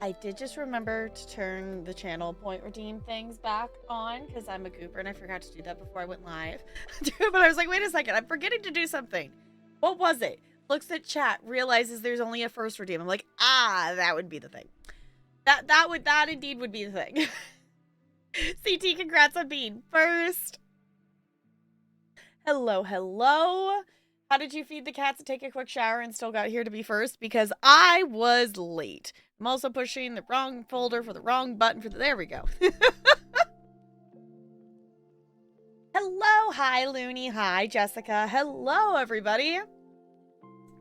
I did just remember to turn the channel point redeem things back on because I'm a goober and I forgot to do that before I went live. But I was like, wait a second, I'm forgetting to do something. What was it? Looks at chat, realizes there's only a first redeem. I'm like, that would be the thing. That indeed would be the thing. CT, congrats on being first. Hello, hello. How did you feed the cats and take a quick shower and still got here to be first? Because I was late. I'm also pushing the wrong folder for the wrong button for the... There we go. Hello. Hi, Looney. Hi, Jessica. Hello, everybody.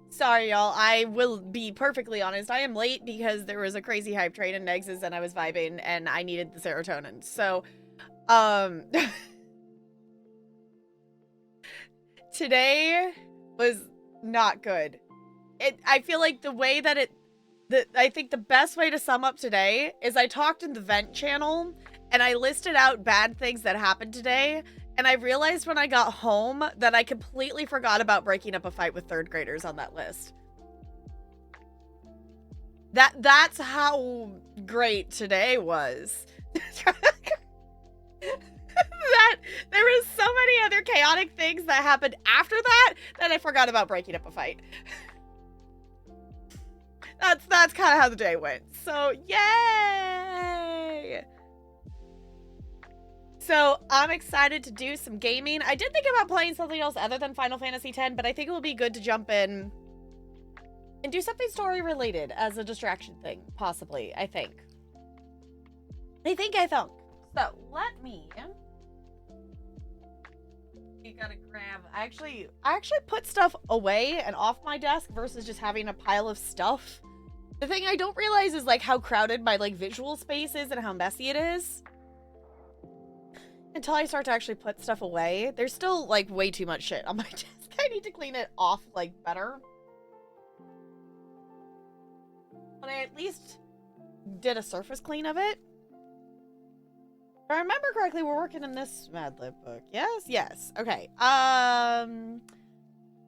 Sorry, y'all. I will be perfectly honest. I am late because there was a crazy hype train in Nexus and I was vibing and I needed the serotonin. So, today was not good. I feel like the way that I think the best way to sum up today is I talked in the vent channel and I listed out bad things that happened today. And I realized when I got home that I completely forgot about breaking up a fight with third graders on that list. That's how great today was. That there was so many other chaotic things that happened after that I forgot about breaking up a fight. That's kind of how the day went. So, yay! So, I'm excited to do some gaming. I did think about playing something else other than Final Fantasy X, but I think it will be good to jump in and do something story-related as a distraction thing, possibly, I think. So, let me... You gotta grab... I actually put stuff away and off my desk versus just having a pile of stuff. The thing I don't realize is, like, how crowded my, like, visual space is and how messy it is. Until I start to actually put stuff away. There's still, like, way too much shit on my desk. I need to clean it off, like, better. But I at least did a surface clean of it. If I remember correctly, we're working in this Mad Lib book. Yes. Okay.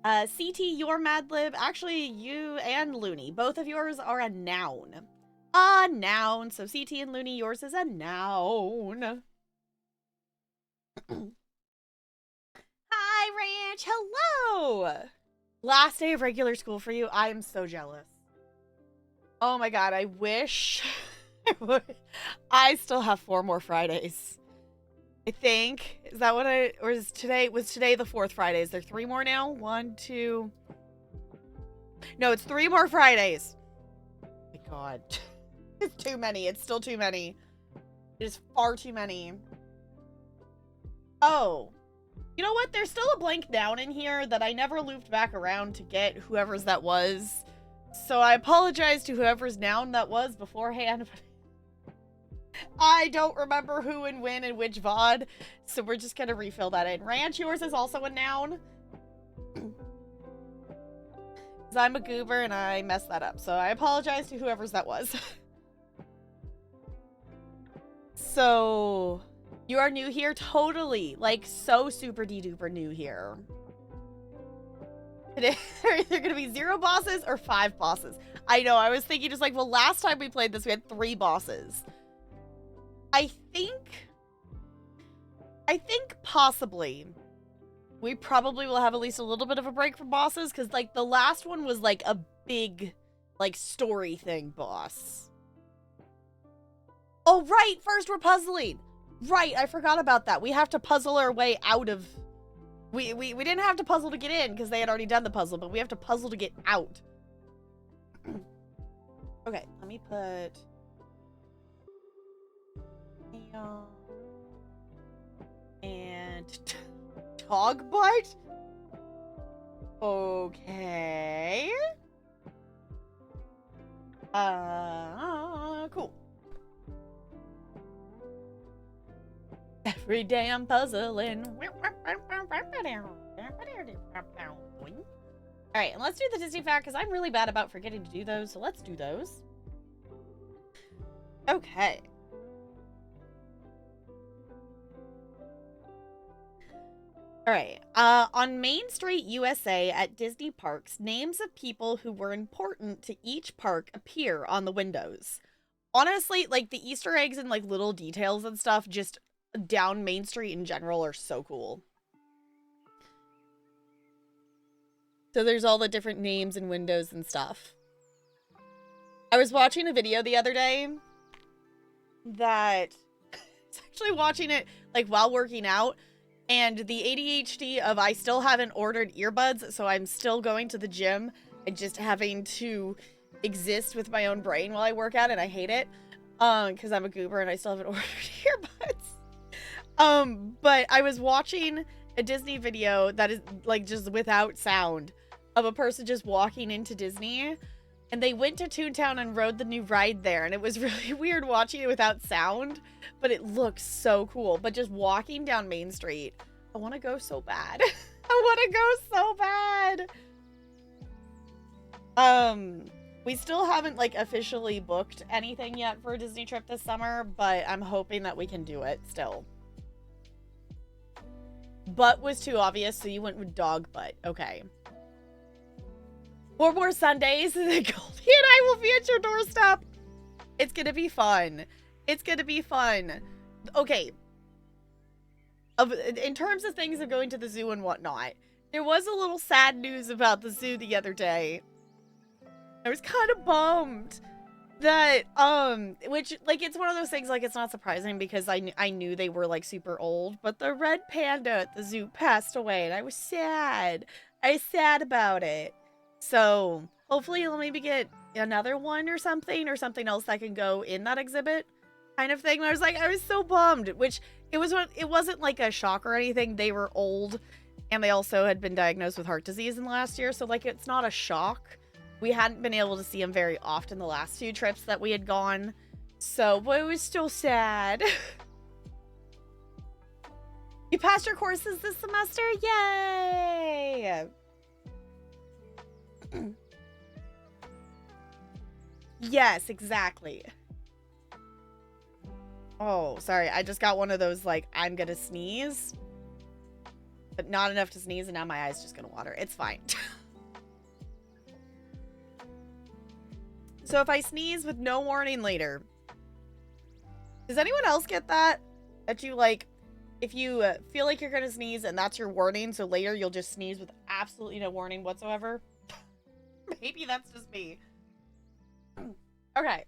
CT, your Mad Lib. Actually, you and Looney. Both of yours are a noun. A noun. So CT and Looney, yours is a noun. Hi, Ranch. Hello. Last day of regular school for you. I am so jealous. Oh my god, I wish I still have 4 more Fridays. I think. Is that what was today the 4th Friday? Is there 3 more now? 1, 2. No, it's 3 more Fridays. Oh my god. It's too many. It's still too many. It is far too many. Oh. You know what? There's still a blank noun in here that I never looped back around to get whoever's that was. So I apologize to whoever's noun that was beforehand. I don't remember who and when and which VOD. So we're just going to refill that in. Ranch, yours is also a noun. Because I'm a goober and I messed that up. So I apologize to whoever's that was. So... You are new here? Totally. Like, so super de-duper new here. Today, there are either going to be 0 bosses or 5 bosses. I know, I was thinking just like, well, last time we played this, we had 3 bosses. I think possibly we probably will have at least a little bit of a break from bosses, because, like, the last one was, like, a big, like, story thing boss. Oh, right! First we're puzzling! Right, I forgot about that. We have to puzzle our way out of... We didn't have to puzzle to get in, because they had already done the puzzle, but we have to puzzle to get out. Okay, let me put... And... Togbite? Okay. Cool. Every day I'm puzzling. Alright, and let's do the Disney fact, because I'm really bad about forgetting to do those, so let's do those. Okay. Alright, on Main Street, USA at Disney parks, names of people who were important to each park appear on the windows. honestly, like, the Easter eggs and, like, little details and stuff just down Main Street in general are so cool. So there's all the different names and windows and stuff. I was watching a video the other day that I was actually watching it, like, while working out, and the ADHD of I still haven't ordered earbuds, so I'm still going to the gym and just having to exist with my own brain while I work out, and I hate it, because I'm a goober and I still haven't ordered earbuds. But I was watching a Disney video that is, like, just without sound of a person just walking into Disney, and they went to Toontown and rode the new ride there, and it was really weird watching it without sound, but it looks so cool. But just walking down Main Street, I want to go so bad. I want to go so bad. We still haven't, like, officially booked anything yet for a Disney trip this summer, but I'm hoping that we can do it still. Butt was too obvious, so you went with dog butt. Okay. 4 more Sundays, and then Goldie and I will be at your doorstep. It's gonna be fun. It's gonna be fun. Okay. In terms of things of going to the zoo and whatnot, there was a little sad news about the zoo the other day. I was kind of bummed that, which, like, it's one of those things, like, it's not surprising because I knew they were, like, super old, but the red panda at the zoo passed away, and I was sad. I was sad about it. So, hopefully you'll maybe get another one or something else that can go in that exhibit kind of thing. And I was so bummed, which it wasn't like a shock or anything. They were old, and they also had been diagnosed with heart disease in the last year, so, like, it's not a shock. We hadn't been able to see them very often the last 2 trips that we had gone, so, but it was still sad. You passed your courses this semester? Yay! Yes, exactly. Oh, sorry. I just got one of those, like, I'm gonna sneeze, but not enough to sneeze, and now my eye's just gonna water. It's fine. So if I sneeze with no warning later, does anyone else get that? That you, like, if you feel like you're gonna sneeze and that's your warning, so later you'll just sneeze with absolutely no warning whatsoever? Maybe that's just me. Okay.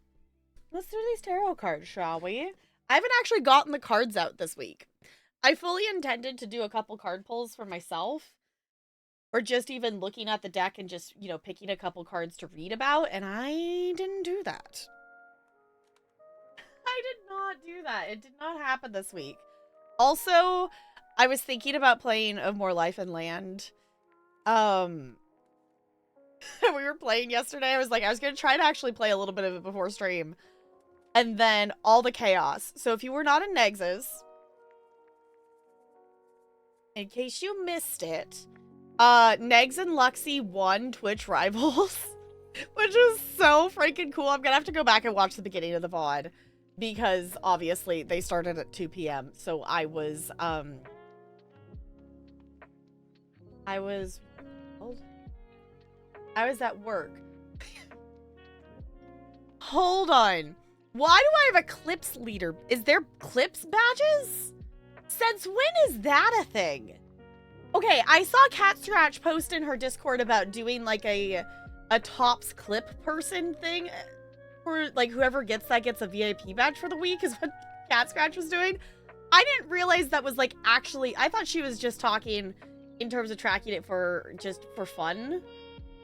Let's do these tarot cards, shall we? I haven't actually gotten the cards out this week. I fully intended to do a couple card pulls for myself. Or just even looking at the deck and just, you know, picking a couple cards to read about. And I didn't do that. I did not do that. It did not happen this week. Also, I was thinking about playing Of More Life and Land. We were playing yesterday. I was like, I was going to try to actually play a little bit of it before stream. And then all the chaos. So if you were not in Negs's, in case you missed it, Negs and Luxie won Twitch Rivals, which is so freaking cool. I'm gonna have to go back and watch the beginning of the VOD because obviously they started at 2 p.m. So I was at work. Hold on. Why do I have a Clips leader? Is there Clips badges? Since when is that a thing? Okay, I saw Cat Scratch post in her Discord about doing, like, a Tops clip person thing. For, like, whoever gets that gets a VIP badge for the week is what Cat Scratch was doing. I didn't realize that was, like, actually... I thought she was just talking in terms of tracking it for just for fun.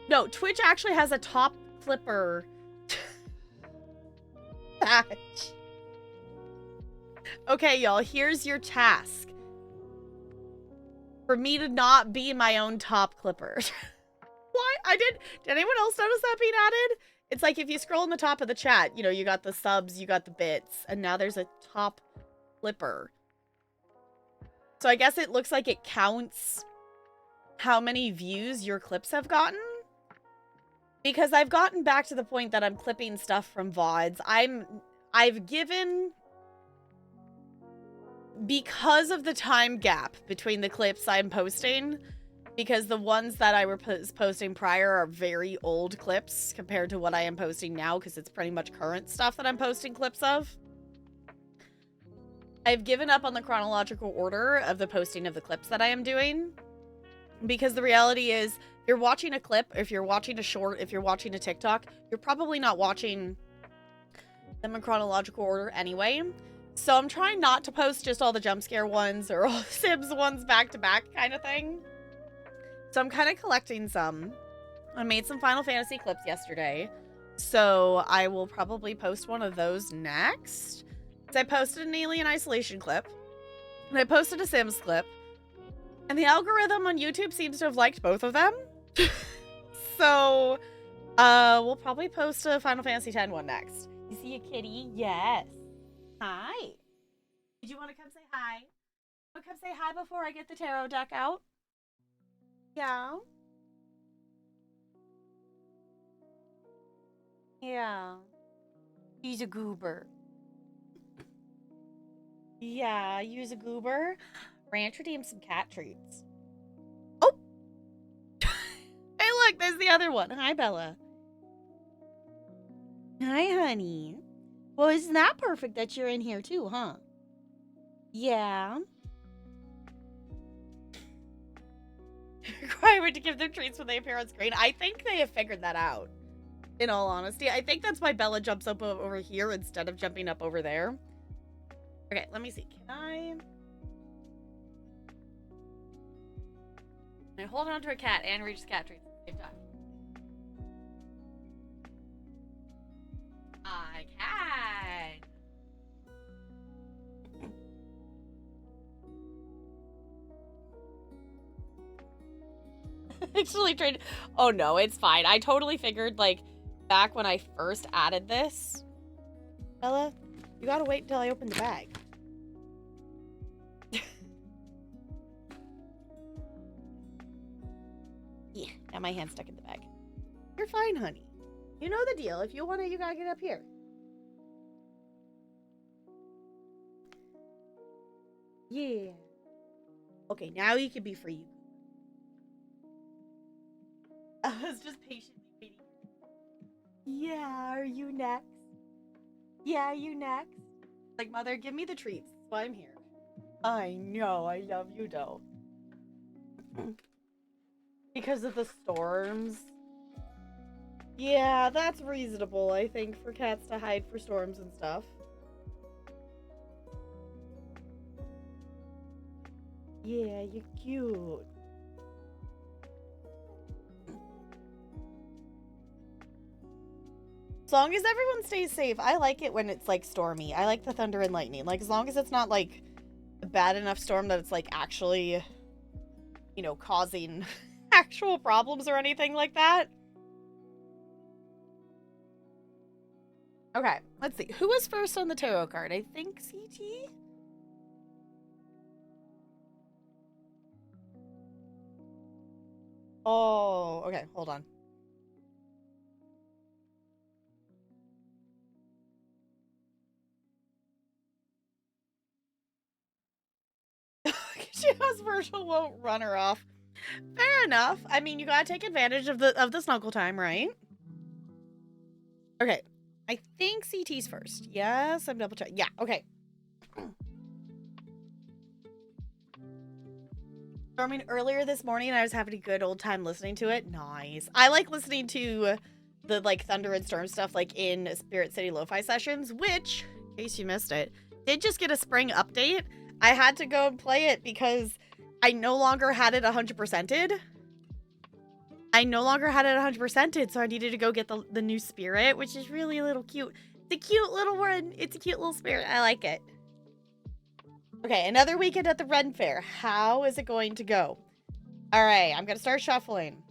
No, Twitch actually has a top clipper badge. Okay, y'all, here's your task. For me to not be my own top clipper. What? Did anyone else notice that being added? It's like if you scroll in the top of the chat, you know, you got the subs, you got the bits, and now there's a top clipper. So I guess it looks like it counts how many views your clips have gotten. Because I've gotten back to the point that I'm clipping stuff from VODs. I've given... Because of the time gap between the clips I'm posting, because the ones that I was posting prior are very old clips compared to what I am posting now, because it's pretty much current stuff that I'm posting clips of. I've given up on the chronological order of the posting of the clips that I am doing, because the reality is, if you're watching a clip, if you're watching a short, if you're watching a TikTok, you're probably not watching them in chronological order anyway. So I'm trying not to post just all the jump scare ones or all the Sims ones back to back kind of thing. So I'm kind of collecting some. I made some Final Fantasy clips yesterday, so I will probably post one of those next. So I posted an Alien Isolation clip, and I posted a Sims clip, and the algorithm on YouTube seems to have liked both of them. So we'll probably post a Final Fantasy X one next. You see a kitty? Yes. Hi. Did you want to come say hi? Want to come say hi before I get the tarot deck out? Yeah. Yeah. He's a goober. Yeah, use a goober. Ranch redeemed some cat treats. Oh! Hey, look, there's the other one. Hi, Bella. Hi, honey. Well, isn't that perfect that you're in here too, huh? Yeah. Required to give them treats when they appear on screen. I think they have figured that out. In all honesty, I think that's why Bella jumps up over here instead of jumping up over there. Okay, let me see. Can I hold on to a cat and reach cat treats at the same time? I can. Actually tried. Oh no, it's fine. I totally figured, like, back when I first added this. Bella, you gotta wait until I open the bag. Yeah, now my hand's stuck in the bag. You're fine, honey. You know the deal. If you want it, you gotta get up here. Yeah. Okay, now you can be free. I was just patiently waiting. Yeah, are you next? Yeah, you next? Like, mother, give me the treats. That's why I'm here. I know, I love you, though. Because of the storms. Yeah, that's reasonable, I think, for cats to hide for storms and stuff. Yeah, you're cute. As long as everyone stays safe, I like it when it's, like, stormy. I like the thunder and lightning. Like, as long as it's not, like, a bad enough storm that it's, like, actually, you know, causing actual problems or anything like that. Okay, let's see. Who was first on the tarot card? I think CT? Oh, okay, hold on. She knows Virgil won't run her off. Fair enough. I mean, you gotta take advantage of the snuggle time, right? Okay. I think CT's first. Yes, I'm double checking. Yeah, okay. I mean, earlier this morning, I was having a good old time listening to it. Nice. I like listening to the, like, thunder and storm stuff, like, in Spirit City Lo-Fi sessions, which, in case you missed it, did just get a spring update. I had to go and play it because I no longer had it 100%ed. I no longer had it 100%ed, so I needed to go get the new spirit, which is really a little cute. It's a cute little one. It's a cute little spirit. I like it. Okay, another weekend at the Ren Fair. How is it going to go? All right, I'm going to start shuffling.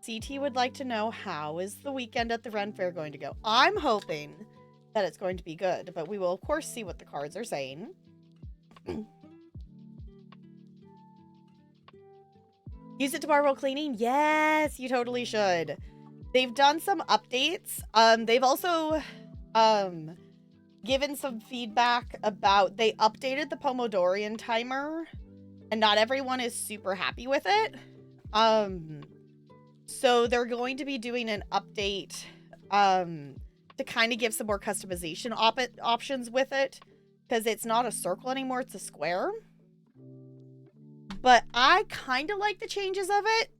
CT would like to know, how is the weekend at the Ren Fair going to go? I'm hoping that it's going to be good, but we will, of course, see what the cards are saying. Use it tomorrow while cleaning? Yes, you totally should. They've done some updates. They've also given some feedback about, they updated the Pomodorian timer, and not everyone is super happy with it. So they're going to be doing an update to kind of give some more customization options with it, because it's not a circle anymore, it's a square. But I kind of like the changes of it.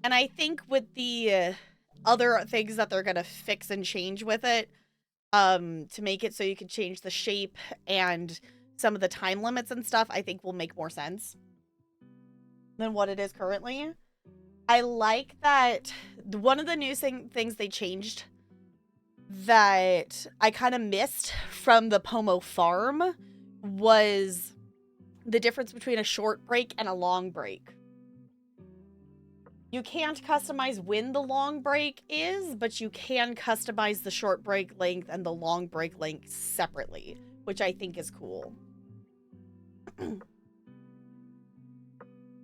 And I think with the other things that they're going to fix and change with it, to make it so you can change the shape and some of the time limits and stuff, I think will make more sense than what it is currently. I like that one of the new things they changed that I kind of missed from the Pomo farm was the difference between a short break and a long break. You can't customize when the long break is, but you can customize the short break length and the long break length separately, which I think is cool.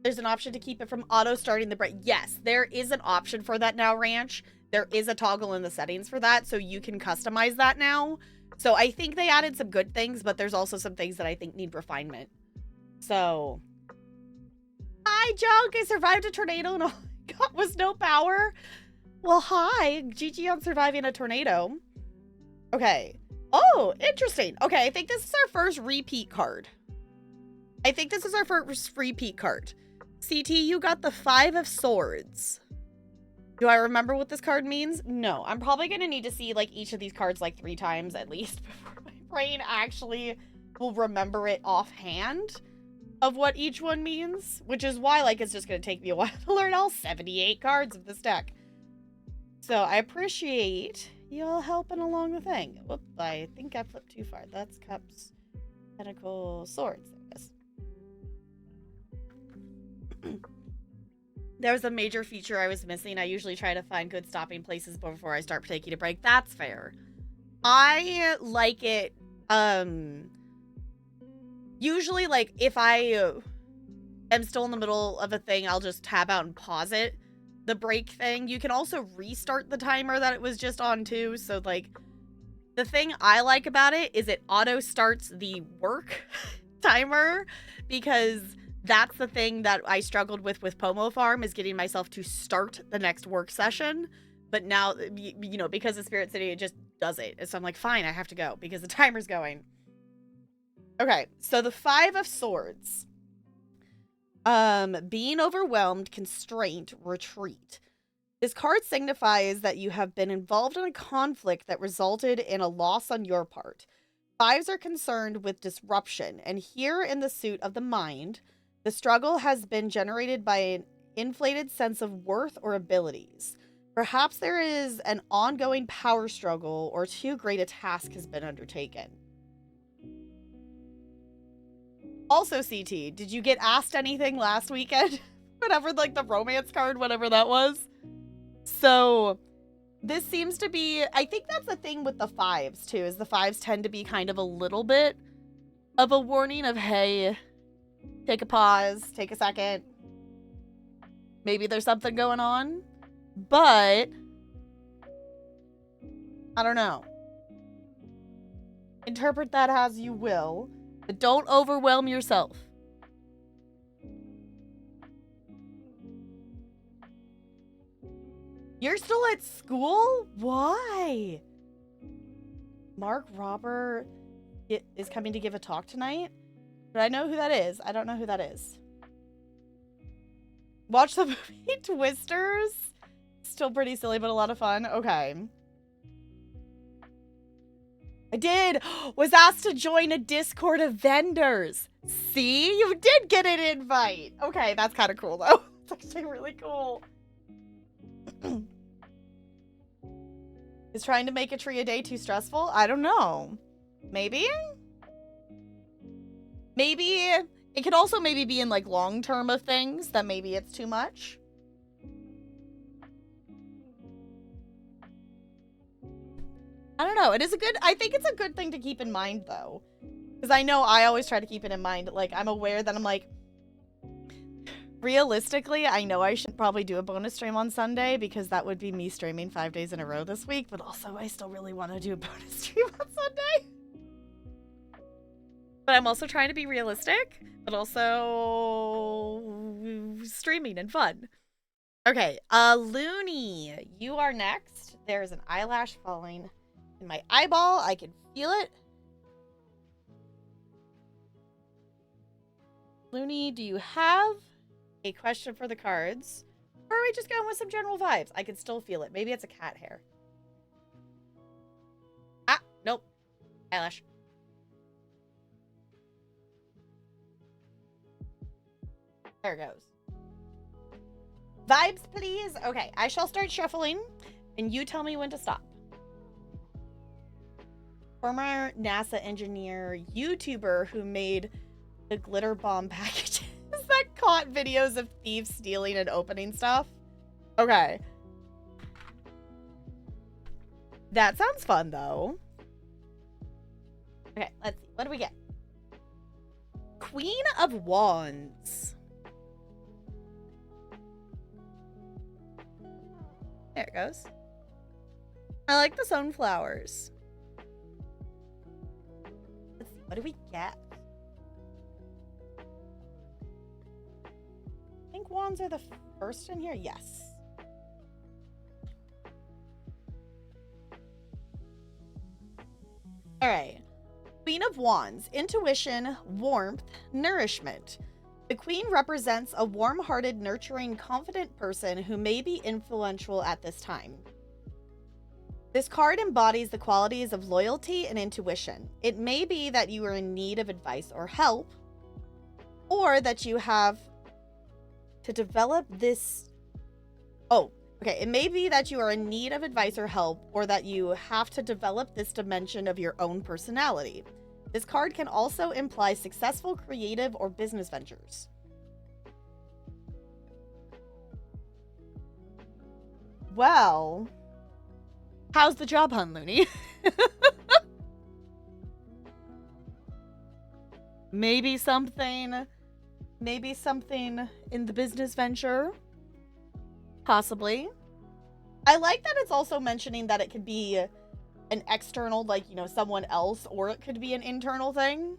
There's an option to keep it from auto starting the break. Yes, there is an option for that now, Ranch. There is a toggle in the settings for that, so you can customize that now. So I think they added some good things, but there's also some things that I think need refinement. So, hi, Junk. I survived a tornado and all I got was no power. Well, hi. GG on surviving a tornado. Okay. Oh, interesting. Okay, I think this is our first repeat card. CT, you got the 5 of Swords. Do I remember what this card means? No. I'm probably going to need to see, like, each of these cards, like, 3 times at least before my brain actually will remember it offhand of what each one means. Which is why, like, it's just going to take me a while to learn all 78 cards of this deck. So, I appreciate y'all helping along the thing. Whoop, I think I flipped too far. That's Cups, Pentacles, Swords. There was a major feature I was missing. I usually try to find good stopping places before I start taking a break. That's fair. I like it. Usually, like, if I am still in the middle of a thing, I'll just tab out and pause it. The break thing. You can also restart the timer that it was just on too. So, like, the thing I like about it is it auto starts the work timer, because that's the thing that I struggled with Pomo Farm, is getting myself to start the next work session. But now, you know, because of Spirit City, it just does it. And so I'm like, fine, I have to go because the timer's going. Okay, so the 5 of Swords. Being overwhelmed, constraint, retreat. This card signifies that you have been involved in a conflict that resulted in a loss on your part. 5s are concerned with disruption, and here in the suit of the mind, the struggle has been generated by an inflated sense of worth or abilities. Perhaps there is an ongoing power struggle, or too great a task has been undertaken. Also, CT, did you get asked anything last weekend? Whatever, like the romance card, whatever that was. So, this seems to be, I think that's the thing with the 5s too, is the 5s tend to be kind of a little bit of a warning of, hey, take a pause, take a second. Maybe there's something going on, but I don't know. Interpret that as you will, but don't overwhelm yourself. You're still at school? Why? Mark Robert is coming to give a talk tonight? But I know who that is. I don't know who that is. Watch the movie Twisters. Still pretty silly, but a lot of fun. Okay. I did. Was asked to join a Discord of vendors. See? You did get an invite. Okay, that's kind of cool, though. It's actually really cool. Is trying to make a tree a day too stressful? I don't know. Maybe? Maybe it could also maybe be in like long term of things that maybe it's too much. I don't know. It is a good, I think it's a good thing to keep in mind though. Because I know I always try to keep it in mind. Like, I'm aware that I'm like, realistically, I know I should probably do a bonus stream on Sunday because that would be me streaming 5 days in a row this week. But also, I still really want to do a bonus stream on Sunday. But I'm also trying to be realistic, but also streaming and fun. Okay, Looney, you are next. There's an eyelash falling in my eyeball. I can feel it. Looney, do you have a question for the cards? Or are we just going with some general vibes? I can still feel it. Maybe it's a cat hair. Ah, nope. Eyelash. There it goes. Vibes, please. Okay, I shall start shuffling, and you tell me when to stop. Former NASA engineer, YouTuber who made the glitter bomb packages that caught videos of thieves stealing and opening stuff. Okay. That sounds fun, though. Okay, let's see. What do we get? Queen of Wands. There it goes. I like the sunflowers. Let's see. What do we get? I think wands are the first in here. Yes. All right. Queen of Wands, intuition, warmth, nourishment. The queen represents a warm-hearted, nurturing, confident person who may be influential at this time. This card embodies the qualities of loyalty and intuition. It may be that you are in need of advice or help, or that you have to develop this... Oh, okay. It may be that you are in need of advice or help, or that you have to develop this dimension of your own personality. This card can also imply successful creative or business ventures. Well, how's the job hunt, Looney? Maybe something in the business venture. Possibly. I like that it's also mentioning that it could be an external, like, you know, someone else, or it could be an internal thing.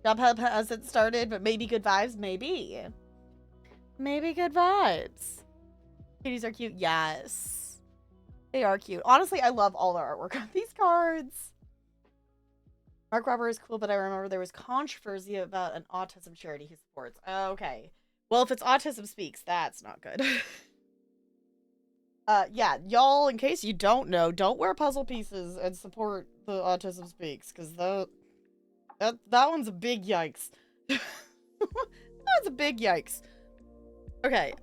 Job Hub hasn't started, but maybe good vibes. Maybe good vibes. Kitties are cute. Yes, they are cute. Honestly, I love all the artwork on these cards. Mark Robber is cool, but I remember there was controversy about an autism charity he supports. Okay, well, if it's Autism Speaks, that's not good. Yeah, y'all, in case you don't know, don't wear puzzle pieces and support the Autism Speaks, because that one's a big yikes. That was a big yikes. Okay,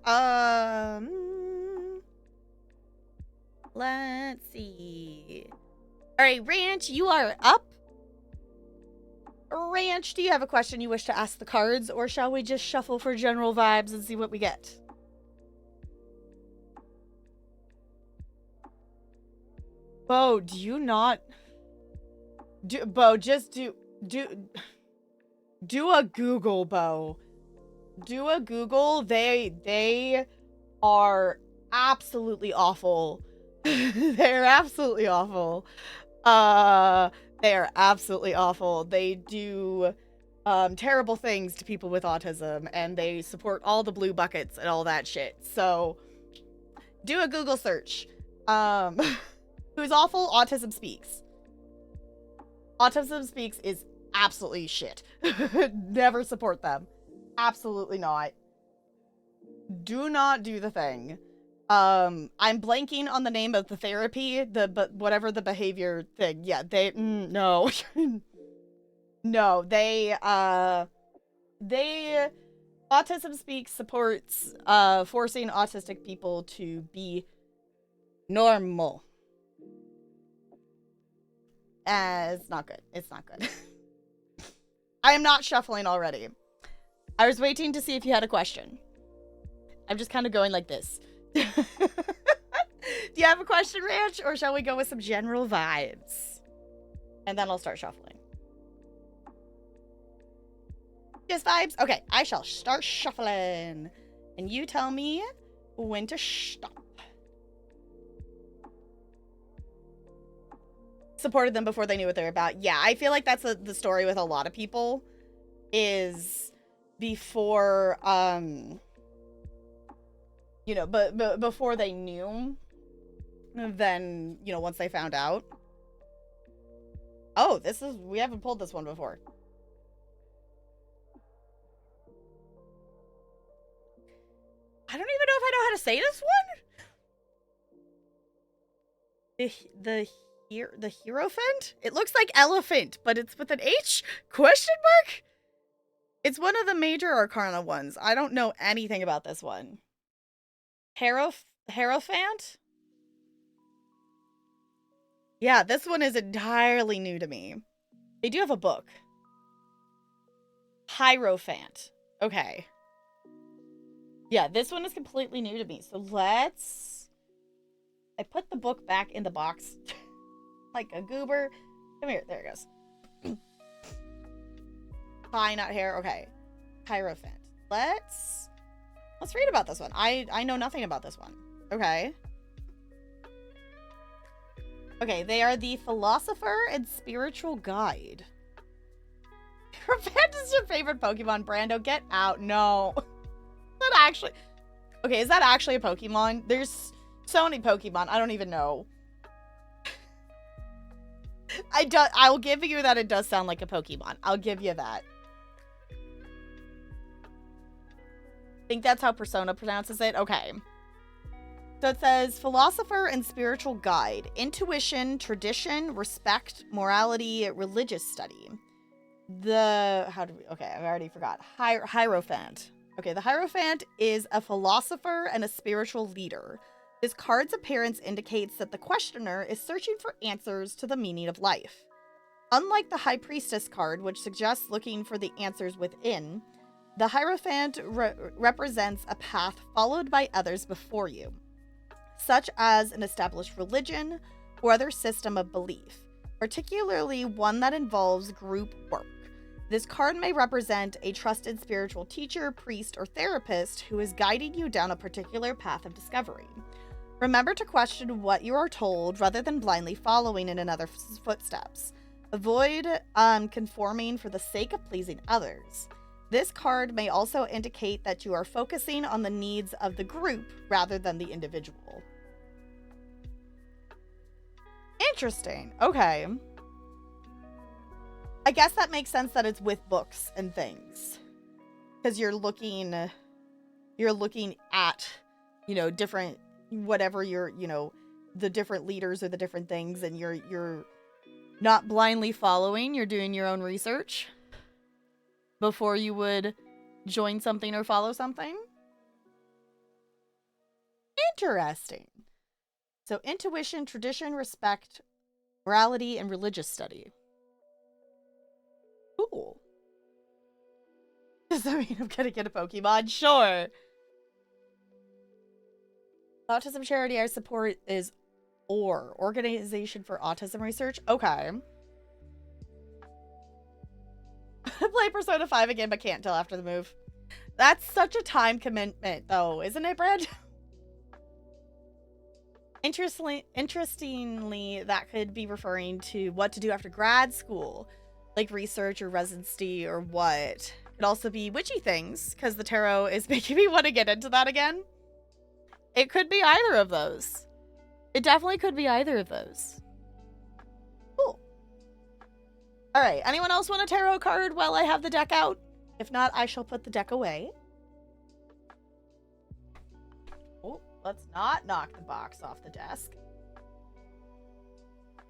let's see. Alright, Ranch, you are up. Ranch, do you have a question you wish to ask the cards, or shall we just shuffle for general vibes and see what we get? Bo, do you not... Bo, just do a Google, Bo. Do a Google. They are absolutely awful. They're absolutely awful. They are absolutely awful. They do terrible things to people with autism, and they support all the blue buckets and all that shit. So, do a Google search. Who's awful? Autism Speaks. Autism Speaks is absolutely shit. Never support them. Absolutely not. Do not do the thing. I'm blanking on the name of the therapy, whatever the behavior thing. Yeah, no. No, Autism Speaks supports, forcing autistic people to be normal. It's not good. It's not good. I am not shuffling already. I was waiting to see if you had a question. I'm just kind of going like this. Do you have a question, Ranch? Or shall we go with some general vibes? And then I'll start shuffling. Just vibes? Okay, I shall start shuffling. And you tell me when to stop. Supported them before they knew what they were about. Yeah, I feel like that's the story with a lot of people, is before, you know, but before they knew, then, you know, once they found out. Oh, we haven't pulled this one before. I don't even know if I know how to say this one. The Hierophant? It looks like elephant, but it's with an H? Question mark? It's one of the major arcana ones. I don't know anything about this one. Hierophant? Yeah, this one is entirely new to me. They do have a book. Hierophant. Okay. Yeah, this one is completely new to me. So I put the book back in the box. Like a goober. Come here. There it goes. Pie, not hair. Okay. Hierophant. Let's read about this one. I know nothing about this one. Okay. Okay, they are the philosopher and spiritual guide. Hierophant is your favorite Pokemon, Brando. Get out. No. Is that actually... Okay, is that actually a Pokemon? There's so many Pokemon. I don't even know. I'll give you that it does sound like a Pokemon. I'll give you that. I think that's how Persona pronounces it. Okay. So it says, philosopher and spiritual guide, intuition, tradition, respect, morality, religious study. Okay, I already forgot. Hierophant. Okay, the Hierophant is a philosopher and a spiritual leader. This card's appearance indicates that the questioner is searching for answers to the meaning of life. Unlike the High Priestess card, which suggests looking for the answers within, the Hierophant represents a path followed by others before you, such as an established religion or other system of belief, particularly one that involves group work. This card may represent a trusted spiritual teacher, priest, or therapist who is guiding you down a particular path of discovery. Remember to question what you are told rather than blindly following in another's footsteps. Avoid conforming for the sake of pleasing others. This card may also indicate that you are focusing on the needs of the group rather than the individual. Interesting. Okay. I guess that makes sense that it's with books and things. Because you're looking at, you know, different, whatever you're, you know, the different leaders or the different things, and you're not blindly following, you're doing your own research before you would join something or follow something. Interesting. So intuition, tradition, respect, morality, and religious study. Cool. Does that mean I'm gonna get a Pokemon? Sure. Autism charity I support is OR, Organization for Autism Research. Okay. Play Persona 5 again, but can't till after the move. That's such a time commitment, though, isn't it, Brad? Interestingly, that could be referring to what to do after grad school, like research or residency or what. Could also be witchy things, because the tarot is making me want to get into that again. It could be either of those. It definitely could be either of those. Cool. All right. Anyone else want a tarot card while I have the deck out? If not, I shall put the deck away. Oh, let's not knock the box off the desk.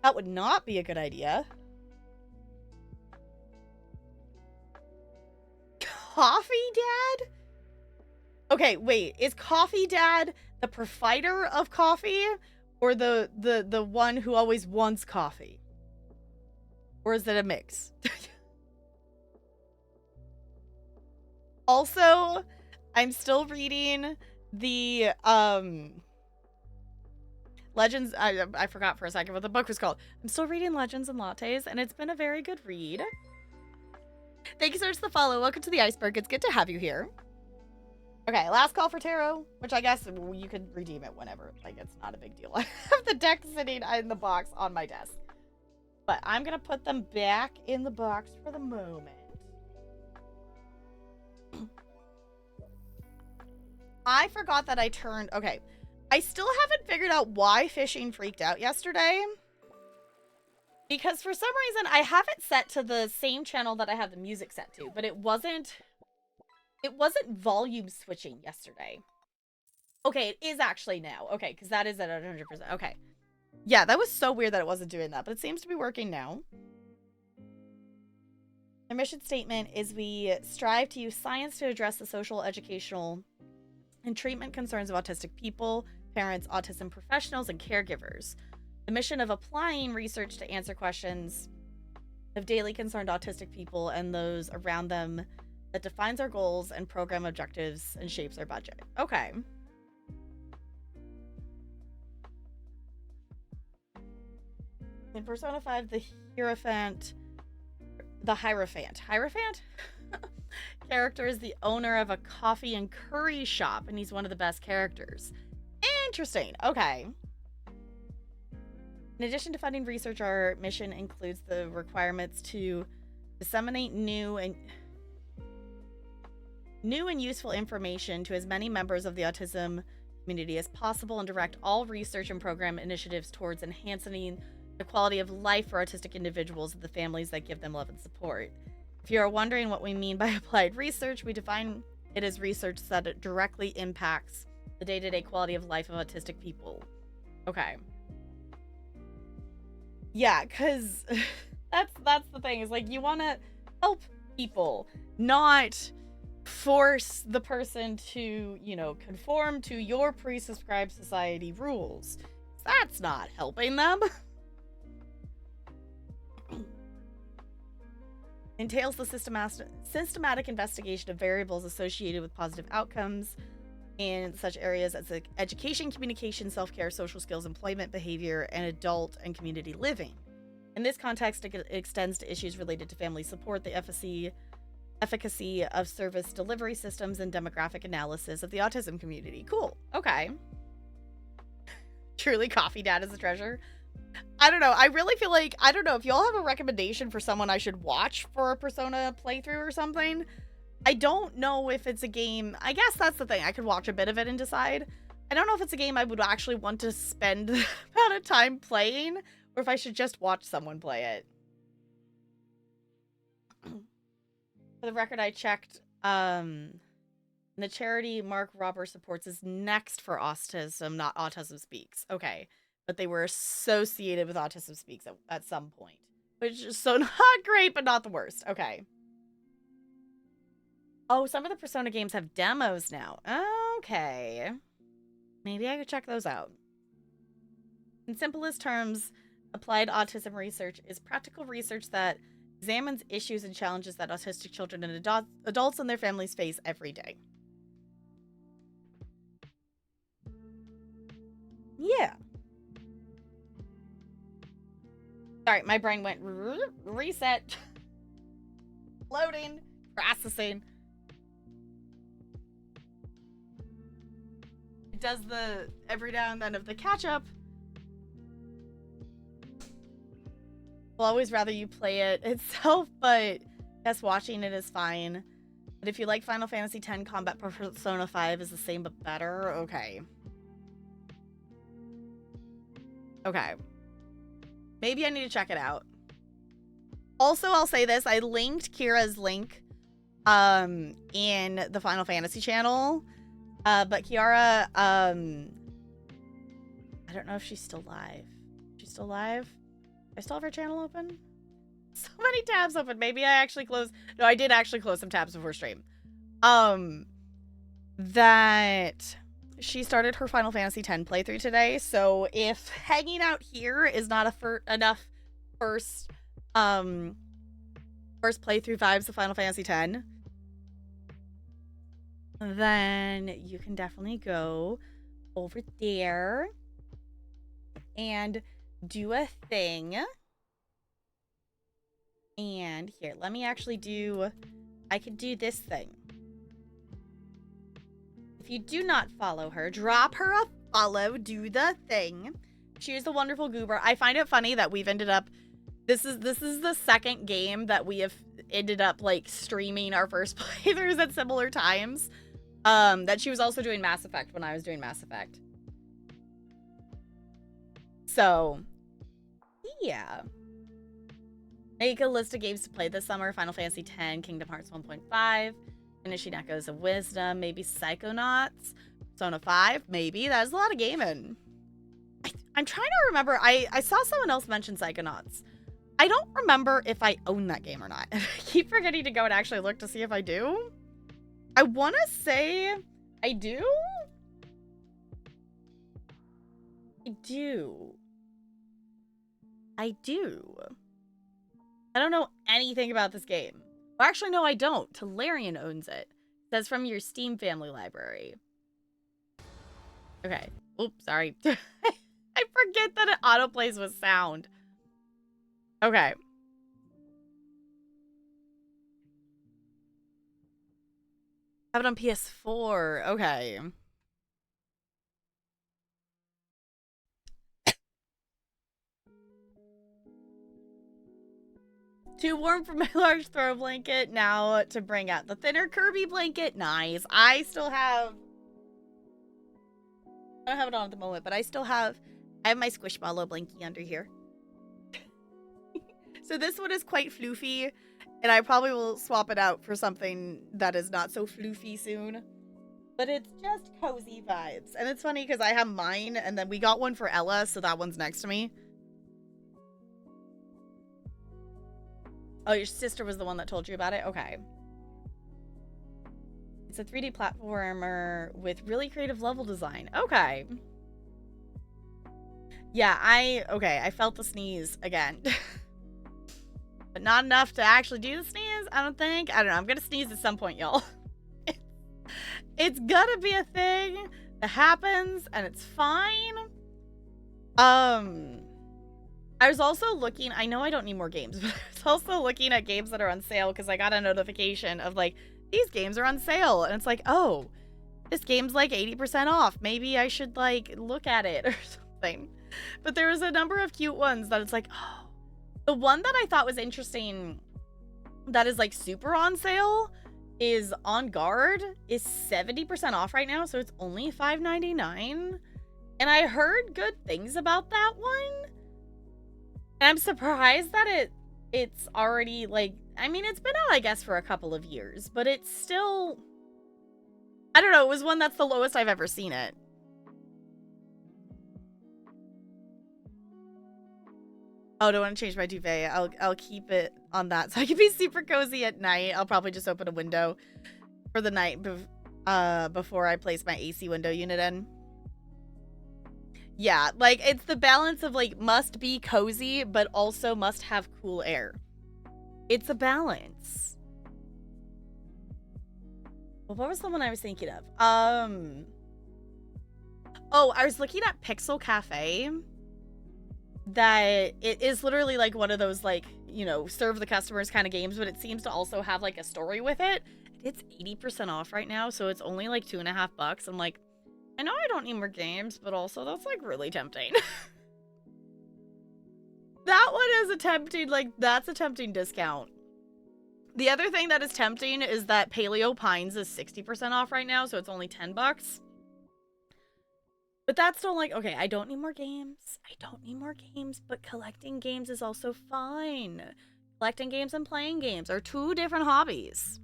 That would not be a good idea. Coffee Dad? Okay, wait. Is Coffee Dad the provider of coffee, or the one who always wants coffee? Or is it a mix? Also, I'm still reading the Legends. I forgot for a second what the book was called. I'm still reading Legends and Lattes, and it's been a very good read. Thank you so much for the follow. Welcome to the Iceberg. It's good to have you here. Okay, last call for tarot, which I guess you could redeem it whenever. Like, it's not a big deal. I have the deck sitting in the box on my desk. But I'm going to put them back in the box for the moment. I forgot that I turned... Okay. I still haven't figured out why fishing freaked out yesterday. Because for some reason, I have it set to the same channel that I have the music set to. But it wasn't volume switching yesterday. Okay, it is actually now. Okay, because that is at 100%. Okay. Yeah, that was so weird that it wasn't doing that. But it seems to be working now. Our mission statement is we strive to use science to address the social, educational, and treatment concerns of autistic people, parents, autism professionals, and caregivers. The mission of applying research to answer questions of daily concerned autistic people and those around them that defines our goals and program objectives and shapes our budget. Okay. In Persona 5, the Hierophant character is the owner of a coffee and curry shop, and he's one of the best characters. Interesting. Okay. In addition to funding research, our mission includes the requirements to disseminate new and useful information to as many members of the autism community as possible and direct all research and program initiatives towards enhancing the quality of life for autistic individuals and the families that give them love and support. If you are wondering what we mean by applied research, we define it as research that directly impacts the day-to-day quality of life of autistic people. Okay. Yeah, because that's the thing, is like, you want to help people, not force the person to, you know, conform to your pre-subscribed society rules. That's not helping them. Entails the systematic investigation of variables associated with positive outcomes in such areas as education, communication, self-care, social skills, employment, behavior, and adult and community living. In this context, it extends to issues related to family support, the efficacy of service delivery systems, and demographic analysis of the autism community. Cool. Okay. Truly, Coffee Dad is a treasure. I don't know. I really feel like, I don't know, if y'all have a recommendation for someone I should watch for a Persona playthrough or something. I don't know if it's a game. I guess that's the thing. I could watch a bit of it and decide. I don't know if it's a game I would actually want to spend the amount of time playing, or if I should just watch someone play it. For the record, I checked, the charity Mark Robber supports is Next for Autism, not Autism Speaks. Okay. But they were associated with Autism Speaks at some point. Which is so not great, but not the worst. Okay. Oh, some of the Persona games have demos now. Okay. Maybe I could check those out. In simplest terms, applied autism research is practical research that examines issues and challenges that autistic children and adults and their families face every day. Yeah. Sorry, my brain went reset. Loading. Processing. It does the every now and then of the catch up. I'll always rather you play it itself, but yes, watching it is fine. But if you like Final Fantasy X, combat Persona 5 is the same but better. Okay. Okay. Maybe I need to check it out. Also, I'll say this. I linked Kira's link in the Final Fantasy channel. But Kiara, I don't know if she's still live. She's still live? I still have her channel open? So many tabs open. Maybe I actually closed. No, I did actually close some tabs before stream. That she started her Final Fantasy X playthrough today. So if hanging out here is not enough first playthrough vibes of Final Fantasy X, then you can definitely go over there and do a thing. And here, let me actually do, I could do this thing. If you do not follow her, drop her a follow, do the thing. She is the wonderful goober. I find it funny that we've ended up, This is the second game that we have ended up like streaming our first playthroughs at similar times. That she was also doing Mass Effect when I was doing Mass Effect. So, yeah. Make a list of games to play this summer. Final Fantasy X, Kingdom Hearts 1.5, Finishing Echoes of Wisdom, maybe Psychonauts, Persona 5, maybe. That's a lot of gaming. I'm trying to remember. I saw someone else mention Psychonauts. I don't remember if I own that game or not. I keep forgetting to go and actually look to see if I do. I want to say I do. I do. I don't know anything about this game. Well, actually, no, I don't. Talarian owns it. It says from your Steam family library. Okay. Oops, sorry. I forget that it autoplays with sound. Okay. Have it on PS4. Okay. Too warm for my large throw blanket. Now to bring out the thinner Kirby blanket. Nice. I don't have it on at the moment, but I have my Squishmallow blankie under here. So this one is quite floofy, and I probably will swap it out for something that is not so floofy soon. But it's just cozy vibes. And it's funny because I have mine, and then we got one for Ella, so that one's next to me. Oh, your sister was the one that told you about it? Okay. It's a 3D platformer with really creative level design. Okay. Yeah, I felt the sneeze again. But not enough to actually do the sneeze, I don't think. I don't know. I'm gonna sneeze at some point, y'all. It's gonna be a thing that happens, and it's fine. I was also looking, I know I don't need more games, but I was also looking at games that are on sale because I got a notification of like, these games are on sale. And it's like, oh, this game's like 80% off. Maybe I should like look at it or something. But there was a number of cute ones that it's like, oh. The one that I thought was interesting that is like super on sale is On Guard is 70% off right now. So it's only $5.99. And I heard good things about that one. And I'm surprised that it's already, like, I mean, it's been out, I guess, for a couple of years, but it's still, I don't know, it was one that's the lowest I've ever seen it. Oh, don't want to change my duvet. I'll keep it on that so I can be super cozy at night. I'll probably just open a window for the night before I place my AC window unit in. Yeah, like, it's the balance of, like, must be cozy, but also must have cool air. It's a balance. Well, what was the one I was thinking of? Oh, I was looking at Pixel Cafe. That it is literally, like, one of those, like, you know, serve the customers kind of games, but it seems to also have, like, a story with it. It's 80% off right now, so it's only, like, $2.50. I'm like, I know I don't need more games, but also that's, like, really tempting. That one is a tempting, like, that's a tempting discount. The other thing that is tempting is that Paleo Pines is 60% off right now, so it's only $10. But that's still like, okay, I don't need more games. But collecting games is also fine. Collecting games and playing games are two different hobbies.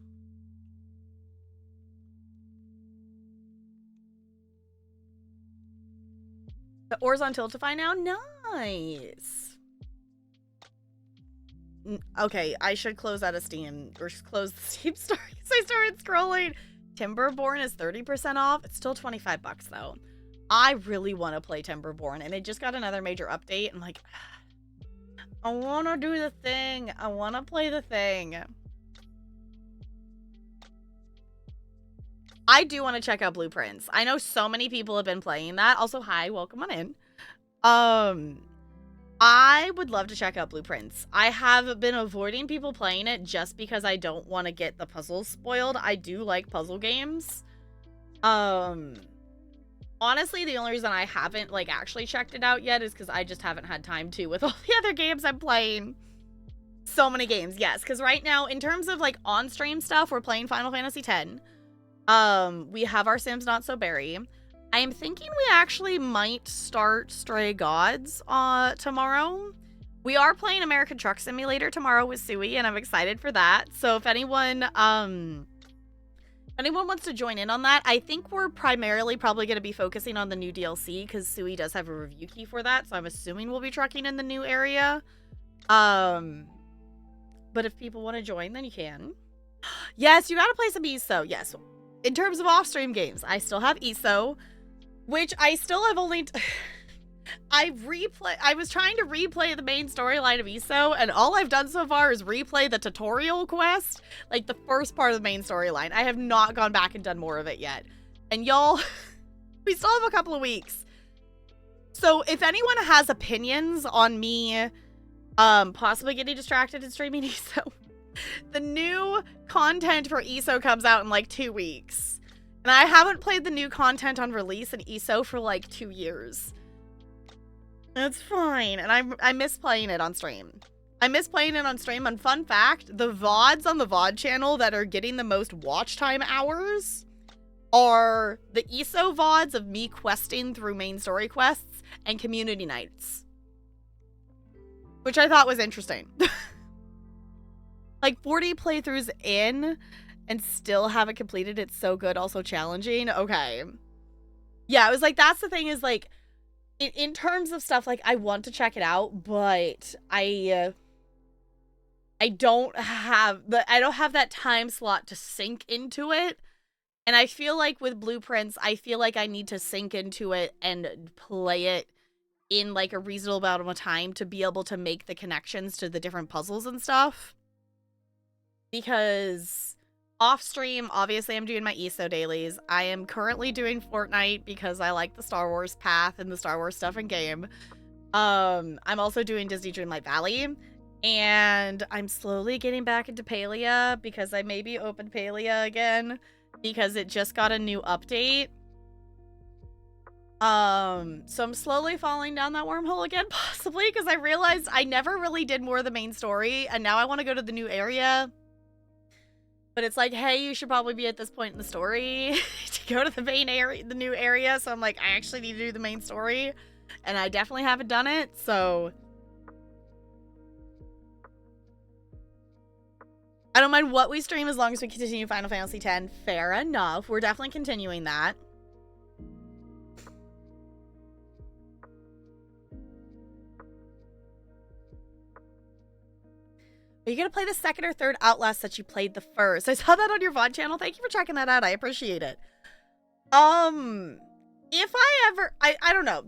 The ore's on Tiltify now? Nice. Okay, I should close out of Steam, or close the Steam store because I started scrolling. Timberborn is 30% off. It's still $25 though. I really want to play Timberborn, and it just got another major update. I'm like, I want to do the thing. I want to play the thing. I do want to check out Blueprints. I know so many people have been playing that. Also, hi, welcome on in. I would love to check out Blueprints. I have been avoiding people playing it just because I don't want to get the puzzles spoiled. I do like puzzle games. Honestly, the only reason I haven't, like, actually checked it out yet is because I just haven't had time to with all the other games I'm playing. So many games, yes. Because right now, in terms of like on-stream stuff, we're playing Final Fantasy X. We have our Sims Not So Berry. I am thinking we actually might start Stray Gods tomorrow. We are playing American Truck Simulator tomorrow with Sui, and I'm excited for that. So if anyone wants to join in on that, I think we're primarily probably going to be focusing on the new DLC because Sui does have a review key for that. So I'm assuming we'll be trucking in the new area. But if people want to join, then you can. Yes, you got to play some ESO. Yes. In terms of off-stream games, I still have ESO, which I still have only... I was trying to replay the main storyline of ESO, and all I've done so far is replay the tutorial quest, like the first part of the main storyline. I have not gone back and done more of it yet. And y'all, we still have a couple of weeks. So if anyone has opinions on me possibly getting distracted and streaming ESO, the new content for ESO comes out in like 2 weeks. And I haven't played the new content on release in ESO for like 2 years. It's fine. And I miss playing it on stream. I miss playing it on stream. And fun fact, the VODs on the VOD channel that are getting the most watch time hours are the ESO VODs of me questing through main story quests and community nights. Which I thought was interesting. Like 40 playthroughs in and still haven't completed. It's so good, also challenging. Okay. Yeah, it was like, that's the thing is like, in terms of stuff, like, I want to check it out, but I don't have that time slot to sink into it. And I feel like with Blueprints, I feel like I need to sink into it and play it in like a reasonable amount of time to be able to make the connections to the different puzzles and stuff. Because off stream, obviously I'm doing my ESO dailies. I am currently doing Fortnite because I like the Star Wars path and the Star Wars stuff in game. I'm also doing Disney Dreamlight Valley. And I'm slowly getting back into Palia because I maybe opened Palia again because it just got a new update. So I'm slowly falling down that wormhole again, possibly, because I realized I never really did more of the main story, and now I want to go to the new area. But it's like, hey, you should probably be at this point in the story to go to the main area, the new area. So I'm like, I actually need to do the main story, and I definitely haven't done it. So I don't mind what we stream as long as we continue Final Fantasy X. Fair enough. We're definitely continuing that. Are you going to play the second or third Outlast that you played the first? I saw that on your VOD channel. Thank you for checking that out. I appreciate it. If I ever... I don't know.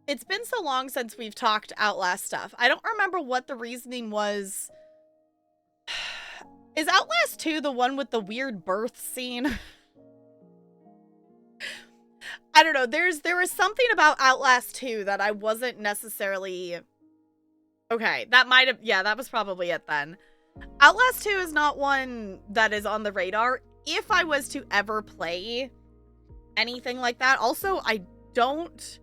It's been so long since we've talked Outlast stuff. I don't remember what the reasoning was. Is Outlast 2 the one with the weird birth scene? I don't know. There was something about Outlast 2 that I wasn't necessarily... Okay, that might have... Yeah, that was probably it then. Outlast 2 is not one that is on the radar. If I was to ever play anything like that... Also, I don't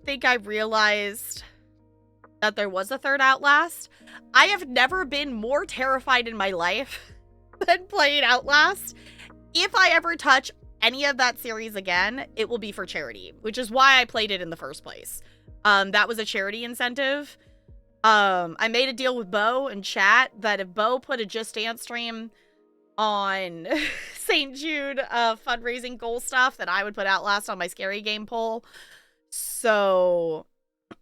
think I realized that there was a third Outlast. I have never been more terrified in my life than playing Outlast. If I ever touch any of that series again, it will be for charity, which is why I played it in the first place. That was a charity incentive. I made a deal with Bo and chat that if Bo put a Just Dance stream on St. Jude fundraising goal stuff, that I would put Outlast on my scary game poll. So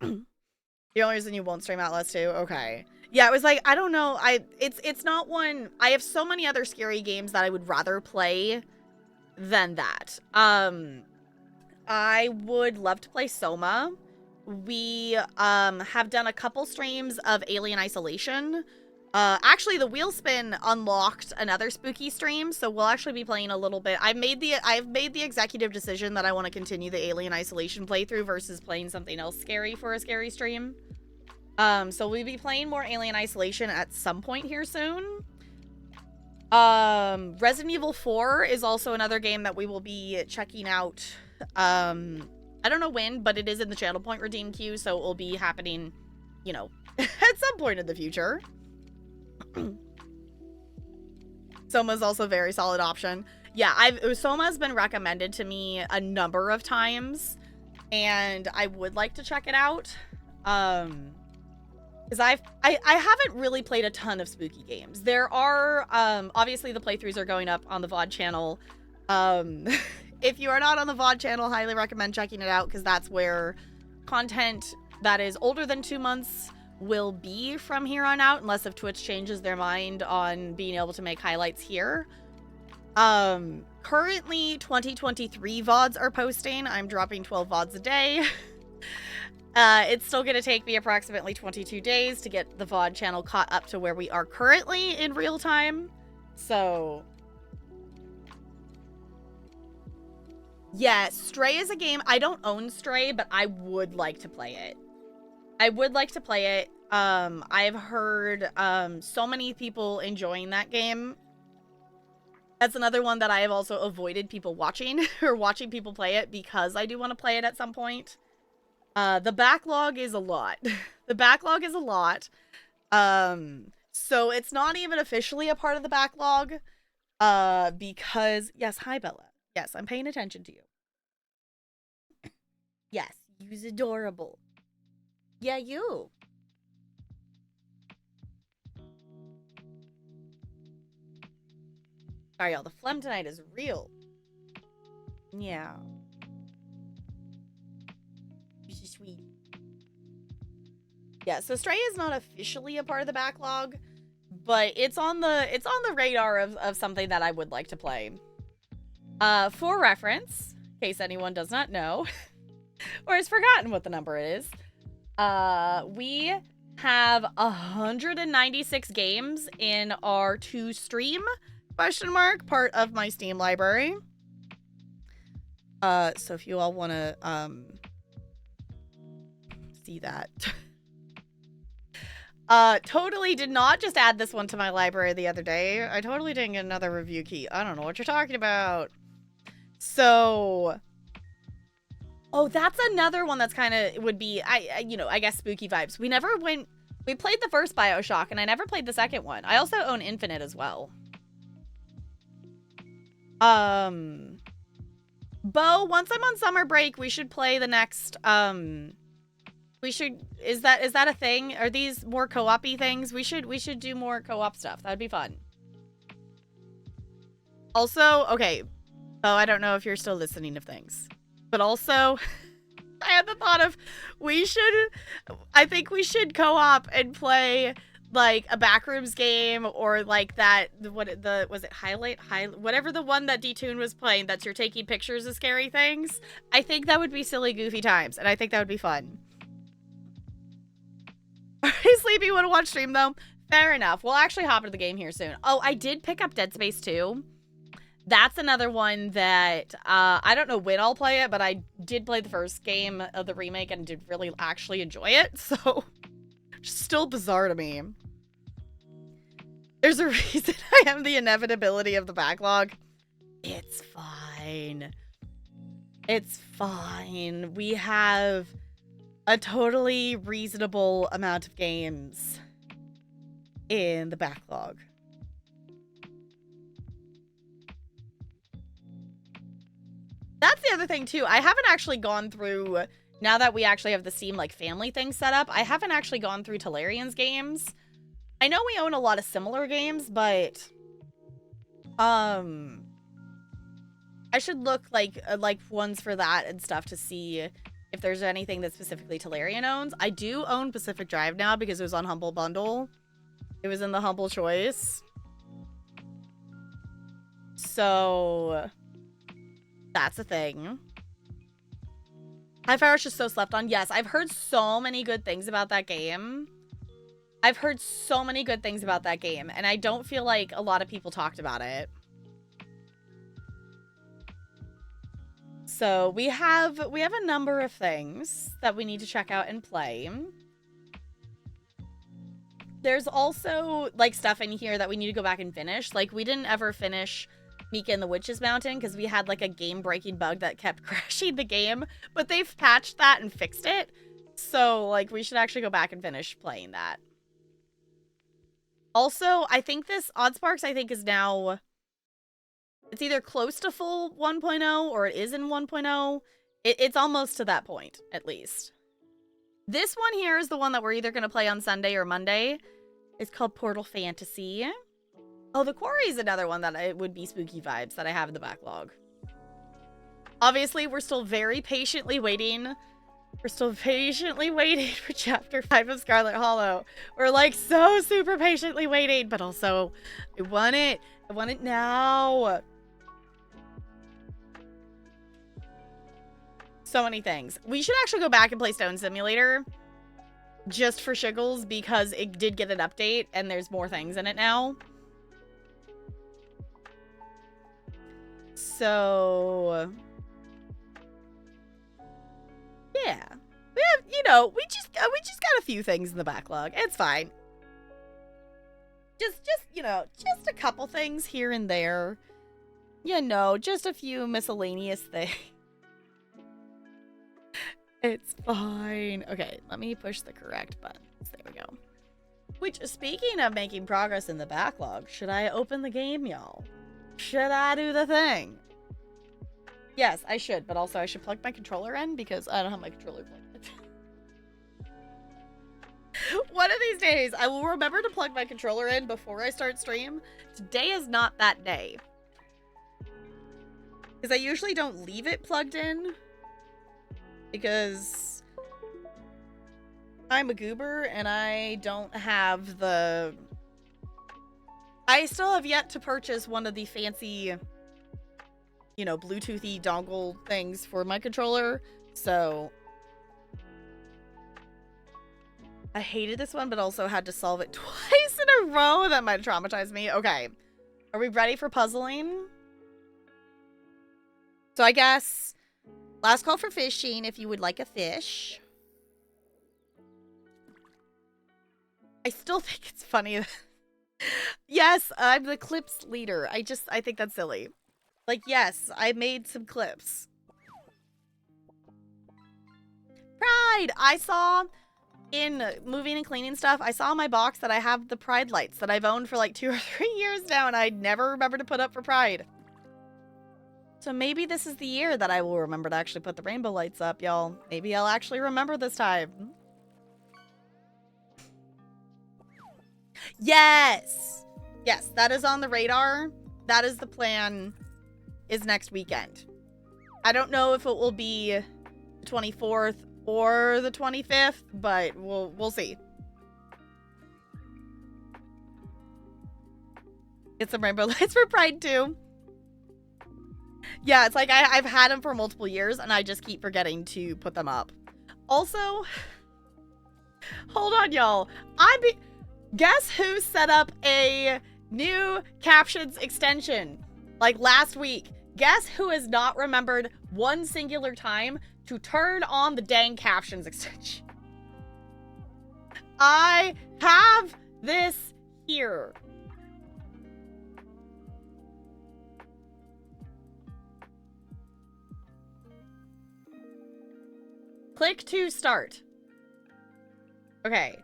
the only reason you won't stream Outlast 2, okay. Yeah, it was like, I don't know, it's not one... I have so many other scary games that I would rather play than that. I would love to play Soma. We have done a couple streams of Alien Isolation. Actually, the Wheelspin unlocked another spooky stream, so we'll actually be playing a little bit. I've made the executive decision that I want to continue the Alien Isolation playthrough versus playing something else scary for a scary stream. So we'll be playing more Alien Isolation at some point here soon. Resident Evil 4 is also another game that we will be checking out. I don't know when, but it is in the Channel Point redeem queue, so it will be happening, you know, at some point in the future. Soma's also a very solid option. Yeah, Soma's been recommended to me a number of times, and I would like to check it out. Because I haven't really played a ton of spooky games. There are obviously the playthroughs are going up on the VOD channel. If you are not on the VOD channel, highly recommend checking it out, because that's where content that is older than 2 months will be from here on out, unless if Twitch changes their mind on being able to make highlights here. Currently 2023 VODs are posting. I'm dropping 12 VODs a day. It's still going to take me approximately 22 days to get the VOD channel caught up to where we are currently in real time. So yeah, Stray is a game. I don't own Stray, but I would like to play it. I've heard so many people enjoying that game. That's another one that I have also avoided people watching or watching people play it, because I do want to play it at some point. The backlog is a lot. The backlog is a lot. So it's not even officially a part of the backlog. Because, yes, hi Bella. Yes, I'm paying attention to you. Yes, you's adorable. Yeah, you. Sorry, y'all. The phlegm tonight is real. Yeah. You're so sweet. Yeah, so Stray is not officially a part of the backlog, but it's on the radar of something that I would like to play. For reference, in case anyone does not know, or has forgotten what the number is, we have 196 games in our to stream ? Part of my Steam library. So if you all want to see that. Totally did not just add this one to my library the other day. I totally didn't get another review key. I don't know what you're talking about. So, oh, that's another one that's kind of would be, I guess spooky vibes. We played the first BioShock, and I never played the second one. I also own Infinite as well. Bo, once I'm on summer break, we should play the next, is that a thing? Are these more co-op-y things? We should do more co-op stuff. That'd be fun. Also, okay, Bo, I don't know if you're still listening to things, but also, I had the thought of, I think we should co-op and play, like, a Backrooms game, or like that, was it Highlight, whatever the one that D-Tune was playing, that's you're taking pictures of scary things. I think that would be silly, goofy times, and I think that would be fun. Are you sleepy? Want to watch stream, though? Fair enough. We'll actually hop into the game here soon. Oh, I did pick up Dead Space 2. That's another one that, I don't know when I'll play it, but I did play the first game of the remake and did really actually enjoy it, so still bizarre to me. There's a reason I am the inevitability of the backlog. It's fine. It's fine. We have a totally reasonable amount of games in the backlog. That's the other thing, too. I haven't actually gone through, now that we actually have the Steam, like, family thing set up, I haven't actually gone through Talarian's games. I know we own a lot of similar games, but, I should look, like ones for that and stuff to see if there's anything that specifically Talarian owns. I do own Pacific Drive now because it was on Humble Bundle. It was in the Humble Choice. So that's a thing. High Fire is just so slept on. Yes, I've heard so many good things about that game. And I don't feel like a lot of people talked about it. So we have a number of things that we need to check out and play. There's also, like, stuff in here that we need to go back and finish. Like, we didn't ever finish Mika and the Witch's Mountain because we had, like, a game-breaking bug that kept crashing the game. But they've patched that and fixed it. So, like, we should actually go back and finish playing that. Also, I think this Oddsparks, I think, is now... It's either close to full 1.0 or it is in 1.0. It's almost to that point, at least. This one here is the one that we're either going to play on Sunday or Monday. It's called Portal Fantasy. Oh, the Quarry is another one that it would be spooky vibes that I have in the backlog. Obviously, we're still very patiently waiting. We're still patiently waiting for Chapter 5 of Scarlet Hollow. We're like so super patiently waiting, but also I want it. I want it now. So many things. We should actually go back and play Stone Simulator just for shiggles because it did get an update and there's more things in it now. So yeah. We have, you know, we just got a few things in the backlog. It's fine. Just you know, just a couple things here and there. You know, just a few miscellaneous things. It's fine. Okay, let me push the correct buttons. There we go. Which, speaking of making progress in the backlog, should I open the game, y'all? Should I do the thing? Yes, I should, but also I should plug my controller in because I don't have my controller plugged in. One of these days, I will remember to plug my controller in before I start stream. Today is not that day. Because I usually don't leave it plugged in. Because I'm a goober and I don't have the... I still have yet to purchase one of the fancy, you know, Bluetoothy dongle things for my controller. So I hated this one, but also had to solve it twice in a row. That might traumatize me. Okay. Are we ready for puzzling? So I guess... Last call for fishing if you would like a fish. I still think it's funny. Yes, I'm the clips leader. I think that's silly. Like, yes, I made some clips. Pride! I saw in moving and cleaning stuff, I saw in my box that I have the Pride lights that I've owned for like 2 or 3 years now, and I never remember to put up for Pride. So maybe this is the year that I will remember to actually put the rainbow lights up, y'all. Maybe I'll actually remember this time. Yes! Yes, that is on the radar. That is the plan, is next weekend. I don't know if it will be the 24th or the 25th, but we'll see. Get some rainbow lights for Pride too. Yeah, it's like I've had them for multiple years and I just keep forgetting to put them up. Also, hold on, y'all. Guess who set up a new captions extension like last week? Guess who has not remembered one singular time to turn on the dang captions extension? I have this here. Click to start. Okay.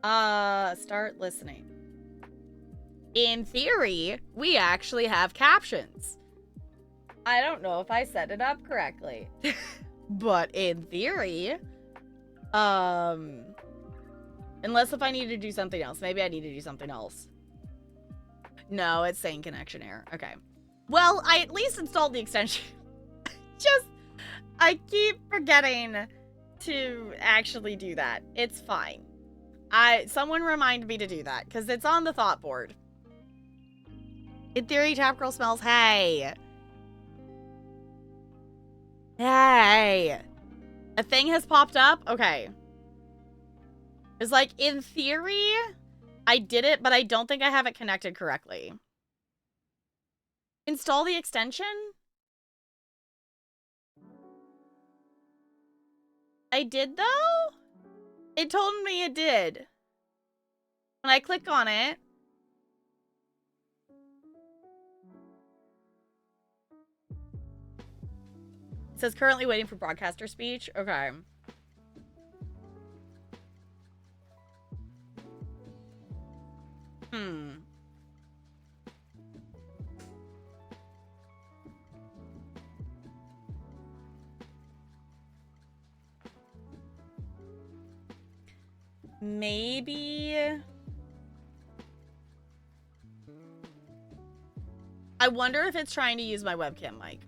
Start listening. In theory, we actually have captions. I don't know if I set it up correctly. But in theory, unless if I need to do something else. Maybe I need to do something else. No, it's saying connection error. Okay. Well, I at least installed the extension. I keep forgetting to actually do that. It's fine. Someone remind me to do that, because it's on the thought board. In theory, Tap Girl smells. Hey. Hey. A thing has popped up? Okay. It's like, in theory, I did it, but I don't think I have it connected correctly. Install the extension? I did, though? It told me it did. When I click on it, it says currently waiting for broadcaster speech. Okay. Hmm. Maybe... I wonder if it's trying to use my webcam mic.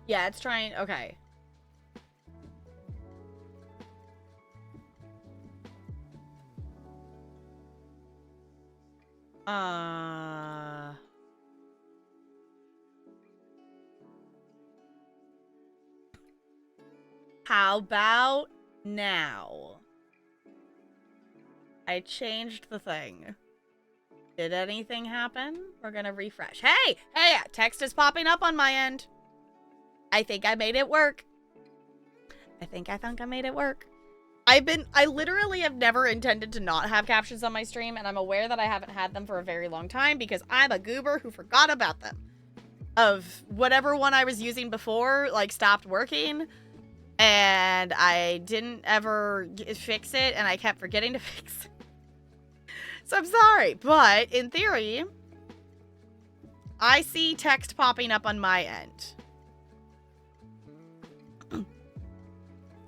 Yeah, it's trying... Okay. How about now? I changed the thing. Did anything happen? We're gonna refresh. Hey! Hey! Text is popping up on my end. I think I made it work. I think I made it work. I literally have never intended to not have captions on my stream, and I'm aware that I haven't had them for a very long time because I'm a goober who forgot about them. Of whatever one I was using before, like, stopped working, and I didn't ever fix it, and I kept forgetting to fix it. So I'm sorry, but in theory, I see text popping up on my end.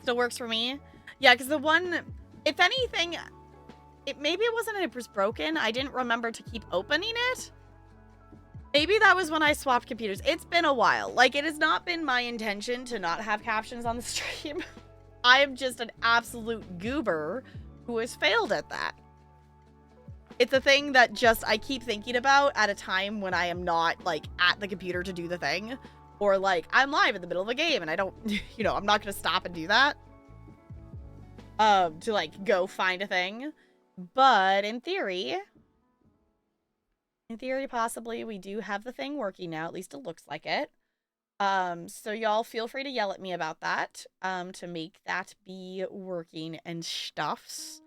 Still works for me? Yeah, because the one, if anything, maybe it wasn't it was broken. I didn't remember to keep opening it. Maybe that was when I swapped computers. It's been a while. Like, it has not been my intention to not have captions on the stream. I am just an absolute goober who has failed at that. It's a thing that just I keep thinking about at a time when I am not, like, at the computer to do the thing. Or, like, I'm live in the middle of a game and I don't, you know, I'm not going to stop and do that. To, like, go find a thing. But in theory, possibly, we do have the thing working now. At least it looks like it. So y'all feel free to yell at me about that, to make that be working and stuffs.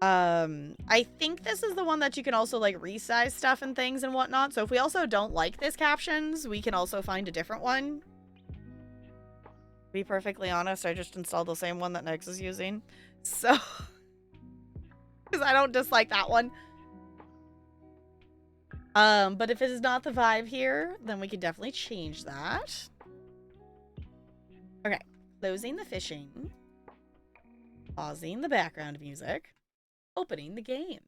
I think this is the one that you can also, like, resize stuff and things and whatnot. So if we also don't like this captions, we can also find a different one. To be perfectly honest, I just installed the same one that Nix is using. So, because I don't dislike that one. But if it is not the vibe here, then we can definitely change that. Okay, closing the fishing. Pausing the background music. Opening the game.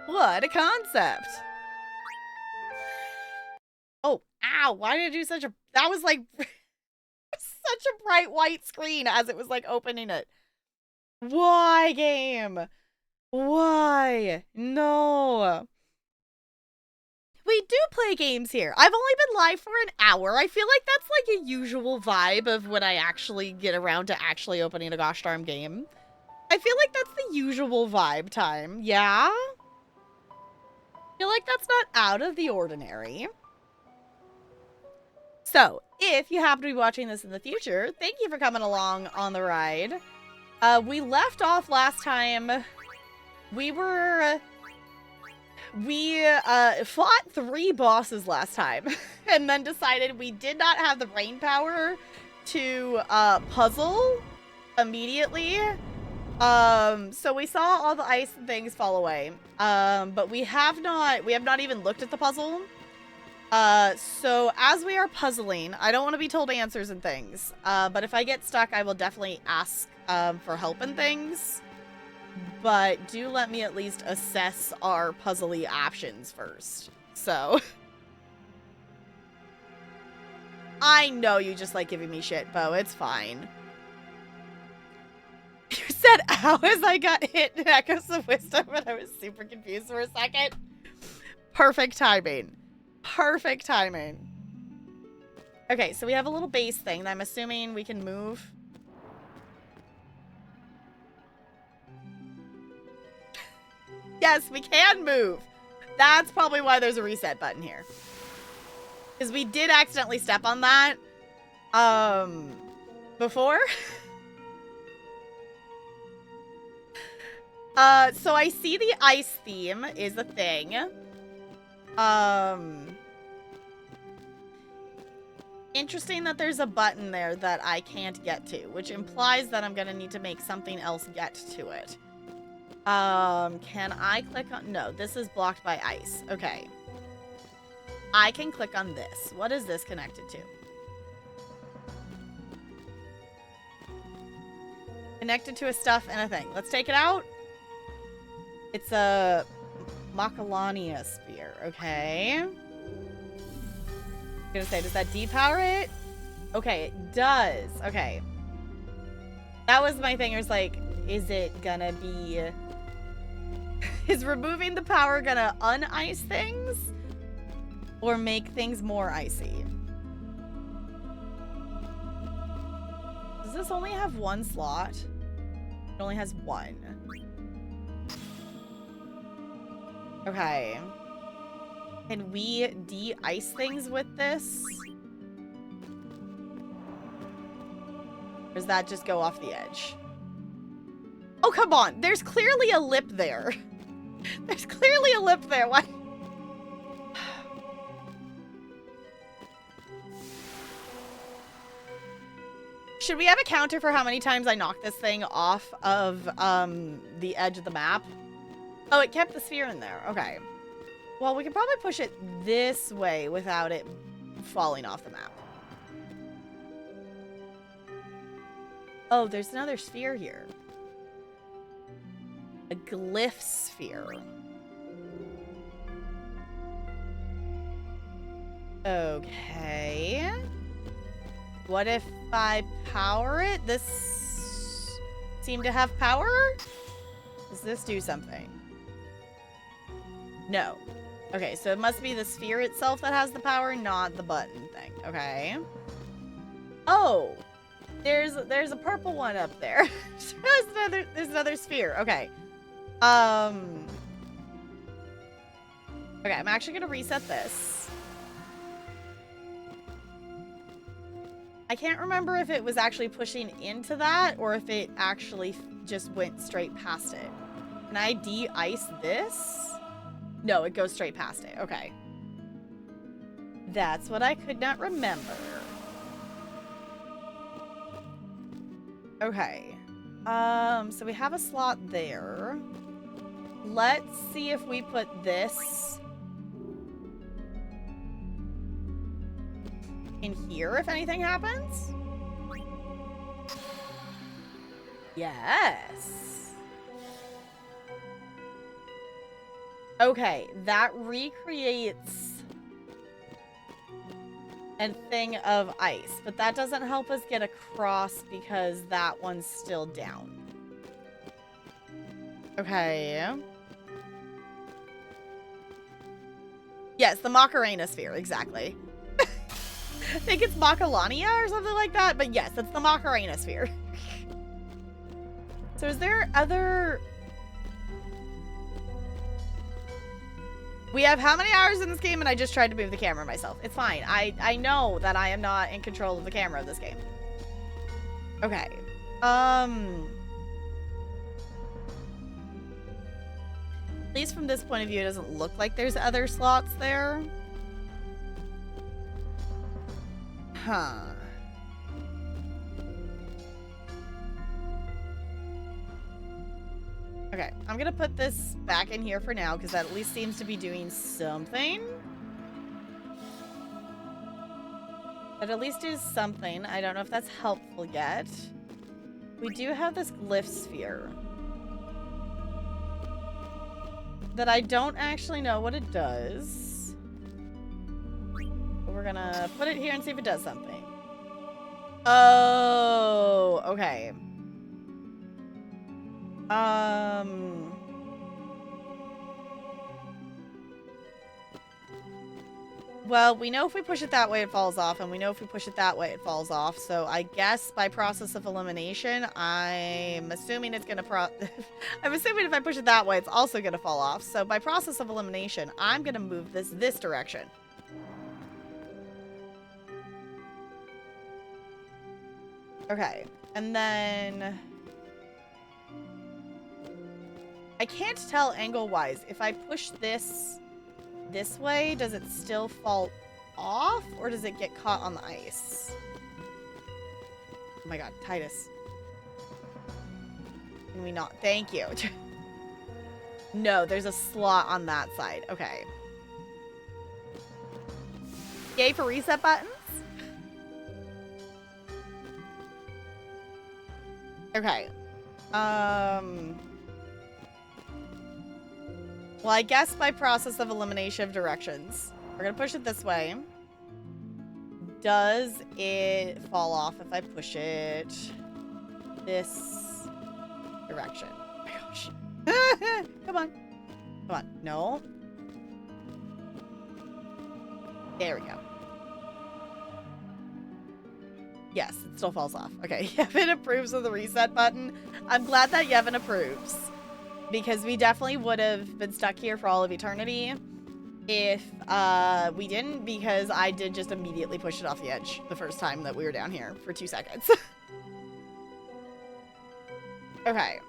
What a concept! Oh, ow, why did I do such a... That was like... such a bright white screen as it was like opening it. Why, game? Why? No. We do play games here. I've only been live for an hour. I feel like that's like a usual vibe of when I actually get around to actually opening a gosh darn game. I feel like that's the usual vibe time. Yeah? I feel like that's not out of the ordinary. So, if you happen to be watching this in the future, thank you for coming along on the ride. We left off last time. We fought 3 bosses last time, and then decided we did not have the brain power to, puzzle immediately. So we saw all the ice and things fall away. But we have not even looked at the puzzle. So as we are puzzling, I don't want to be told answers and things, but if I get stuck, I will definitely ask, for help and things, but do let me at least assess our puzzly options first. So, I know you just like giving me shit, Bo, it's fine. You said ow as I got hit in Echoes of Wisdom, and I was super confused for a second. Perfect timing. Perfect timing. Okay, so we have a little base thing that I'm assuming we can move. Yes, we can move. That's probably why there's a reset button here. Because we did accidentally step on that, before. So I see the ice theme is a thing. interesting that there's a button there that I can't get to, which implies that I'm gonna need to make something else get to it. Can I click on... No, this is blocked by ice. Okay. I can click on this. What is this connected to? Connected to a stuff and a thing. Let's take it out. It's a Macalania sphere. Okay. I'm gonna say, does that depower it? Okay, it does. Okay. That was my thing. It was like, is it gonna be... Is removing the power gonna un-ice things? Or make things more icy? Does this only have one slot? It only has one. Okay. Can we de-ice things with this? Or does that just go off the edge? Oh, come on. There's clearly a lip there. There's clearly a lip there. Why? Should we have a counter for how many times I knocked this thing off of the edge of the map? Oh, it kept the sphere in there. Okay. Well, we can probably push it this way without it falling off the map. Oh, there's another sphere here. A glyph sphere. Okay. What if I power it? This seemed to have power? Does this do something? No. Okay, so it must be the sphere itself that has the power, not the button thing. Okay. Oh, there's a purple one up there. there's another sphere. Okay. Okay, I'm actually gonna reset this. I can't remember if it was actually pushing into that or if it actually just went straight past it. Can I de-ice this? No, it goes straight past it. Okay. That's what I could not remember. Okay. So we have a slot there. Let's see if we put this in here if anything happens. Yes. Okay, that recreates a thing of ice, but that doesn't help us get across because that one's still down. Okay. Yes, the Macarena sphere, exactly. I think it's Macalania or something like that, but yes, it's the Macarena sphere. So is there other... We have how many hours in this game, and I just tried to move the camera myself. It's fine. I know that I am not in control of the camera of this game. Okay. At least from this point of view, it doesn't look like there's other slots there. Huh. Okay, I'm gonna put this back in here for now because that at least seems to be doing something. That at least is something. I don't know if that's helpful yet. We do have this glyph sphere that I don't actually know what it does. But we're gonna put it here and see if it does something. Oh, okay. Well, we know if we push it that way, it falls off, and we know if we push it that way, it falls off. So I guess by process of elimination, I'm assuming it's gonna I'm assuming if I push it that way, it's also gonna fall off. So by process of elimination, I'm gonna move this direction. Okay, and then I can't tell angle-wise. If I push this way, does it still fall off, or does it get caught on the ice? Oh my god, Titus. Can we not? Thank you. No, there's a slot on that side. Okay. Yay for reset buttons. Okay. Well, I guess by process of elimination of directions. We're gonna push it this way. Does it fall off if I push it this direction? Oh my gosh. Come on. Come on. No. There we go. Yes, it still falls off. Okay, Yevon approves of the reset button. I'm glad that Yevon approves, because we definitely would have been stuck here for all of eternity if we didn't, because I did just immediately push it off the edge the first time that we were down here for 2 seconds. Okay.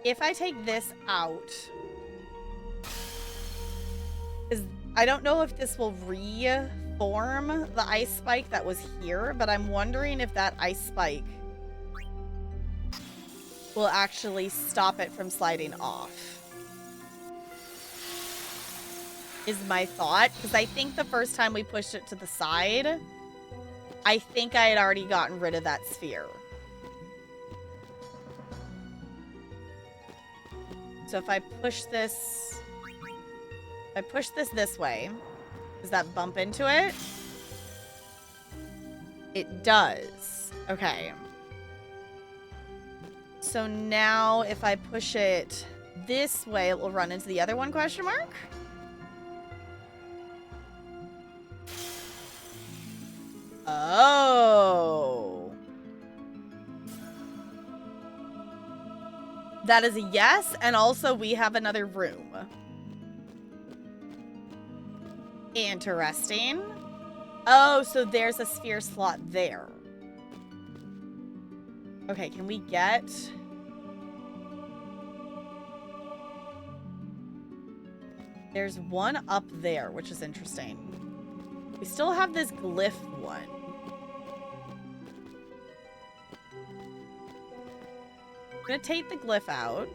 If I take this out, I don't know if this will reform the ice spike that was here, but I'm wondering if that ice spike will actually stop it from sliding off. Is my thought, because I think the first time we pushed it to the side, I think I had already gotten rid of that sphere. So if I push this this way, does that bump into it? It does. Okay. So now if I push it this way, it will run into the other one, question mark? Oh. That is a yes, and also we have another room. Interesting. Oh, so there's a sphere slot there. Okay, can we get... There's one up there, which is interesting. We still have this glyph one. I'm gonna take the glyph out.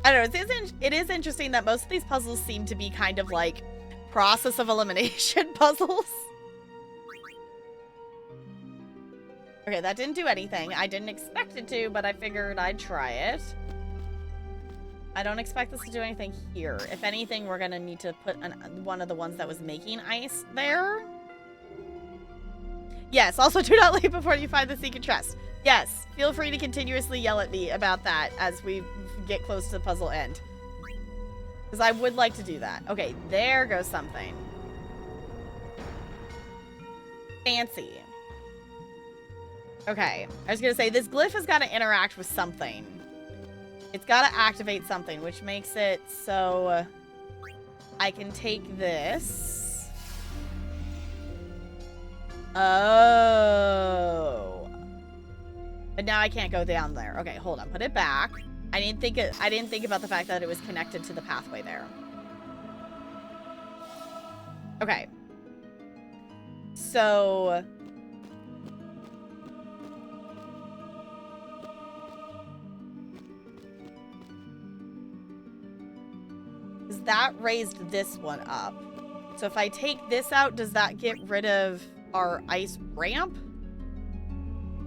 I don't know, it is interesting that most of these puzzles seem to be kind of like process of elimination puzzles. Okay, that didn't do anything. I didn't expect it to, but I figured I'd try it. I don't expect this to do anything here. If anything, we're gonna need to put one of the ones that was making ice there. Yes, also do not leave before you find the secret chest. Yes, feel free to continuously yell at me about that as we get close to the puzzle end. Because I would like to do that. Okay, there goes something. Fancy. Okay, I was going to say, this glyph has got to interact with something. It's got to activate something, which makes it so I can take this. Oh. But now I can't go down there. Okay, hold on. Put it back. I didn't think about the fact that it was connected to the pathway there. Okay. So... that raised this one up. So if I take this out, does that get rid of our ice ramp?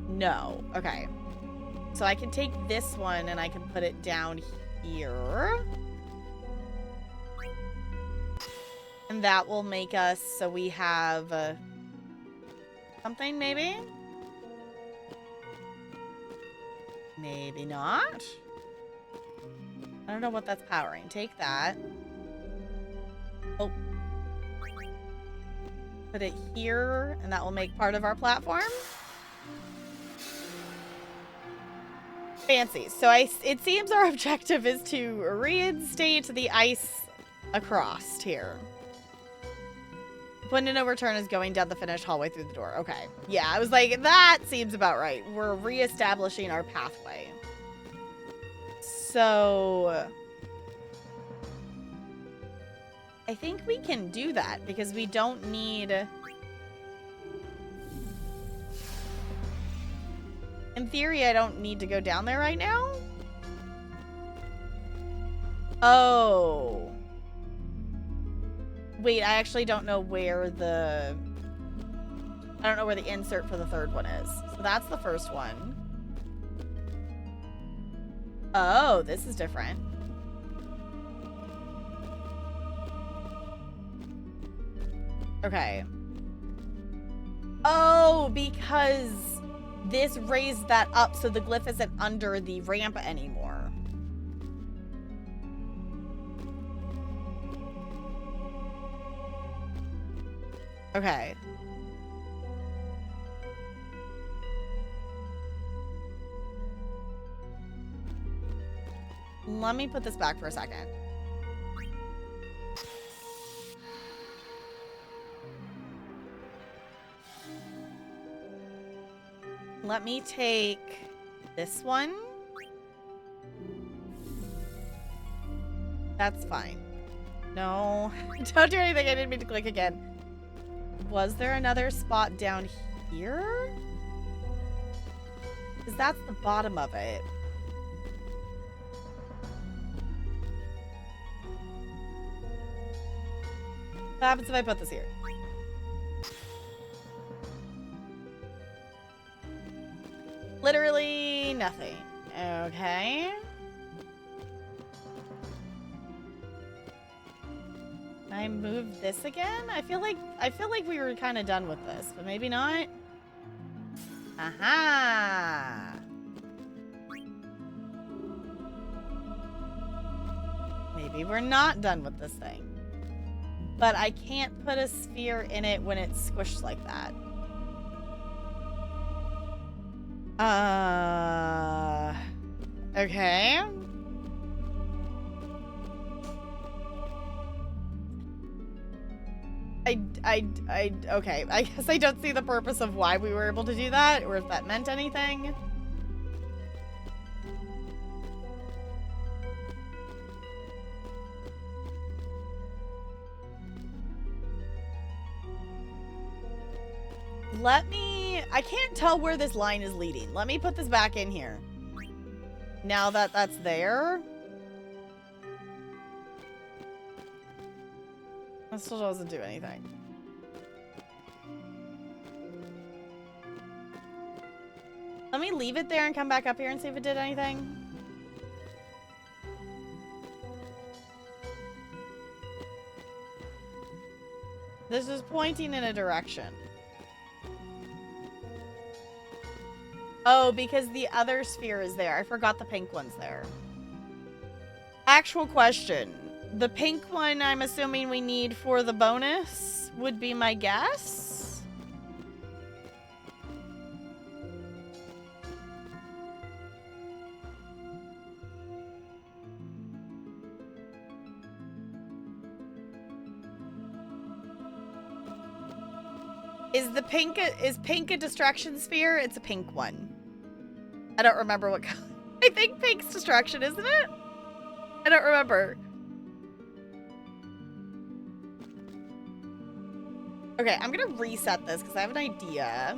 No. Okay. So I can take this one and I can put it down here. And that will make us so we have something maybe? Maybe not. I don't know what that's powering. Take that. Oh. Put it here, and that will make part of our platform. Fancy. So it seems our objective is to reinstate the ice across here. Point of no return is going down the finished hallway through the door. Okay. Yeah, I was like, that seems about right. We're reestablishing our pathway. So I think we can do that because we don't need... In theory, I don't need to go down there right now. Oh. Wait, I actually don't know where the... I don't know where the insert for the third one is. So that's the first one. Oh, this is different. Okay. Oh, because this raised that up so the glyph isn't under the ramp anymore. Okay. Let me put this back for a second. Let me take this one. That's fine. No, don't do anything. I didn't mean to click again. Was there another spot down here? Because that's the bottom of it. What happens if I put this here? Literally nothing. Okay. Can I move this again? I feel like we were kind of done with this, but maybe not. Aha! Maybe we're not done with this thing. But I can't put a sphere in it when it's squished like that. Okay. Okay. I guess I don't see the purpose of why we were able to do that, or if that meant anything. I can't tell where this line is leading. Let me put this back in here. Now that that's there. That still doesn't do anything. Let me leave it there and come back up here and see if it did anything. This is pointing in a direction. Oh, because the other sphere is there. I forgot the pink one's there. Actual question. The pink one, I'm assuming we need for the bonus, would be my guess. Is pink a distraction sphere? It's a pink one. I don't remember what color. I think pink's distraction, isn't it? I don't remember. Okay, I'm gonna reset this because I have an idea.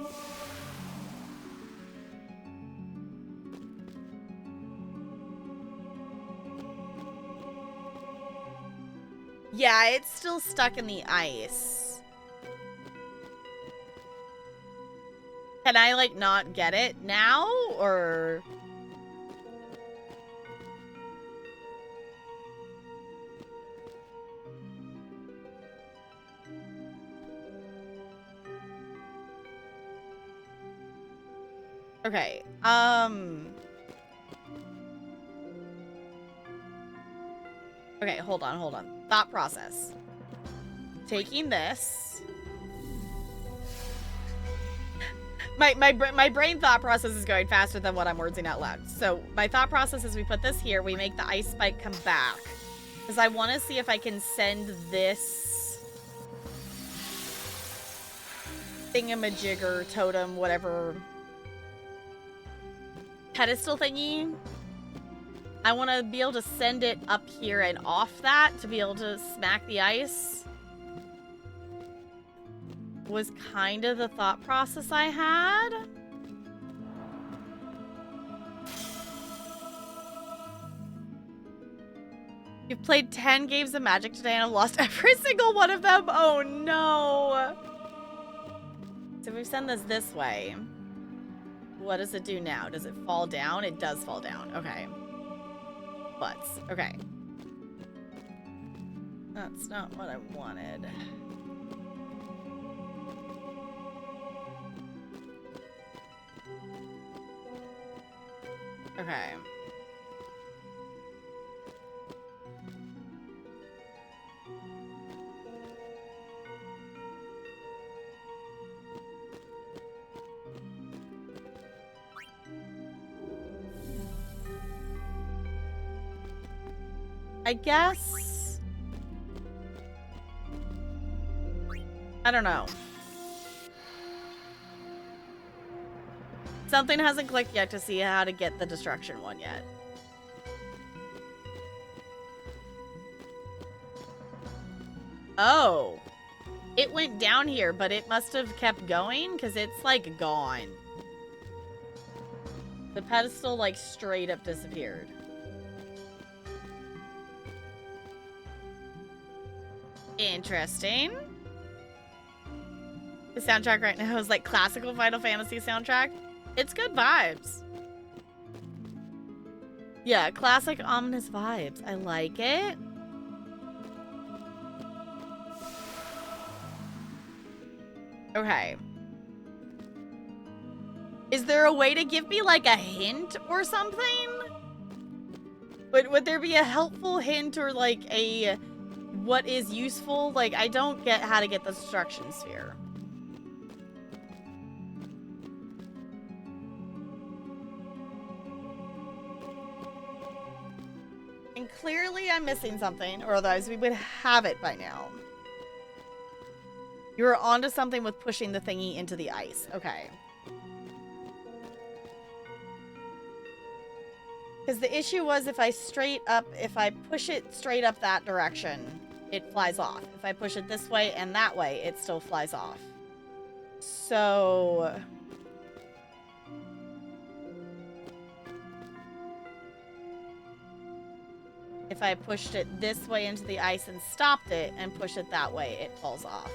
Yeah, it's still stuck in the ice. Can I, like, not get it now, or... Okay, okay, hold on. Thought process. Taking this... My brain thought process is going faster than what I'm wording out loud. So my thought process is we put this here, we make the ice spike come back. Because I want to see if I can send this thingamajigger, totem, whatever pedestal thingy I want to be able to send it up here and off that to be able to smack the ice. Was kind of the thought process I had. You've played 10 games of Magic today and I've lost every single one of them. Oh no. So if we send this way, what does it do now? Does it fall down? It does fall down. Okay. Butts. Okay. That's not what I wanted. Okay. I guess... I don't know. Something hasn't clicked yet to see how to get the destruction one yet. Oh. It went down here, but it must have kept going because it's like gone. The pedestal like straight up disappeared. Interesting. The soundtrack right now is like classical Final Fantasy soundtrack. It's good vibes. Yeah, classic ominous vibes. I like it. Okay. Is there a way to give me like a hint or something? Would there be a helpful hint or like a what is useful? Like, I don't get how to get the destruction sphere. And clearly I'm missing something, or otherwise we would have it by now. You're onto something with pushing the thingy into the ice. Okay. Because the issue was if I push it straight up that direction, it flies off. If I push it this way and that way, it still flies off. So... if I pushed it this way into the ice and stopped it and push it that way, it falls off.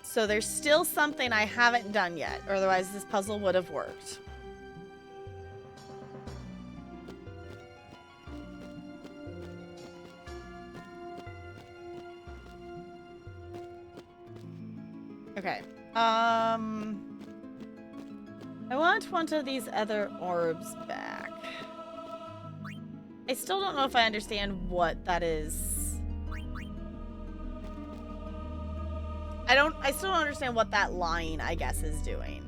So there's still something I haven't done yet, or otherwise this puzzle would have worked. Okay. I want one of these other orbs back. I still don't know if I understand what that is. I still don't understand what that line, I guess, is doing.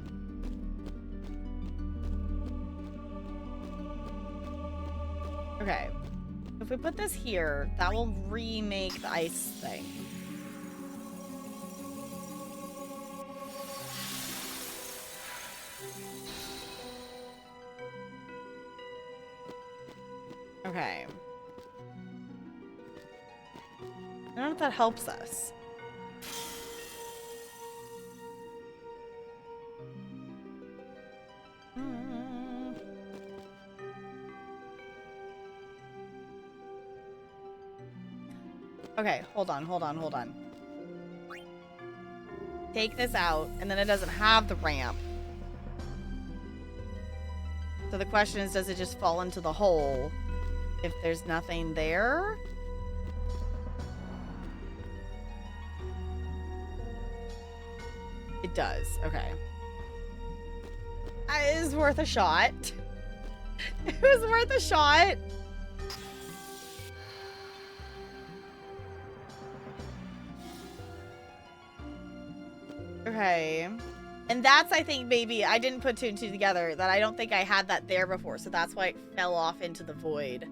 Okay. If we put this here, that will remake the ice thing. Okay. I don't know if that helps us. Okay, hold on. Take this out, and then it doesn't have the ramp. So the question is, does it just fall into the hole if there's nothing there? It does, okay. It was worth a shot. It was worth a shot. Okay. And that's, I think, maybe, I didn't put two and two together, that I don't think I had that there before, so that's why it fell off into the void.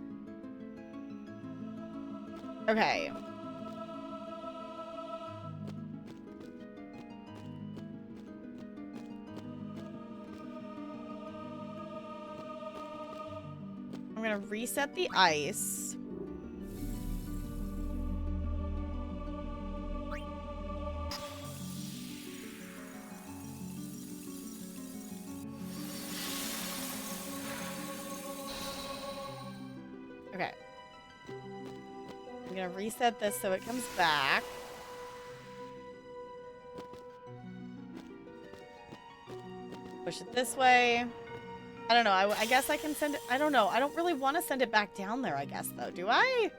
Okay. I'm gonna reset the ice. Okay. I'm gonna reset this so it comes back. Push it this way. I don't know. I guess I can send it. I don't know. I don't really want to send it back down there, I guess, though. Do I?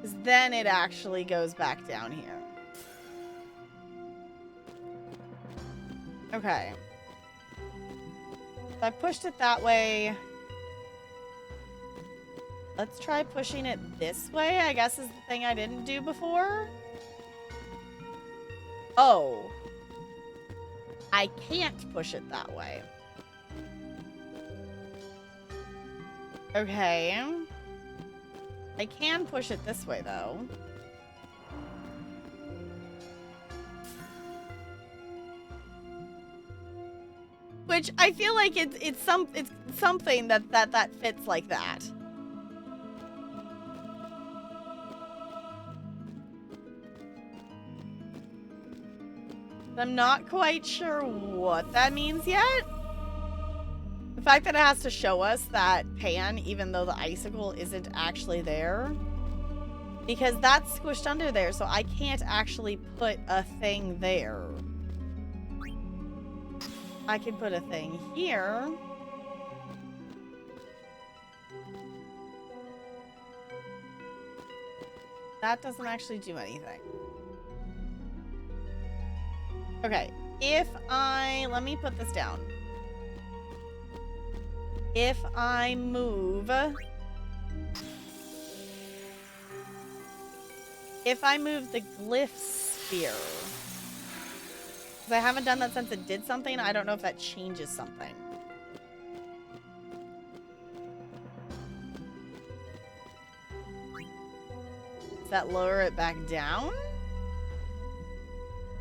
Because then it actually goes back down here. Okay. If I pushed it that way... Let's try pushing it this way, I guess is the thing I didn't do before. Oh. I can't push it that way. Okay. I can push it this way, though. Which I feel like it's something that fits like that. I'm not quite sure what that means yet. The fact that it has to show us that pan, even though the icicle isn't actually there. Because that's squished under there, so I can't actually put a thing there. I can put a thing here. That doesn't actually do anything. Okay, let me put this down. If I move the glyph sphere, because I haven't done that since it did something, I don't know if that changes something. Does that lower it back down?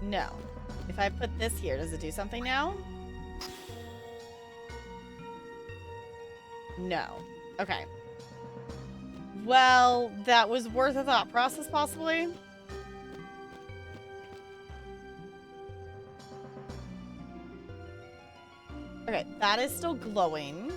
No. If I put this here, does it do something now? No. Okay. Well, that was worth a thought process, possibly. Okay, that is still glowing.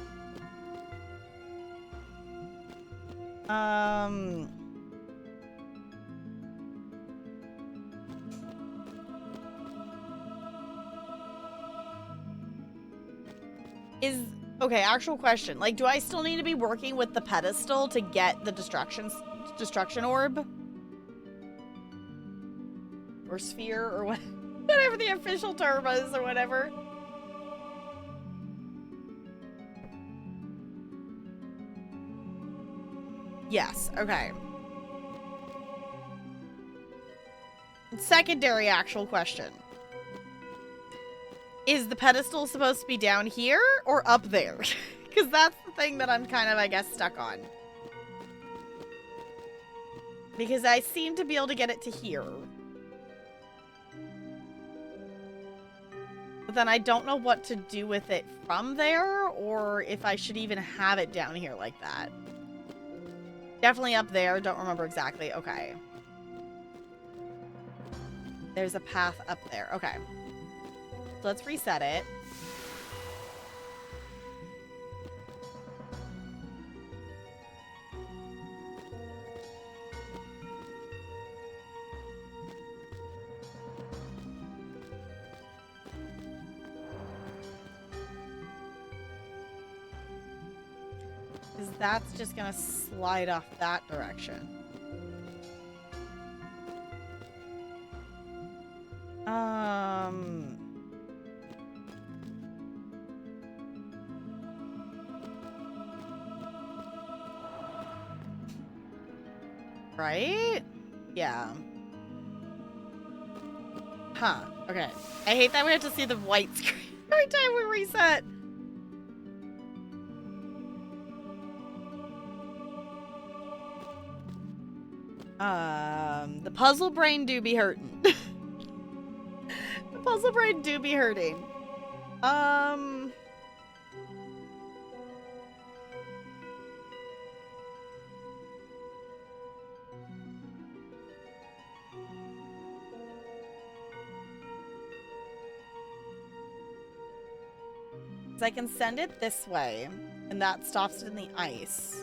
Okay, actual question. Like, do I still need to be working with the pedestal to get the destruction orb? Or sphere, or whatever the official term is, or whatever. Yes, okay. Secondary actual question. Is the pedestal supposed to be down here or up there? Because that's the thing that I'm kind of, I guess, stuck on. Because I seem to be able to get it to here. But then I don't know what to do with it from there, or if I should even have it down here like that. Definitely up there. Don't remember exactly. Okay. There's a path up there. Okay. So let's reset it. Because that's just going to slide off that direction. Right? Yeah. Huh. Okay. I hate that we have to see the white screen. every time we reset. The puzzle brain do be hurting. The puzzle brain do be hurting. So I can send it this way, and that stops it in the ice.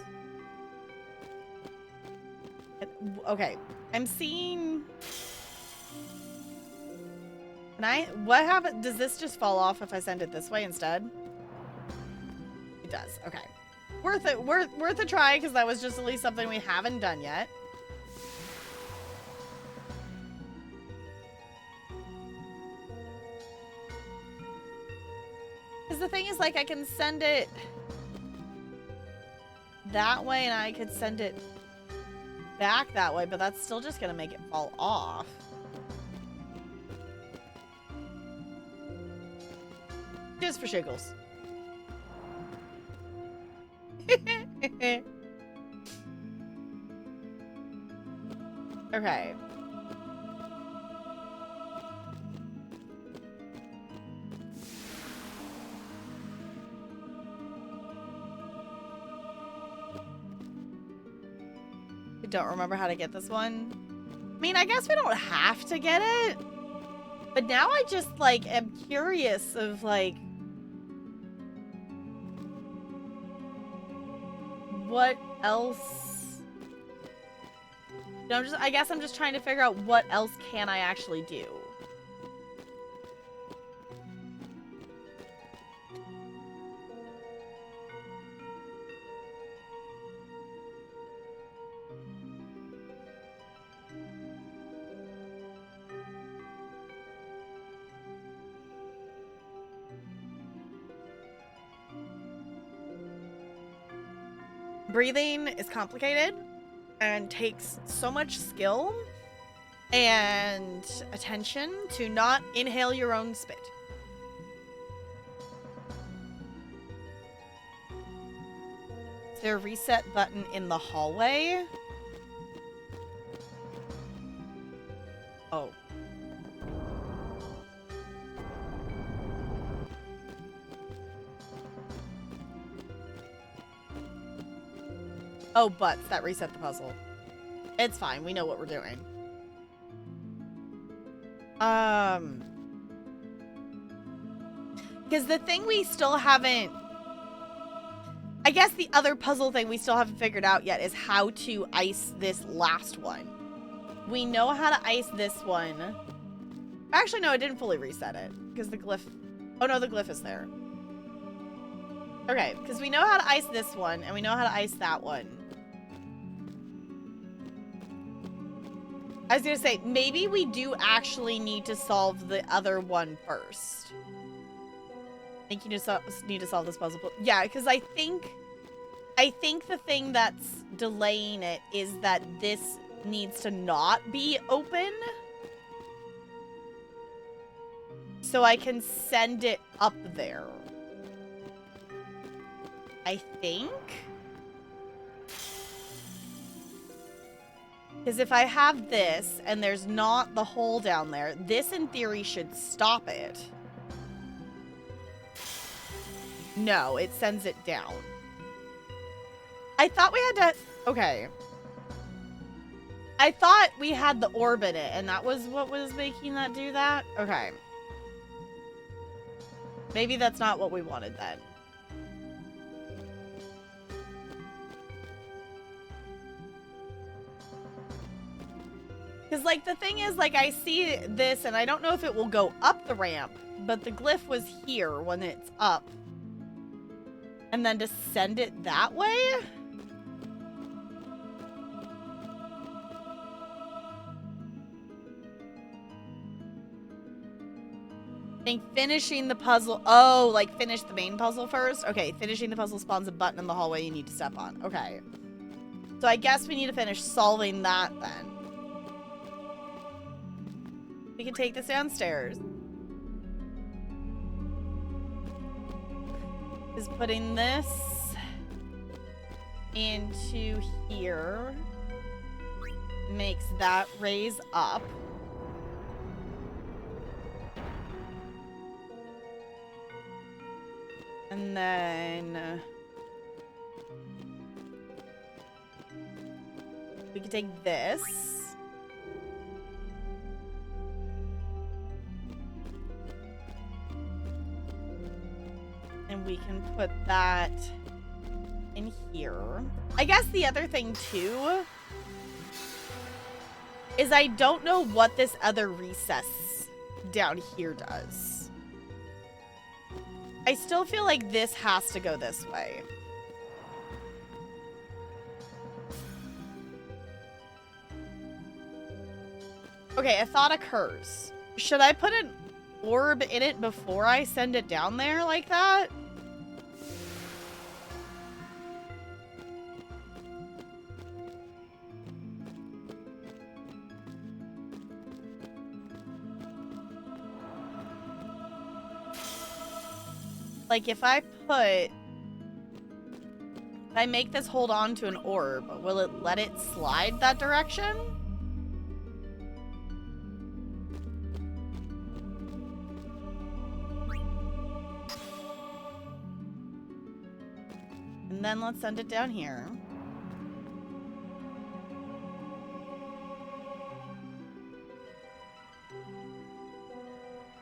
Okay, I'm seeing... what happens? Does this just fall off if I send it this way instead? It does, okay. Worth it, worth a try, because that was just at least something we haven't done yet. Because the thing is, like, I can send it that way, and I could send it back that way, but that's still just gonna make it fall off. Just for shiggles. Okay. I don't remember how to get this one. I mean, I guess we don't have to get it. But now I just, like, am curious of, like, what else? I guess I'm just trying to figure out what else can I actually do. Breathing is complicated and takes so much skill and attention to not inhale your own spit. Is there a reset button in the hallway? Oh. Oh, butts. That reset the puzzle. It's fine. We know what we're doing. Because the thing we still haven't... I guess the other puzzle thing we still haven't figured out yet is how to ice this last one. We know how to ice this one. Actually, no, it didn't fully reset it. Because the glyph... Oh, no, the glyph is there. Okay, because we know how to ice this one, and we know how to ice that one. I was going to say, maybe we do actually need to solve the other one first. I think you just need to solve this puzzle. Yeah, because I think the thing that's delaying it is that this needs to not be open. So I can send it up there. I think. Because if I have this, and there's not the hole down there, this in theory should stop it. No, it sends it down. I thought we had to... Okay. I thought we had the orb in it, and that was what was making that do that? Okay. Maybe that's not what we wanted then. Because, like, the thing is, like, I see this, and I don't know if it will go up the ramp, but the glyph was here when it's up. And then to send it that way? I think finishing the puzzle... Oh, like, finish the main puzzle first? Okay, finishing the puzzle spawns a button in the hallway you need to step on. Okay. So I guess we need to finish solving that, then. We can take this downstairs. is putting this into here. Makes that raise up. And then we can take this. And we can put that in here. I guess the other thing too is I don't know what this other recess down here does. I still feel like this has to go this way. Okay, a thought occurs. Should I put an orb in it before I send it down there like that? Like, if I make this hold on to an orb, will it let it slide that direction? And then let's send it down here.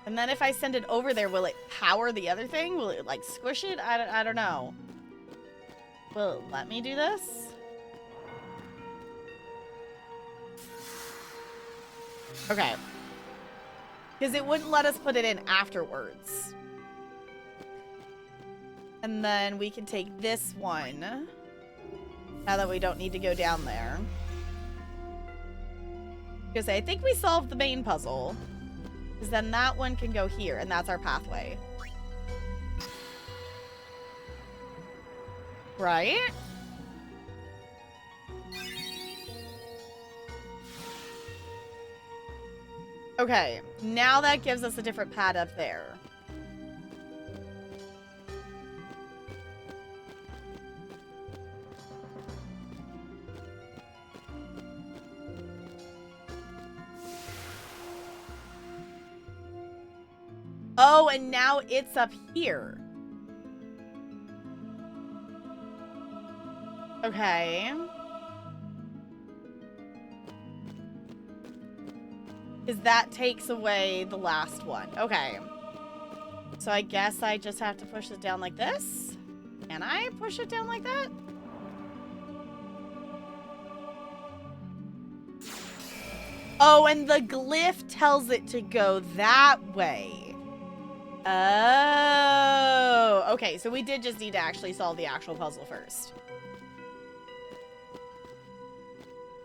And then if I send it over there, will it power the other thing? Will it, like, squish it? I don't know. Will it let me do this? Okay. Because it wouldn't let us put it in afterwards. And then we can take this one. Now that we don't need to go down there. Because I think we solved the main puzzle. Because then that one can go here, and that's our pathway. Right? Okay, now that gives us a different pad up there. Oh, and now it's up here. Okay. Because that takes away the last one. Okay. So I guess I just have to push it down like this. Can I push it down like that? Oh, and the glyph tells it to go that way. Oh, okay, so we did just need to actually solve the actual puzzle first.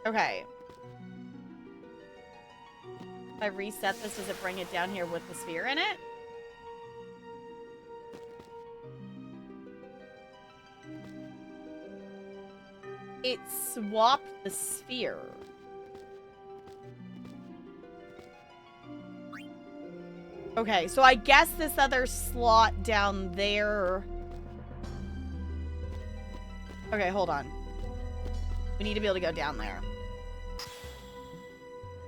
Okay. If I reset this, does it bring it down here with the sphere in it? It swapped the sphere. Okay, so I guess this other slot down there... Okay, hold on. We need to be able to go down there.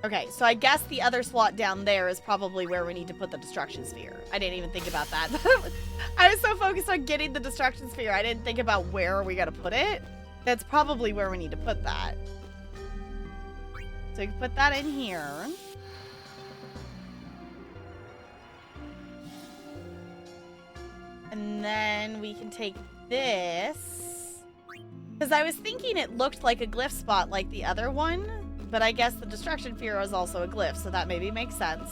Okay, so I guess the other slot down there is probably where we need to put the destruction sphere. I didn't even think about that. I was so focused on getting the destruction sphere, I didn't think about where we gotta put it. That's probably where we need to put that. So we can put that in here. And then we can take this. Because I was thinking it looked like a glyph spot like the other one. But I guess the destruction sphere is also a glyph, so that maybe makes sense.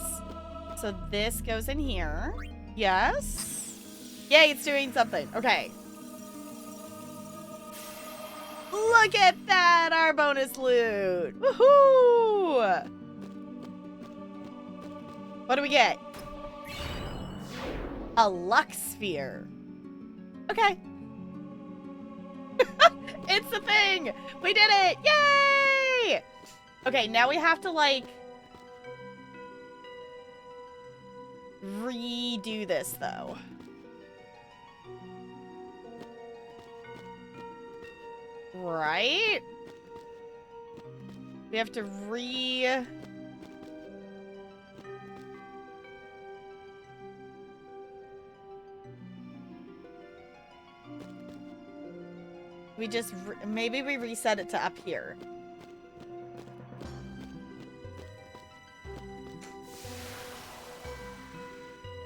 So this goes in here. Yes. Yay, it's doing something. Okay. Look at that! Our bonus loot! Woohoo! What do we get? A luck sphere. Okay. It's the thing! We did it! Yay! Okay, now we have to, like, redo this, though. Right? We have to maybe we reset it to up here.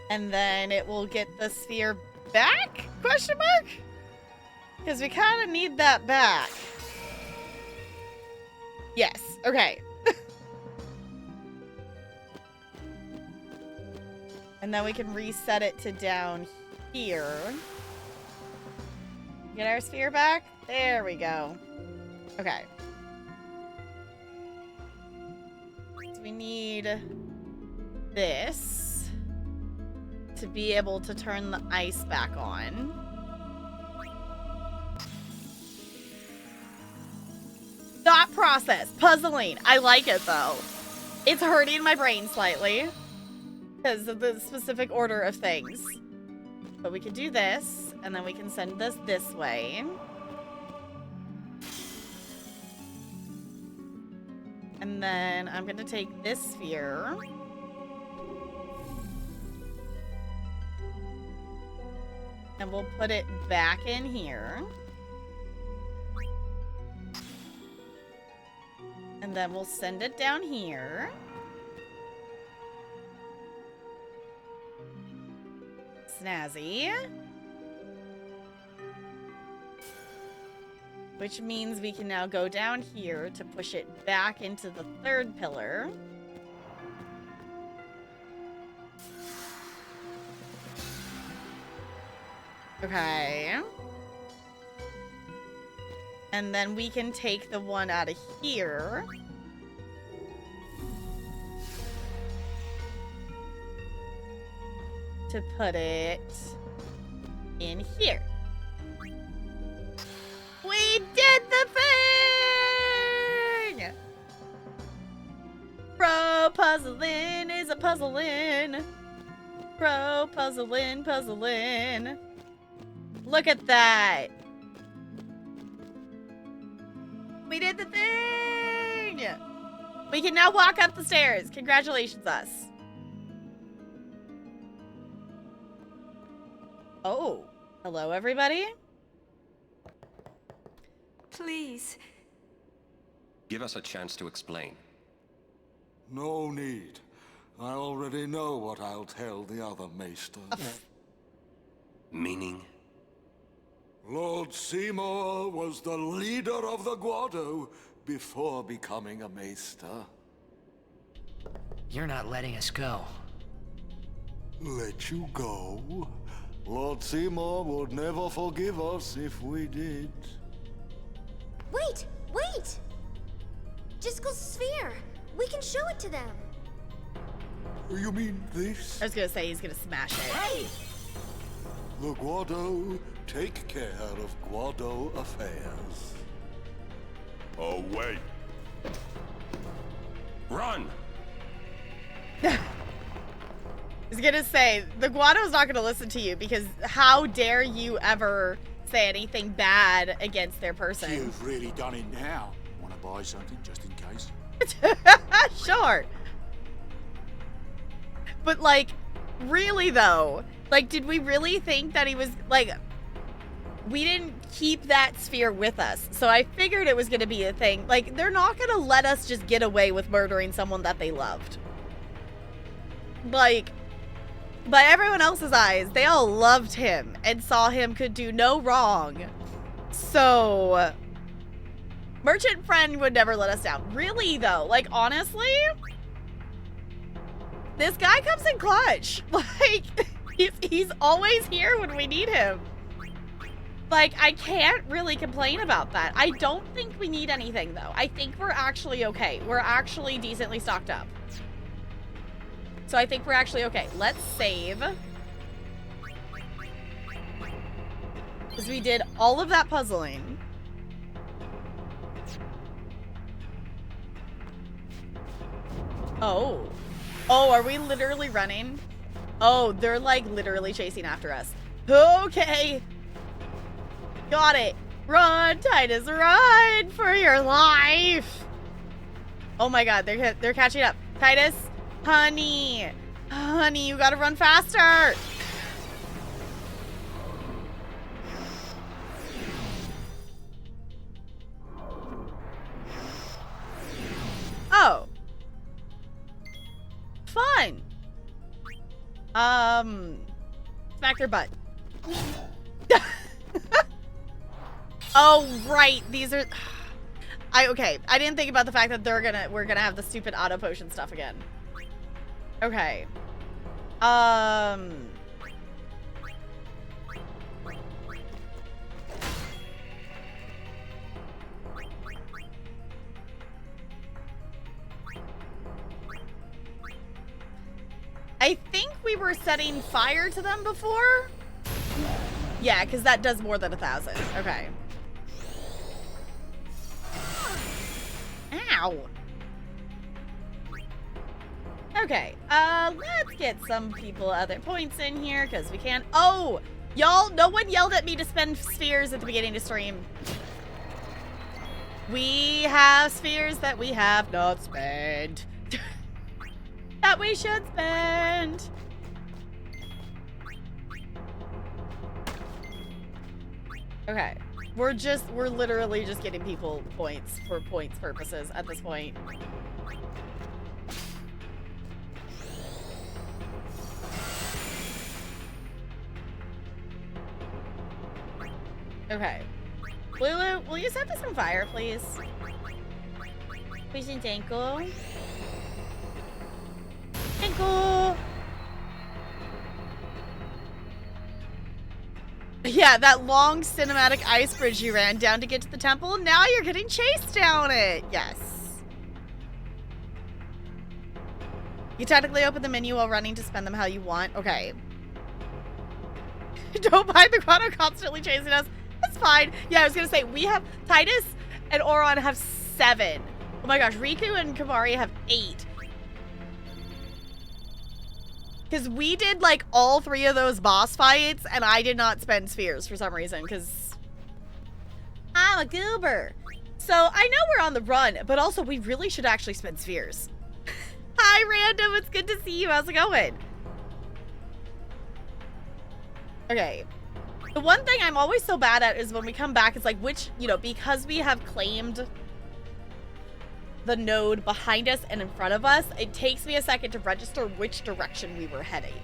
And then it will get the sphere back? Question mark? Because we kind of need that back. Yes. Okay. And then we can reset it to down here. Get our sphere back? There we go. Okay. So we need this to be able to turn the ice back on. Thought process. Puzzling. I like it, though. It's hurting my brain slightly because of the specific order of things. But we could do this, and then we can send this way. And then I'm going to take this sphere. And we'll put it back in here. And then we'll send it down here. Snazzy. Which means we can now go down here to push it back into the third pillar. Okay. And then we can take the one out of here. To put it in here. We did the thing! Pro puzzling is a puzzling. Pro puzzling. Look at that. We did the thing! We can now walk up the stairs. Congratulations, us. Oh, hello, everybody. Please. Give us a chance to explain. No need. I already know what I'll tell the other Maester. Meaning? Lord Seymour was the leader of the Guado before becoming a Maester. You're not letting us go. Let you go? Lord Seymour would never forgive us if we did. Wait! Jiskel's sphere! We can show it to them! You mean this? I was gonna say he's gonna smash it. Hey! The Guado take care of Guado affairs. Oh, wait. Run! I was gonna say, the Guado's not gonna listen to you because how dare you ever say anything bad against their person? You've really done it now. Want to buy something just in case? Sure. But, like, really, though? Like, did we really think that he was, like... We didn't keep that sphere with us, so I figured it was gonna be a thing. Like, they're not gonna let us just get away with murdering someone that they loved. Like... By everyone else's eyes, they all loved him and saw him could do no wrong. So, Merchant Friend would never let us down. Really, though, like, honestly, this guy comes in clutch. Like, he's always here when we need him. Like, I can't really complain about that. I don't think we need anything, though. I think we're actually okay. We're actually decently stocked up. So I think we're actually okay. Let's save. Because we did all of that puzzling. Oh. Oh, are we literally running? Oh, they're like literally chasing after us. Okay. Got it. Run, Titus, run for your life. Oh my god, they're catching up. Titus, honey, you gotta run faster. Oh. Fun. Smack their butt. Oh, right. These are... Okay. I didn't think about the fact that we're gonna have the stupid auto potion stuff again. Okay. I think we were setting fire to them before. Yeah, because that does more than 1,000. Okay. Ow. Okay, let's get some people other points in here, because we can. Oh, y'all, no one yelled at me to spend spheres at the beginning of stream. We have spheres that we have not spent. That we should spend. Okay. We're literally just getting people points for points purposes at this point. Okay. Lulu, will you set this on fire, please? Please and thank you. Thank you. Yeah, that long cinematic ice bridge you ran down to get to the temple, now you're getting chased down it. Yes. You technically open the menu while running to spend them how you want. Okay. Don't mind the grotto constantly chasing us. That's fine. Yeah, I was gonna say, we have Titus and Oron have 7. Oh my gosh, Riku and Kamari have 8. Because we did, like, all 3 of those boss fights, and I did not spend spheres for some reason, because I'm a goober. So, I know we're on the run, but also we really should actually spend spheres. Hi, Random. It's good to see you. How's it going? Okay. The one thing I'm always so bad at is when we come back, it's like, which, you know, because we have claimed the node behind us and in front of us, it takes me a second to register which direction we were heading.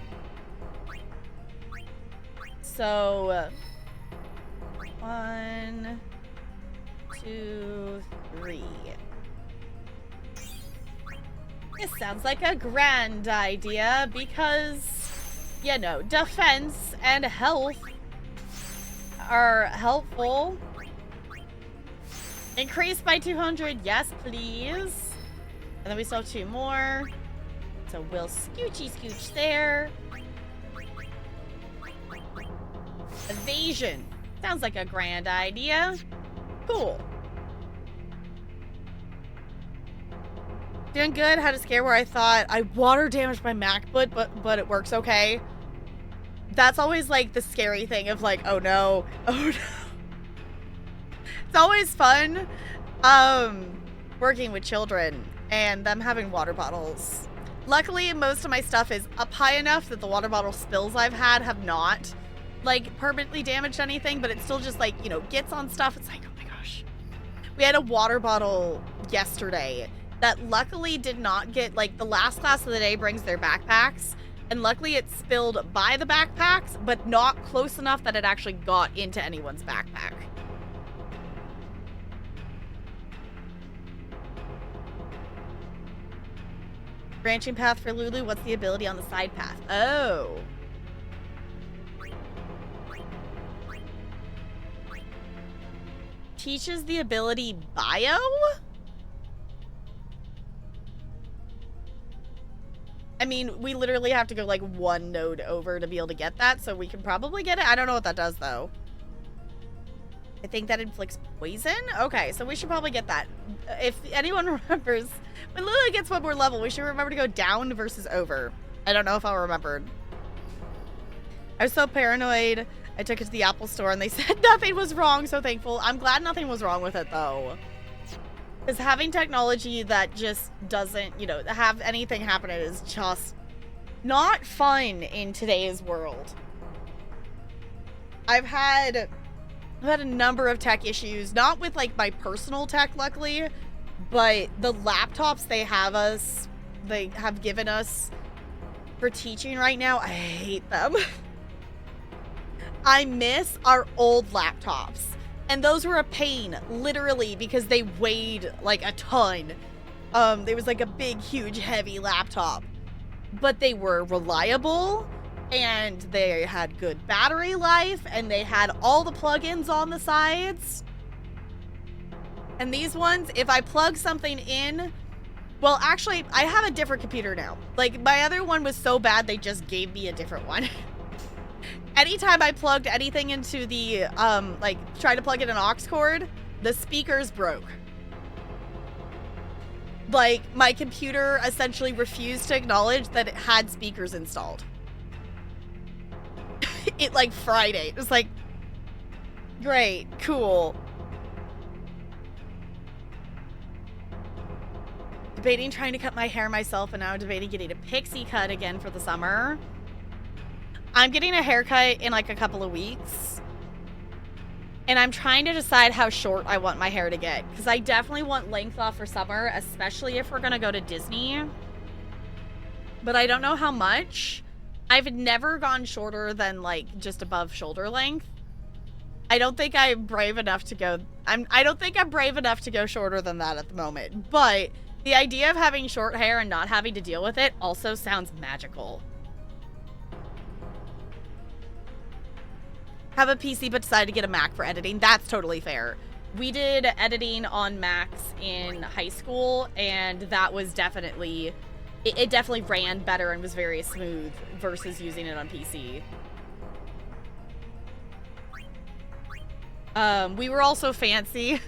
So, 1, 2, 3. This sounds like a grand idea because, you know, defense and health are helpful. Increase by 200, yes, please. And then we still have 2 more. So we'll scooch there. Evasion. Sounds like a grand idea. Cool. Doing good. Had a scare where I thought I water damaged my MacBook, but it works okay. That's always like the scary thing of like, oh no, oh no. It's always fun working with children and them having water bottles. Luckily, most of my stuff is up high enough that the water bottle spills I've had have not, like, permanently damaged anything, but it still just, like, you know, gets on stuff. It's like, oh my gosh. We had a water bottle yesterday that luckily did not get, like, the last class of the day brings their backpacks, and luckily it spilled by the backpacks, but not close enough that it actually got into anyone's backpack. Branching path for Lulu. What's the ability on the side path? Oh. Teaches the ability bio? I mean, we literally have to go like 1 node over to be able to get that, so we can probably get it. I don't know what that does though. I think that inflicts poison? Okay, so we should probably get that. If anyone remembers, when Lulu gets 1 more level, we should remember to go down versus over. I don't know if I'll remember. I was so paranoid I took it to the Apple store and they said nothing was wrong, so thankful. I'm glad nothing was wrong with it, though. Because having technology that just doesn't, you know, have anything happen is just not fun in today's world. I've had a number of tech issues, not with like my personal tech, luckily, but the laptops they have given us for teaching right now, I hate them. I miss our old laptops. And those were a pain, literally, because they weighed like a ton. There was like a big, huge, heavy laptop. But they were reliable, and they had good battery life, and they had all the plugins on the sides. And these ones, if I plug something in, well, actually, I have a different computer now. Like, my other one was so bad, they just gave me a different one. Anytime I plugged anything into the, like, try to plug in an aux cord, the speakers broke. Like, my computer essentially refused to acknowledge that it had speakers installed. It, like, fried it. It was like, great, cool. Debating trying to cut my hair myself, and now debating getting a pixie cut again for the summer. I'm getting a haircut in like a couple of weeks. And I'm trying to decide how short I want my hair to get. Because I definitely want length off for summer, especially if we're going to go to Disney. But I don't know how much. I've never gone shorter than like just above shoulder length. I don't think I'm brave enough to go. I don't think I'm brave enough to go shorter than that at the moment. But the idea of having short hair and not having to deal with it also sounds magical. Have a PC but decided to get a Mac for editing. That's totally fair. We did editing on Macs in high school, and that was definitely, it definitely ran better and was very smooth versus using it on PC. We were also fancy.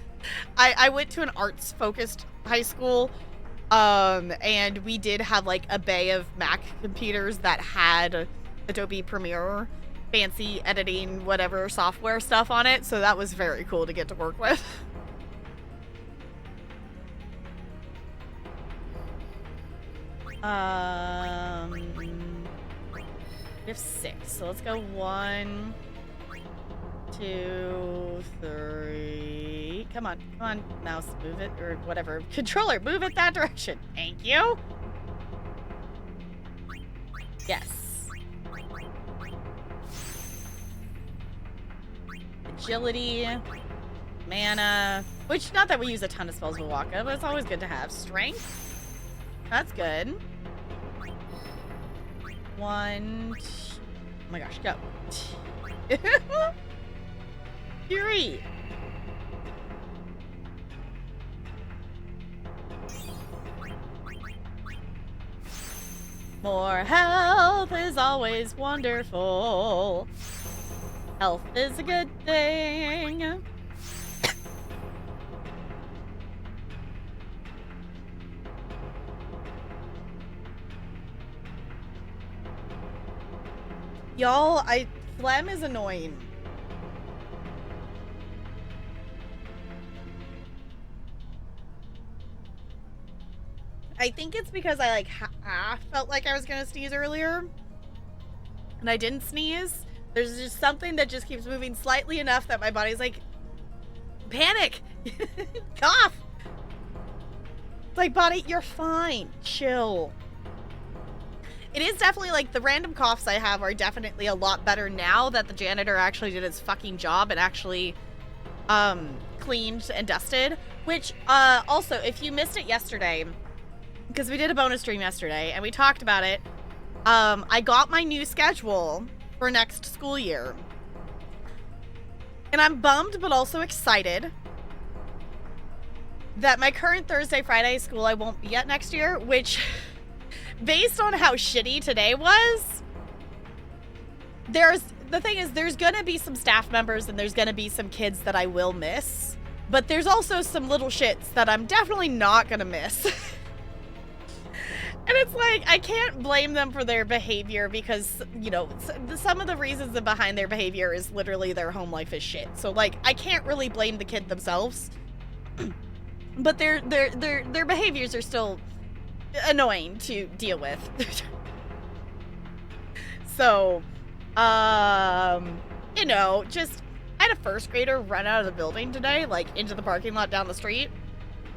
I went to an arts-focused high school, and we did have like a bay of Mac computers that had Adobe Premiere, fancy editing, whatever software stuff on it, so that was very cool to get to work with. We have 6, so let's go 1, 2, 3. Come on, mouse, move it, or whatever. Controller, move it that direction. Thank you. Yes. Agility, mana, which, not that we use a ton of spells with Waka, but it's always good to have. Strength, that's good. 1, oh my gosh, go. Fury. More health is always wonderful. Health is a good thing. Y'all, phlegm is annoying. I think it's because I like felt like I was gonna sneeze earlier, and I didn't sneeze. There's just something that just keeps moving slightly enough that my body's like, panic, cough. It's like, body, you're fine, chill. It is definitely like the random coughs I have are definitely a lot better now that the janitor actually did his fucking job and actually cleaned and dusted. Which also, if you missed it yesterday, because we did a bonus stream yesterday and we talked about it, I got my new schedule for next school year. And I'm bummed but also excited that my current Thursday, Friday school I won't be at next year, which based on how shitty today was, the thing is there's gonna be some staff members and there's gonna be some kids that I will miss, but there's also some little shits that I'm definitely not gonna miss. And it's like, I can't blame them for their behavior because, you know, some of the reasons behind their behavior is literally their home life is shit. So, like, I can't really blame the kid themselves. But their behaviors are still annoying to deal with. So, you know, just, I had a first grader run out of the building today, like, into the parking lot down the street,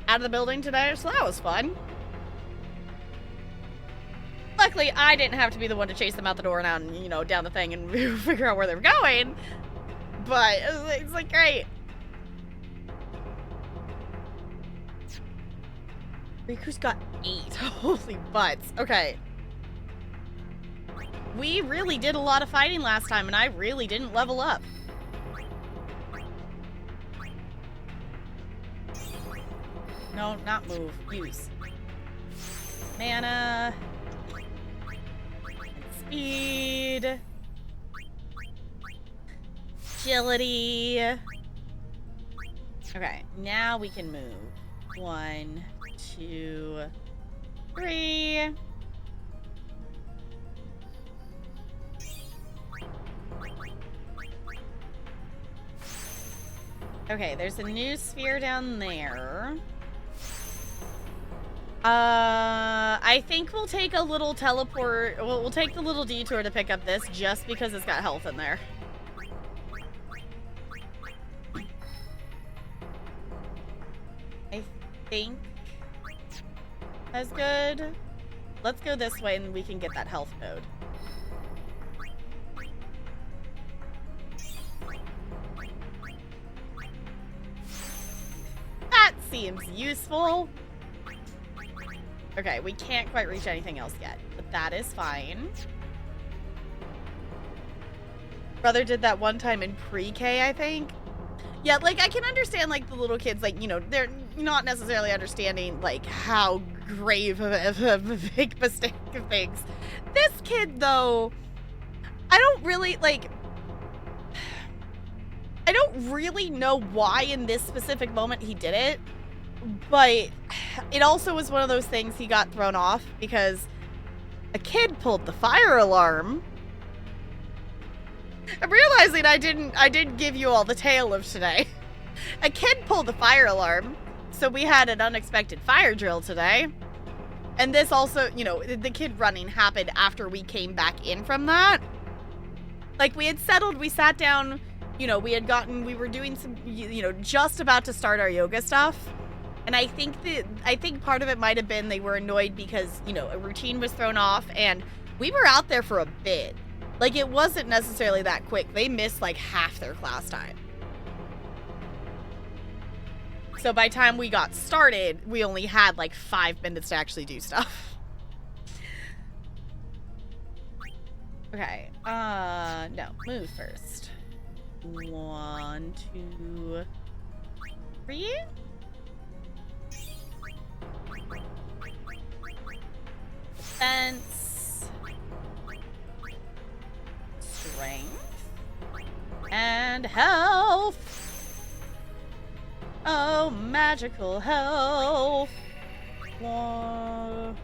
out of the building today, so that was fun. Luckily, I didn't have to be the one to chase them out the door and out, and, you know, down the thing and figure out where they were going. But it's like, great. Riku's got 8. Holy butts. Okay. We really did a lot of fighting last time, and I really didn't level up. No, not move. Use. Mana. Speed. Agility. Okay, now we can move. 1, 2, 3. Okay, there's a new sphere down there. I think we'll take a little teleport. We'll take the little detour to pick up this just because it's got health in there. I think that's good. Let's go this way and we can get that health node. That seems useful. Okay, we can't quite reach anything else yet, but that is fine. Brother did that one time in pre-K, I think. Yeah, like, I can understand, like, the little kids, like, you know, they're not necessarily understanding, like, how grave of a big mistake of things. This kid, though, I don't really, like, I don't really know why in this specific moment he did it, but it also was one of those things he got thrown off because a kid pulled the fire alarm. I'm realizing I didn't give you all the tale of today. A kid pulled the fire alarm, so we had an unexpected fire drill today. And this also, you know, the kid running happened after we came back in from that. Like, we had settled, we sat down, you know, we were doing some, you know, just about to start our yoga stuff. And I think part of it might have been they were annoyed because, you know, a routine was thrown off and we were out there for a bit. Like, it wasn't necessarily that quick. They missed, like, half their class time. So by the time we got started, we only had, like, 5 minutes to actually do stuff. Okay. No. Move first. 1, 2, 3. Defense. Strength. And health. Oh, magical health. Whoa.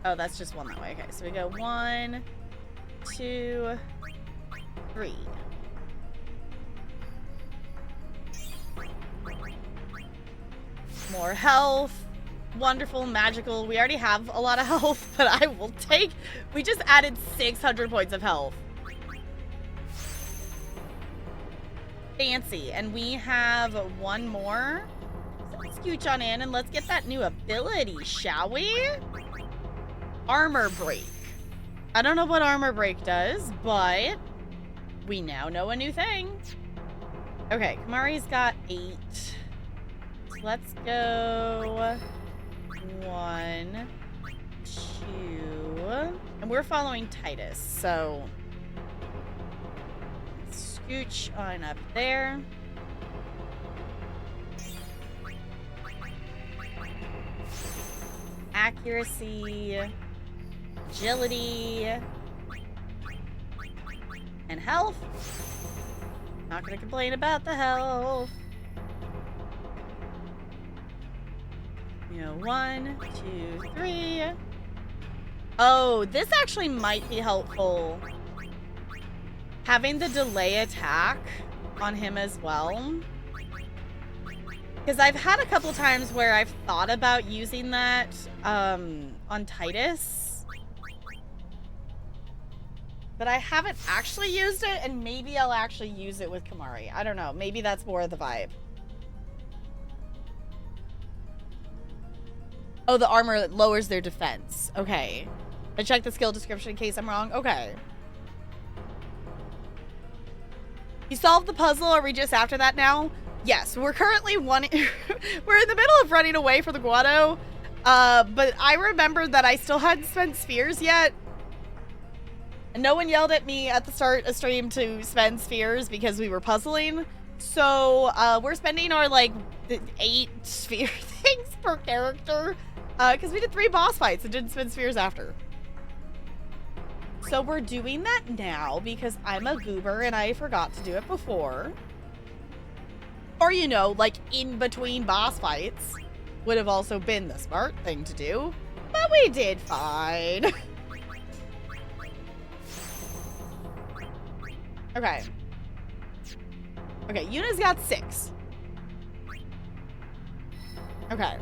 Oh, that's just one that way. Okay, so we go 1, 2, 3. More health. Wonderful, magical. We already have a lot of health, but I will take... We just added 600 points of health. Fancy. And we have one more. So let's scooch on in and let's get that new ability, shall we? Armor break. I don't know what armor break does, but we now know a new thing. Okay, Kamari's got 8. So let's go 1, 2, and we're following Titus, so scooch on up there. Accuracy, agility, and health. Not gonna complain about the health. You know, 1, 2, 3. Oh, this actually might be helpful. Having the delay attack on him as well. Because I've had a couple times where I've thought about using that on Titus. But I haven't actually used it, and maybe I'll actually use it with Kamari. I don't know. Maybe that's more of the vibe. Oh, the armor lowers their defense. Okay. I checked the skill description in case I'm wrong. Okay. You solved the puzzle. Are we just after that now? Yes, we're currently we're in the middle of running away for the Guado. But I remembered that I still hadn't spent spheres yet. And no one yelled at me at the start of stream to spend spheres because we were puzzling. So, we're spending our, like, 8 sphere things per character. Because we did 3 boss fights and didn't spend spheres after. So we're doing that now because I'm a goober and I forgot to do it before. Or, you know, like in between boss fights would have also been the smart thing to do. But we did fine. Okay. Okay, Yuna's got 6. Okay.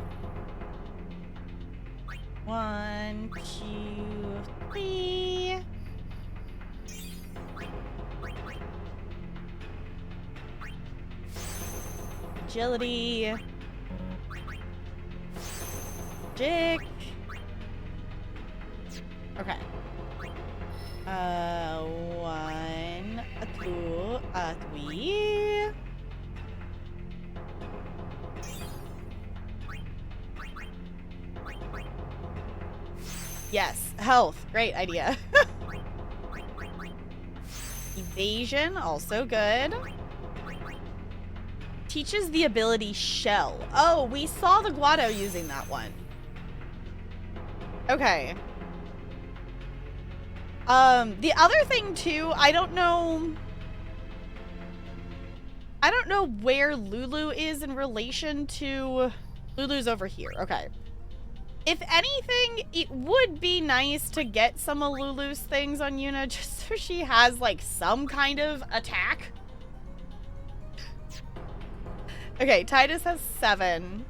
1, 2, 3. Agility. Magic. Okay. 1, 2, 3. Yes, health. Great idea. Evasion, also good. Teaches the ability Shell. Oh, we saw the Guado using that one. Okay. The other thing too, I don't know where Lulu is in relation to... Lulu's over here. Okay. If anything, it would be nice to get some of Lulu's things on Yuna just so she has, like, some kind of attack. Okay, Titus has 7.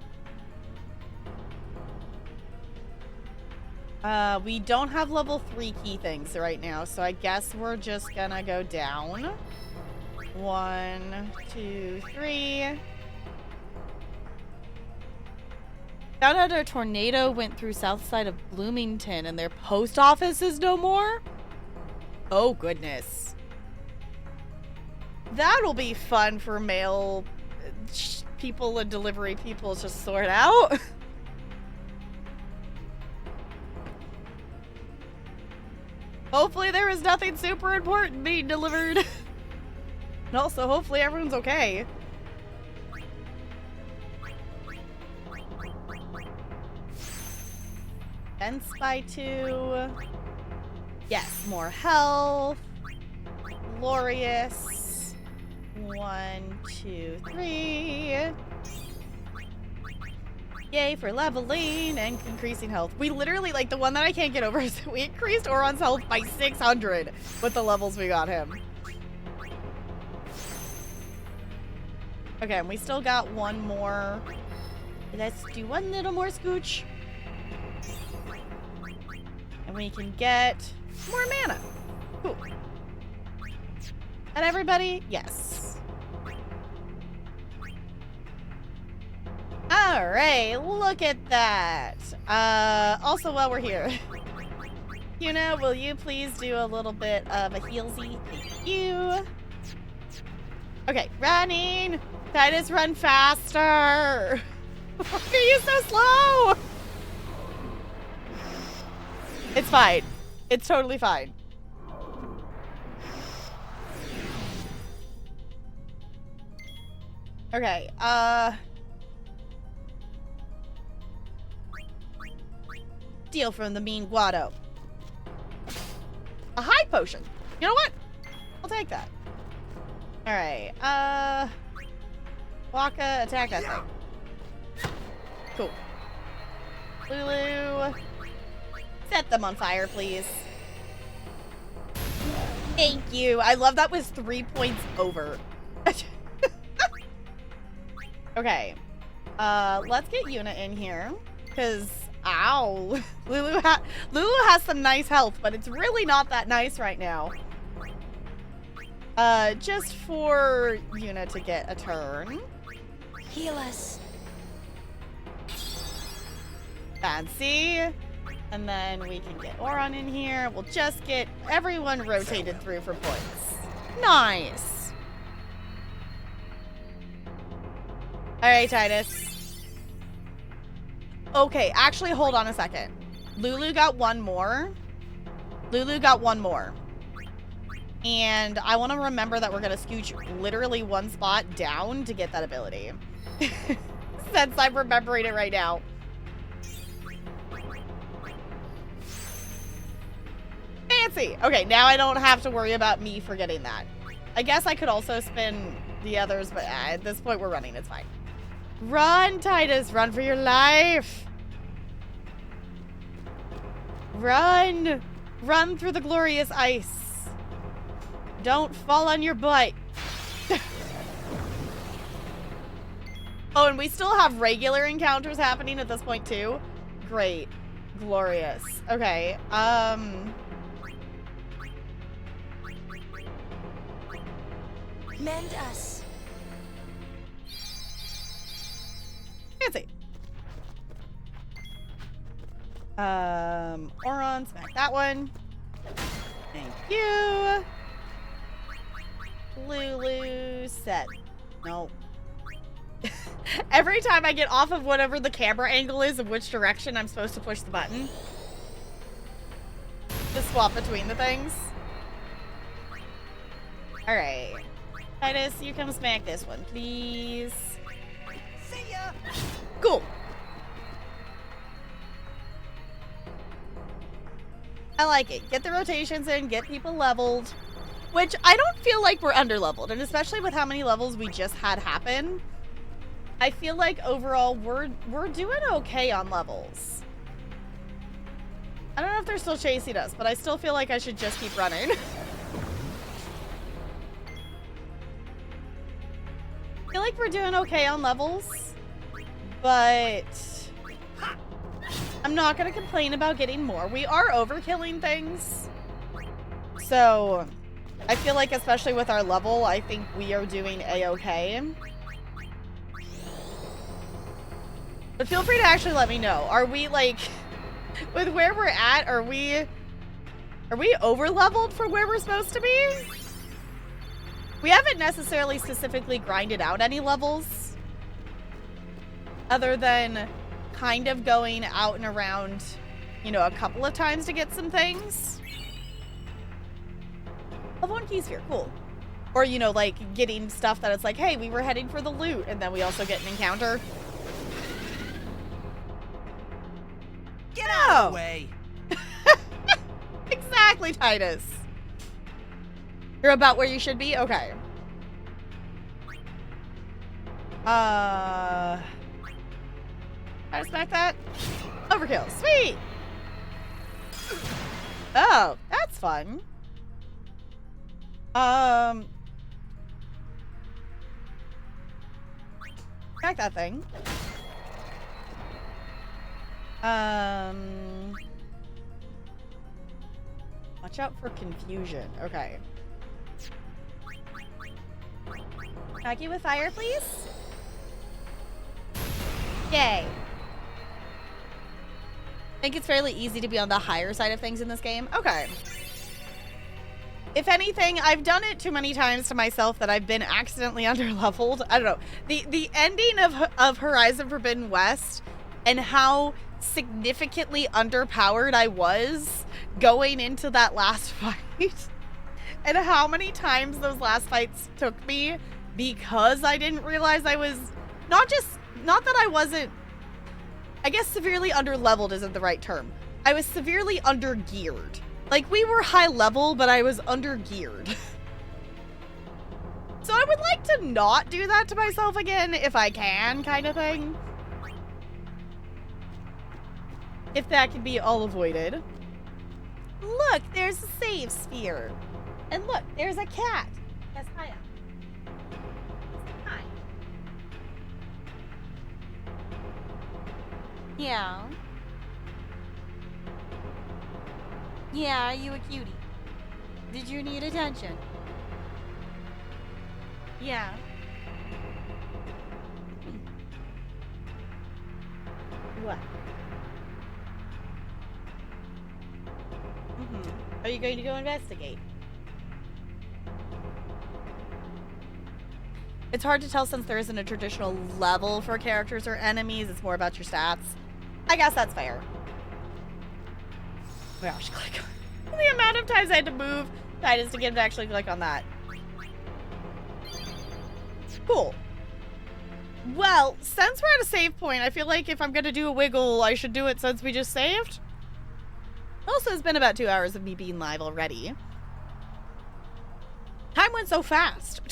We don't have level 3 key things right now, so I guess we're just gonna go down. 1, 2, 3. Found out a tornado went through south side of Bloomington and their post office is no more? Oh, goodness. That'll be fun for mail people and delivery people to sort out. Hopefully there is nothing super important being delivered. And also, hopefully everyone's okay. Fence by 2. Yes, more health. Glorious. 1, 2, 3. Yay for leveling and increasing health. We literally, like, the one that I can't get over is we increased Oron's health by 600 with the levels we got him. Okay, and we still got one more. Let's do one little more scooch. And we can get more mana. Cool. And everybody, yes. Alright, look at that. Also while we're here, Yuna, will you please do a little bit of a healsy? Thank you. Okay, running. Titus, run faster. Why are you so slow? It's fine. It's totally fine. Okay, Deal from the mean Guado. A high potion. You know what? I'll take that. Alright, Waka, attack that thing. Cool. Lulu. Set them on fire, please. Thank you. I love that was 3 points over. Okay. Let's get Yuna in here. Because, ow. Lulu has some nice health, but it's really not that nice right now. Just for Yuna to get a turn. Heal us. Fancy. And then we can get Oron in here. We'll just get everyone rotated through for points. Nice. All right, Titus. Okay, actually, hold on a second. Lulu got one more. Lulu got one more. And I want to remember that we're going to scooch literally one spot down to get that ability. Since I'm remembering it right now. Fancy. Okay, now I don't have to worry about me forgetting that. I guess I could also spin the others, but at this point we're running. It's fine. Run, Titus. Run for your life. Run. Run through the glorious ice. Don't fall on your butt. Oh, and we still have regular encounters happening at this point too. Great. Glorious. Okay. Mend us. Fancy. Oron, smack that one. Thank you. Lulu, set. Nope. Every time I get off of whatever the camera angle is of which direction I'm supposed to push the button. Just swap between the things. Alright. Titus, you come smack this one, please. See ya! Cool. I like it. Get the rotations in, get people leveled. Which I don't feel like we're under-leveled, and especially with how many levels we just had happen, I feel like overall we're doing okay on levels. I don't know if they're still chasing us, but I still feel like I should just keep running. I feel like we're doing okay on levels, but I'm not gonna complain about getting more. We are overkilling things, so I feel like especially with our level, I think we are doing a-okay. But feel free to actually let me know. Are we like, with where we're at, are we over leveled for where we're supposed to be? We haven't necessarily specifically grinded out any levels, other than kind of going out and around, you know, a couple of times to get some things. Level 1 keys here, cool. Or, you know, like getting stuff that it's like, hey, we were heading for the loot, and then we also get an encounter. Get out of the way. Exactly, Titus. You're about where you should be? Okay. How to smack that? Overkill. Sweet! Oh, that's fun. Smack that thing. Watch out for confusion. Okay. Attack you with fire, please? Yay. I think it's fairly easy to be on the higher side of things in this game. Okay. If anything, I've done it too many times to myself that I've been accidentally underleveled. I don't know. The ending of Horizon Forbidden West and how significantly underpowered I was going into that last fight and how many times those last fights took me because I didn't realize I was not that I wasn't, I guess severely underleveled isn't the right term. I was severely undergeared. Like, we were high level, but I was undergeared. So I would like to not do that to myself again if I can, kind of thing. if that can be all avoided. Look, there's a save sphere. And look, there's a cat. That's Kaya. Hi. Yeah. Yeah, are you a cutie? Did you need attention? Yeah. What? Are you going to go investigate? It's hard to tell since there isn't a traditional level for characters or enemies. It's more about your stats. I guess that's fair. Oh my gosh, click. The amount of times I had to move Titus to get him to actually click on that. Cool. Well, since we're at a save point, I feel like if I'm going to do a wiggle, I should do it since we just saved. Also, it's been about 2 hours of me being live already. Time went so fast.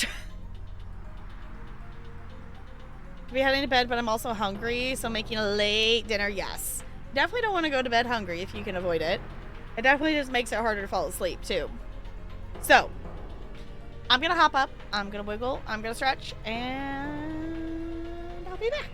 To be heading to bed, but I'm also hungry, so making a late dinner, yes. Definitely don't want to go to bed hungry if you can avoid it. It definitely just makes it harder to fall asleep, too. So, I'm going to hop up, I'm going to wiggle, I'm going to stretch, and I'll be back.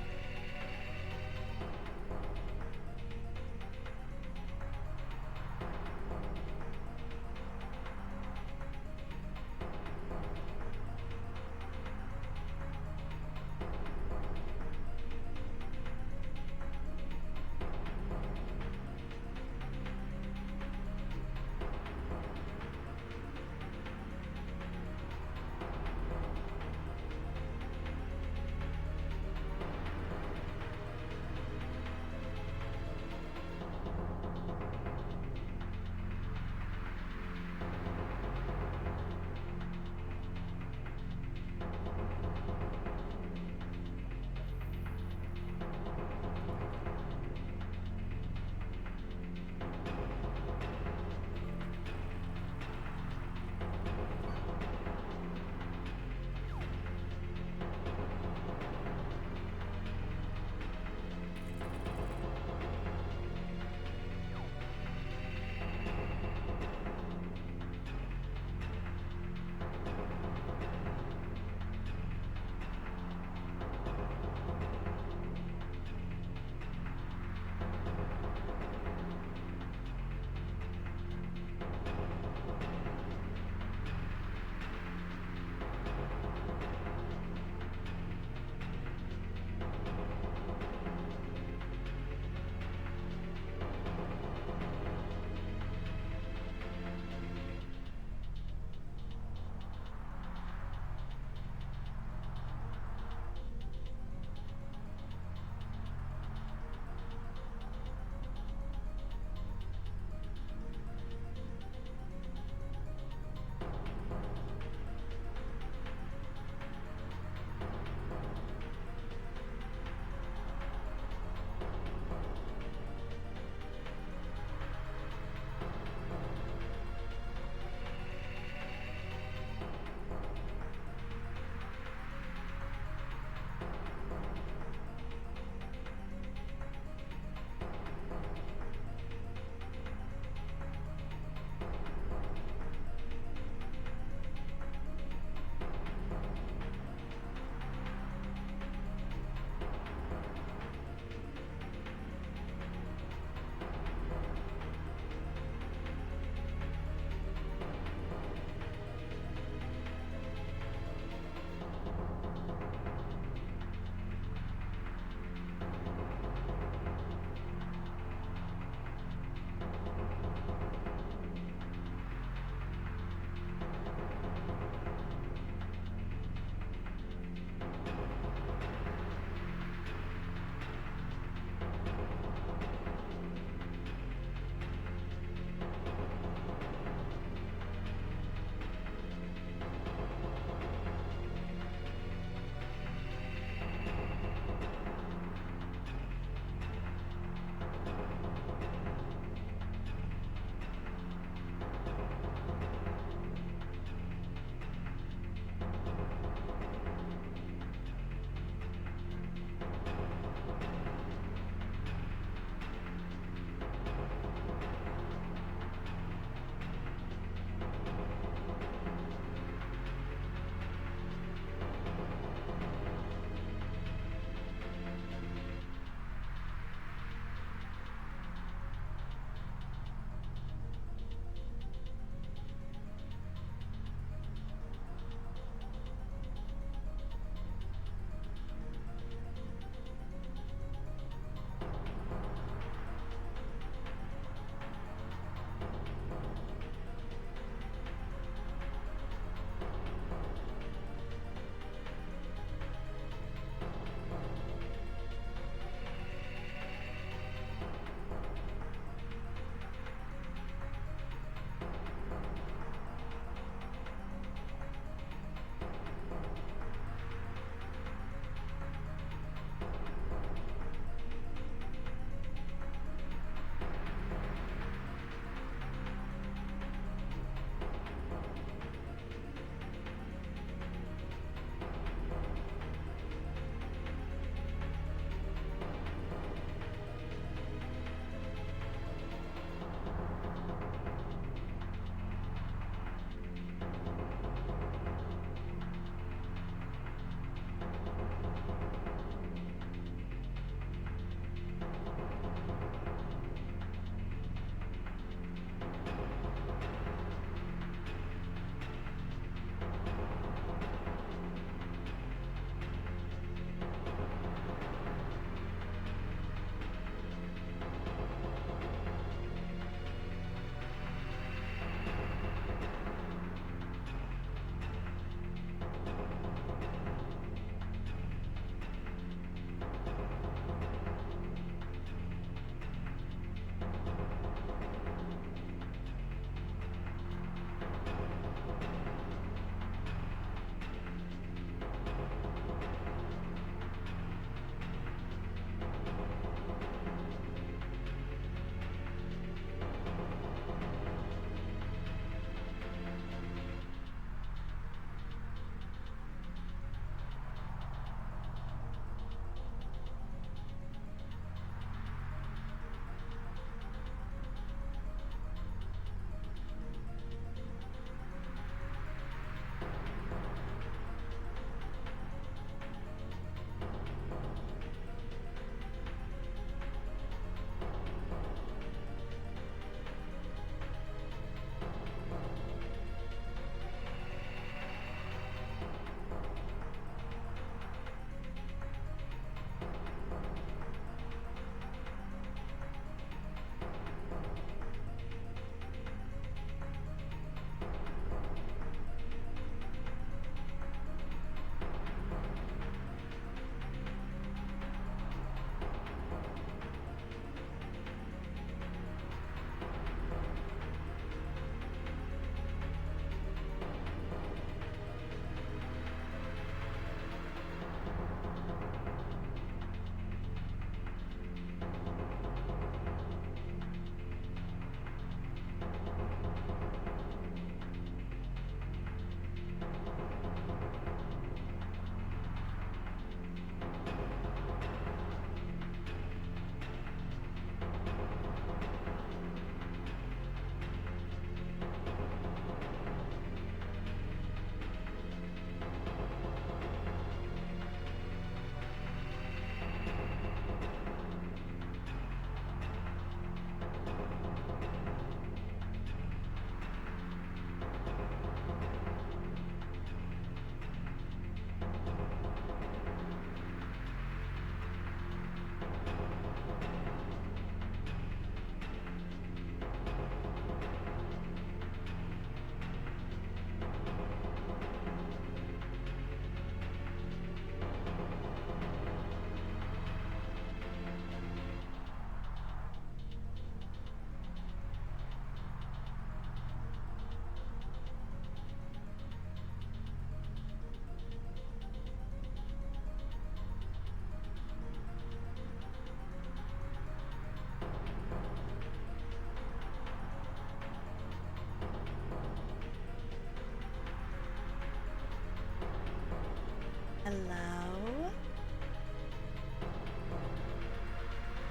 Hello?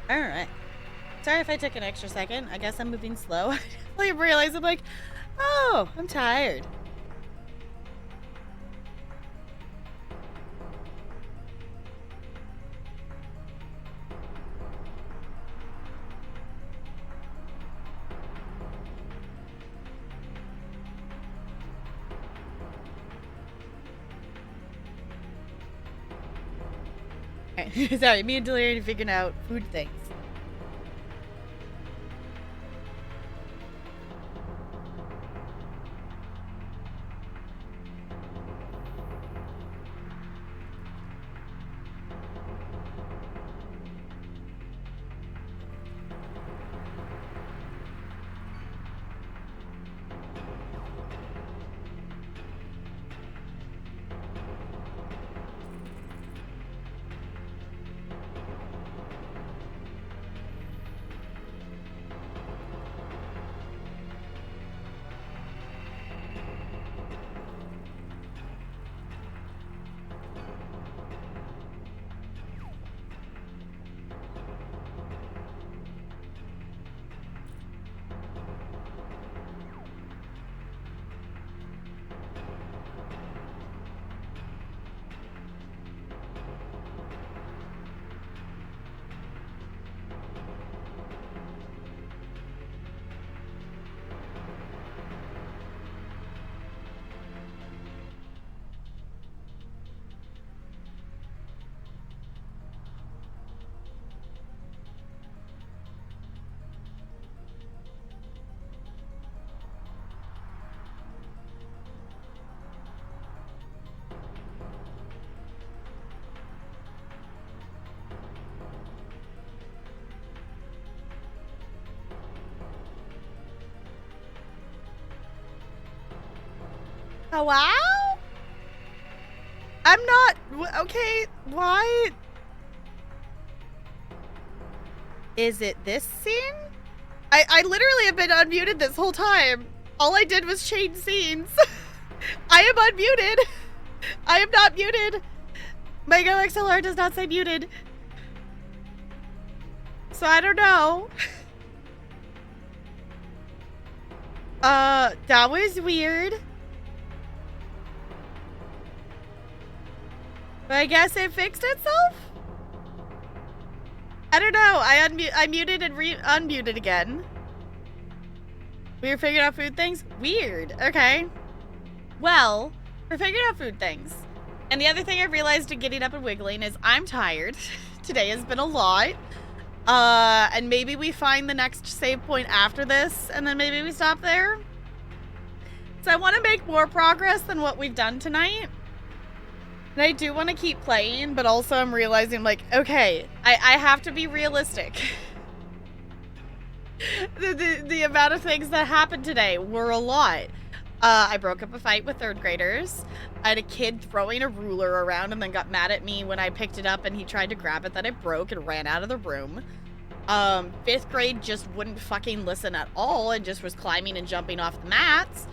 Alright. Sorry if I took an extra second. I guess I'm moving slow. I realize I'm like, oh, I'm tired. Okay. Sorry, me and Delirium figuring out food things. Oh, wow? I'm not... Okay, why? Is it this scene? I literally have been unmuted this whole time. All I did was change scenes. I am unmuted. I am not muted. My Go XLR does not say muted. So I don't know. That was weird. But I guess it fixed itself? I don't know. I muted and unmuted again. We were figuring out food things? Weird. Okay. Well, we're figuring out food things. And the other thing I realized in getting up and wiggling is I'm tired. Today has been a lot. And maybe we find the next save point after this, and then maybe we stop there. So I want to make more progress than what we've done tonight. And I do want to keep playing, but also I'm realizing, like, okay, I have to be realistic. The amount of things that happened today were a lot. I broke up a fight with third graders. I had a kid throwing a ruler around and then got mad at me when I picked it up and he tried to grab it that I broke and ran out of the room. 5th grade just wouldn't fucking listen at all and just was climbing and jumping off the mats.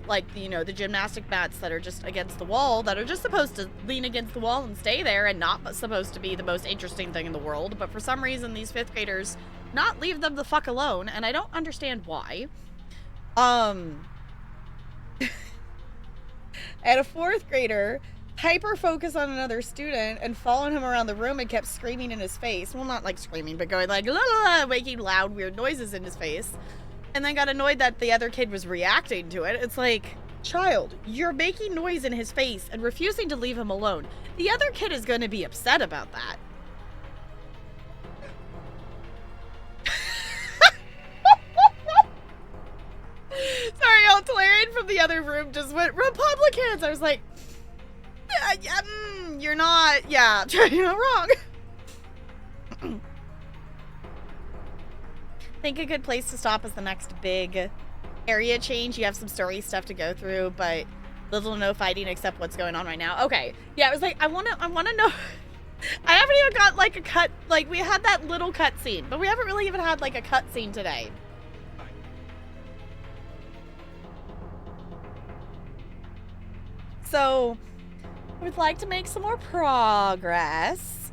Like, you know, the gymnastic mats that are just against the wall, that are just supposed to lean against the wall and stay there and not supposed to be the most interesting thing in the world. But for some reason, these 5th graders not leave them the fuck alone, and I don't understand why. I had a 4th grader hyper-focus on another student and following him around the room and kept screaming in his face. Well, not like screaming, but going like, la la la, making loud, weird noises in his face. And then got annoyed that the other kid was reacting to it. It's like, child, you're making noise in his face and refusing to leave him alone. The other kid is going to be upset about that. Sorry, Talarian from the other room just went, Republicans! I was like, you're not, yeah, you're not wrong. I think a good place to stop is the next big area change. You have some story stuff to go through, but little to no fighting except what's going on right now. Okay. Yeah, it was like, I want to know. I haven't even got like a cut. Like, we had that little cut scene, but we haven't really even had like a cut scene today. So I would like to make some more progress.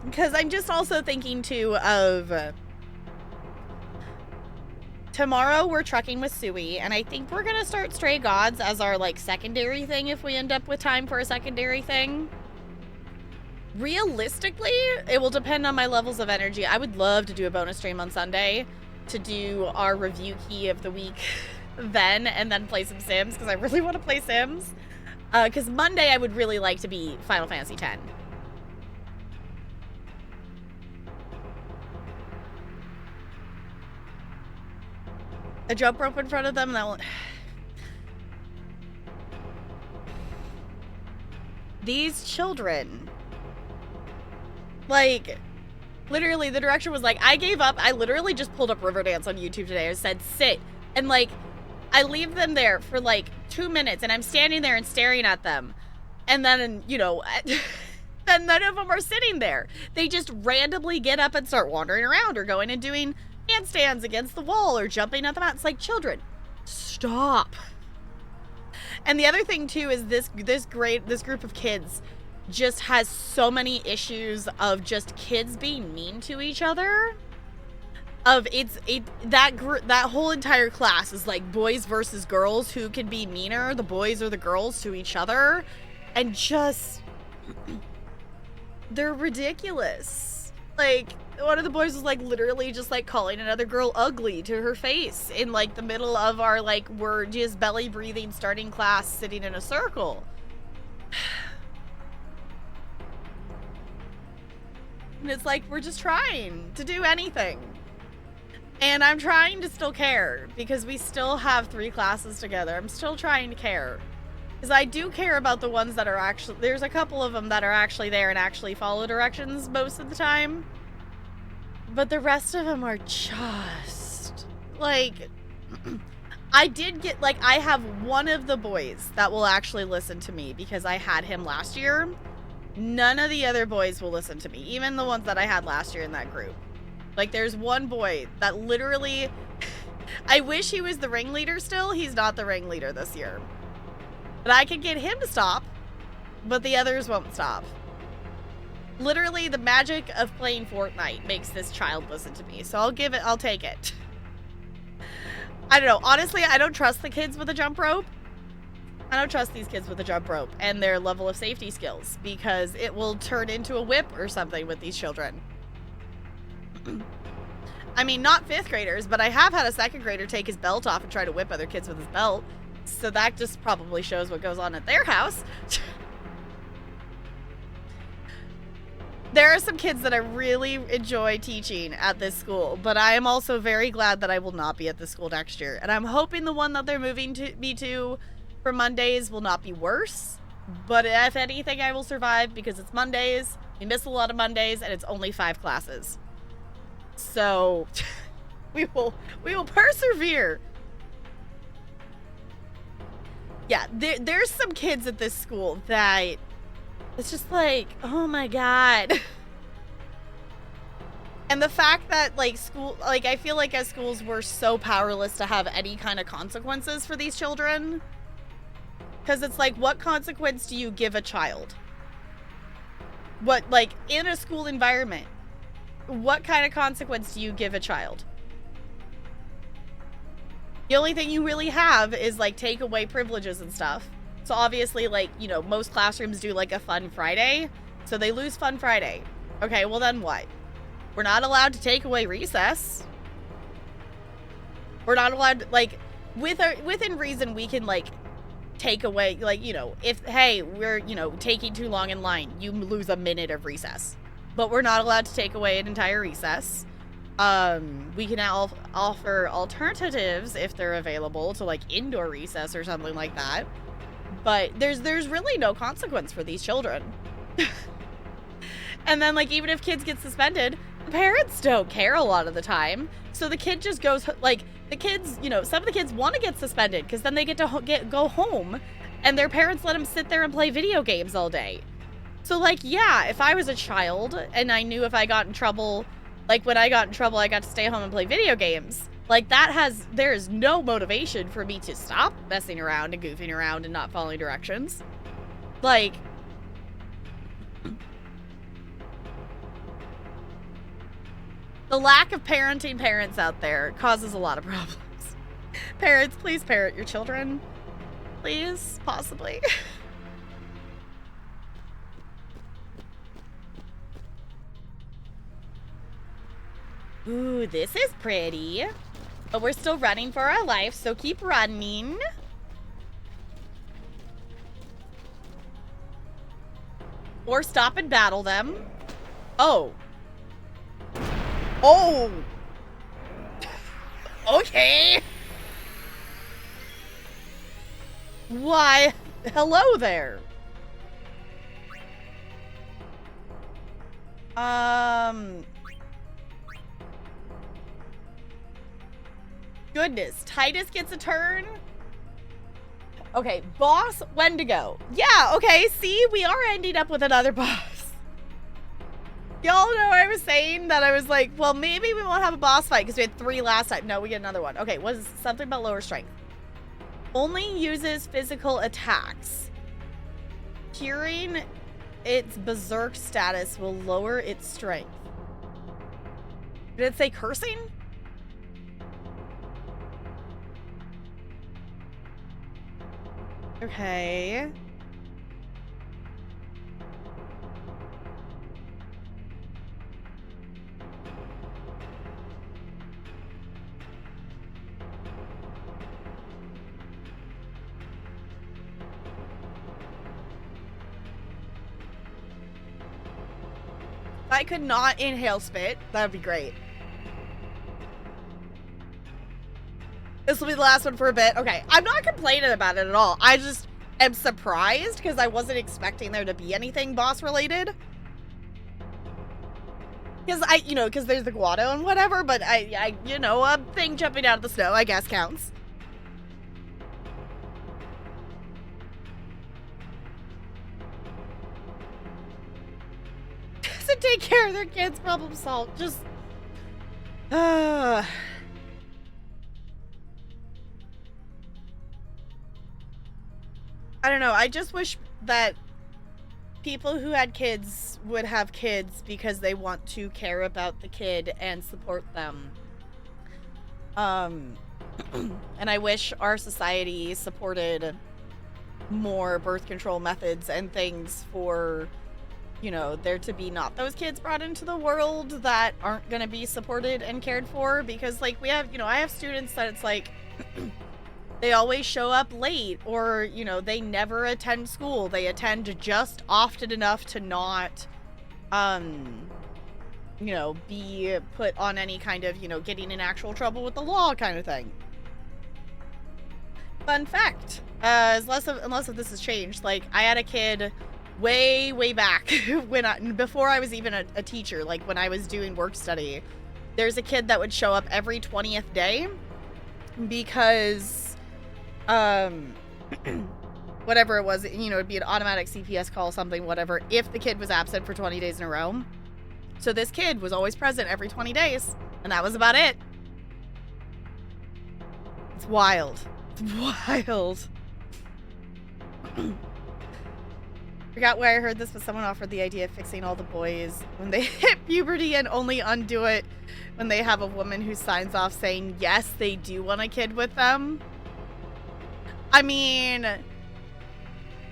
Because I'm just also thinking, too, of... tomorrow we're trucking with Sui, and I think we're going to start Stray Gods as our, like, secondary thing if we end up with time for a secondary thing. Realistically, it will depend on my levels of energy. I would love to do a bonus stream on Sunday to do our review key of the week then, and then play some Sims, because I really want to play Sims. Because Monday I would really like to be Final Fantasy X. A jump rope in front of them, that will... These children... Like, literally, the direction was like, I gave up. I literally just pulled up Riverdance on YouTube today. I said, sit. And, like, I leave them there for, like, 2 minutes, and I'm standing there and staring at them. And then, you know, then none of them are sitting there. They just randomly get up and start wandering around or going and doing handstands against the wall or jumping at the mat. It's like, children, stop. And the other thing, too, is this group of kids just has so many issues of just kids being mean to each other. That whole entire class is like boys versus girls. Who can be meaner, the boys or the girls, to each other? And just they're ridiculous. Like, one of the boys was like literally just like calling another girl ugly to her face in like the middle of our, like, we're just belly breathing starting class sitting in a circle. And it's like, we're just trying to do anything. And I'm trying to still care because we still have 3 classes together. I'm still trying to care. Because I do care about the ones that are actually... There's a couple of them that are actually there and actually follow directions most of the time. But the rest of them are just... Like... I did get... Like, I have one of the boys that will actually listen to me because I had him last year. None of the other boys will listen to me, even the ones that I had last year in that group. Like, there's one boy that literally... I wish he was the ringleader still. He's not the ringleader this year. But I can get him to stop, but the others won't stop. Literally, the magic of playing Fortnite makes this child listen to me, so I'll take it. I don't know. Honestly, I don't trust the kids with a jump rope. I don't trust these kids with a jump rope and their level of safety skills because it will turn into a whip or something with these children. I mean, not 5th graders, but I have had a 2nd grader take his belt off and try to whip other kids with his belt. So that just probably shows what goes on at their house. There are some kids that I really enjoy teaching at this school, but I am also very glad that I will not be at this school next year. And I'm hoping the one that they're moving me to for Mondays will not be worse, but if anything, I will survive because it's Mondays. We miss a lot of Mondays, and it's only 5 classes. So we will persevere. Yeah, there's some kids at this school that it's just like, oh my god. And the fact that, like, I feel like as schools we're so powerless to have any kind of consequences for these children. Because it's like, what consequence do you give a child? What, like, in a school environment, what kind of consequence do you give a child? The only thing you really have is, like, take away privileges and stuff. So obviously, like, you know, most classrooms do, like, a Fun Friday. So they lose Fun Friday. Okay, well then what? We're not allowed to take away recess. We're not allowed to, like, within reason, we can, like, take away, like, you know, if, hey, we're, you know, taking too long in line, you lose a minute of recess. But we're not allowed to take away an entire recess. We can offer alternatives if they're available to, like, indoor recess or something like that. But there's really no consequence for these children. And then, like, even if kids get suspended, the parents don't care a lot of the time. So the kid just goes, like, the kids, you know, some of the kids want to get suspended because then they get to go home and their parents let them sit there and play video games all day. So, like, yeah, if I was a child and I knew if I got in trouble, like, when I got in trouble, I got to stay home and play video games. Like, there is no motivation for me to stop messing around and goofing around and not following directions. Like, the lack of parenting parents out there causes a lot of problems. Parents, please parent your children. Please, possibly. Ooh, this is pretty. But we're still running for our life, so keep running. Or stop and battle them. Oh. Oh! Okay. Why, hello there. Goodness, Titus gets a turn. Okay, boss, Wendigo. Yeah, okay, see, we are ending up with another boss. Y'all know I was saying that I was like, well, maybe we won't have a boss fight because we had 3 last time. No, we get another one. Okay, what is something about lower strength? Only uses physical attacks. Curing its berserk status will lower its strength. Did it say cursing? Okay. If I could not inhale spit, that would be great. This will be the last one for a bit. Okay, I'm not complaining about it at all. I just am surprised because I wasn't expecting there to be anything boss related. Because because there's the Guado and whatever, but a thing jumping out of the snow, I guess counts. To take care of their kids, problem solved. Just, I don't know. I just wish that people who had kids would have kids because they want to care about the kid and support them. And I wish our society supported more birth control methods and things for, there to be not those kids brought into the world that aren't going to be supported and cared for. Because, like, we have, I have students that it's like, they always show up late, or, they never attend school. They attend just often enough to not, be put on any kind of, getting in actual trouble with the law kind of thing. Fun fact, unless this has changed, like, I had a kid way back before I was even a teacher, like when I was doing work study. There's a kid that would show up every 20th day because whatever it was, it'd be an automatic CPS call, something, whatever, if the kid was absent for 20 days in a row. So this kid was always present every 20 days, and that was about it. It's wild. It's wild. Forgot where I heard this, but someone offered the idea of fixing all the boys when they hit puberty and only undo it when they have a woman who signs off saying yes, they do want a kid with them. I mean,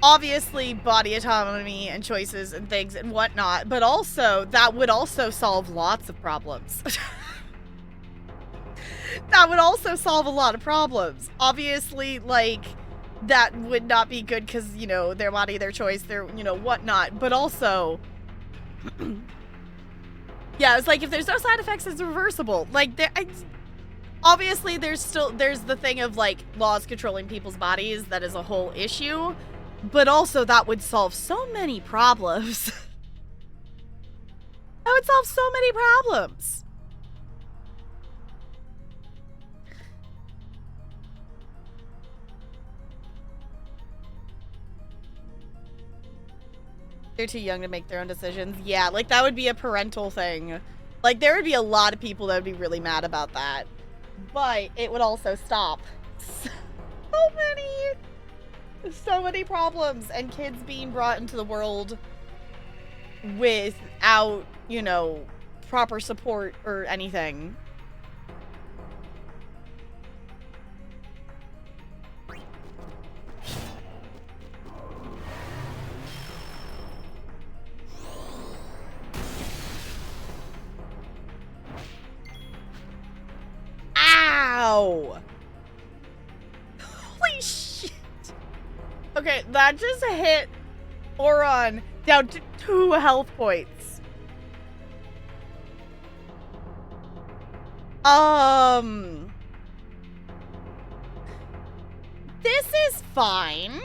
obviously body autonomy and choices and things and whatnot, but also that would also solve lots of problems. That would also solve a lot of problems. Obviously, like, that would not be good because, their body, their choice, their, whatnot. But also, yeah, it's like, if there's no side effects, it's reversible. Like, obviously, there's the thing of, like, laws controlling people's bodies. That is a whole issue. But also, that would solve so many problems. That would solve so many problems. They're too young to make their own decisions. Yeah, like, that would be a parental thing. Like, there would be a lot of people that would be really mad about that. But it would also stop so So many problems, and kids being brought into the world without, you know, proper support or anything. Ow! Holy shit! Okay, that just hit Oron down to 2 health points. This is fine.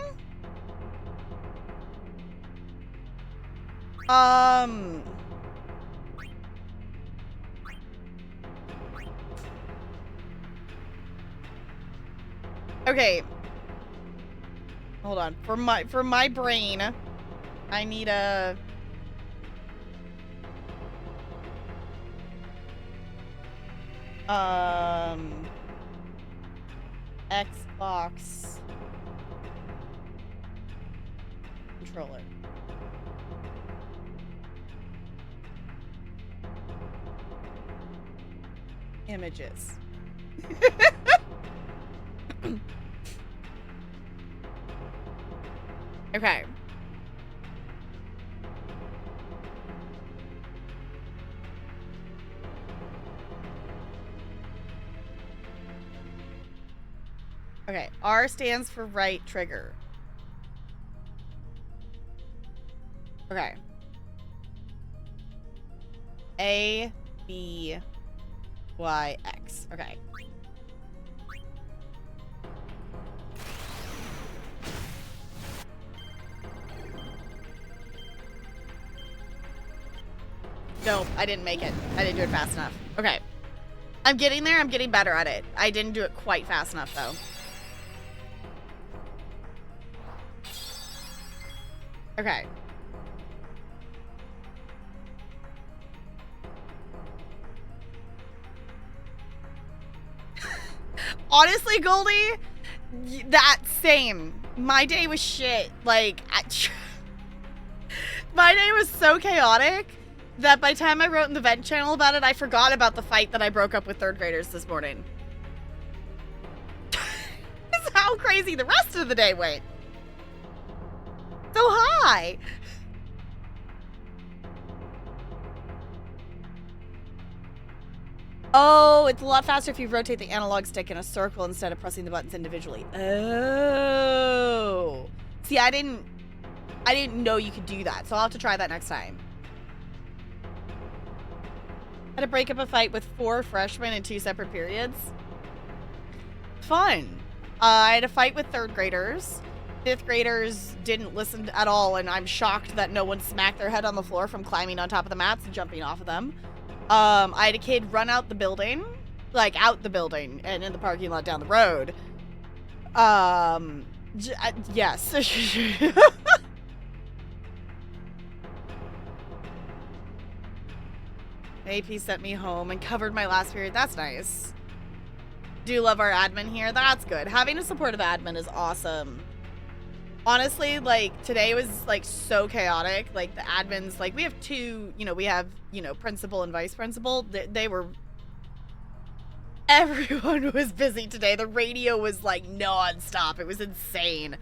Okay. Hold on. For my brain, I need a Xbox controller. Images. Okay. Okay, R stands for right trigger. Okay. A, B, Y, X. Okay. Nope, I didn't make it. I didn't do it fast enough. Okay. I'm getting there. I'm getting better at it. I didn't do it quite fast enough, though. Okay. Honestly, Goldie, that same. My day was shit. Like, my day was so chaotic that by the time I wrote in the vent channel about it, I forgot about the fight that I broke up with 3rd graders this morning. That's how crazy the rest of the day went. So hi. Oh, it's a lot faster if you rotate the analog stick in a circle instead of pressing the buttons individually. Oh. See, I didn't know you could do that, so I'll have to try that next time. Had to break up a fight with 4 freshmen in 2 separate periods. Fun. I had a fight with 3rd graders. 5th graders didn't listen at all, and I'm shocked that no one smacked their head on the floor from climbing on top of the mats and jumping off of them. I had a kid run out the building, like out the building and in the parking lot down the road. Yes. AP sent me home and covered my last period. That's nice. Do love our admin here. That's good. Having a supportive admin is awesome. Honestly, like, today was, like, so chaotic. Like, the admins, like, we have 2, you know, we have, you know, principal and vice principal. They were... Everyone was busy today. The radio was, like, non-stop. It was insane.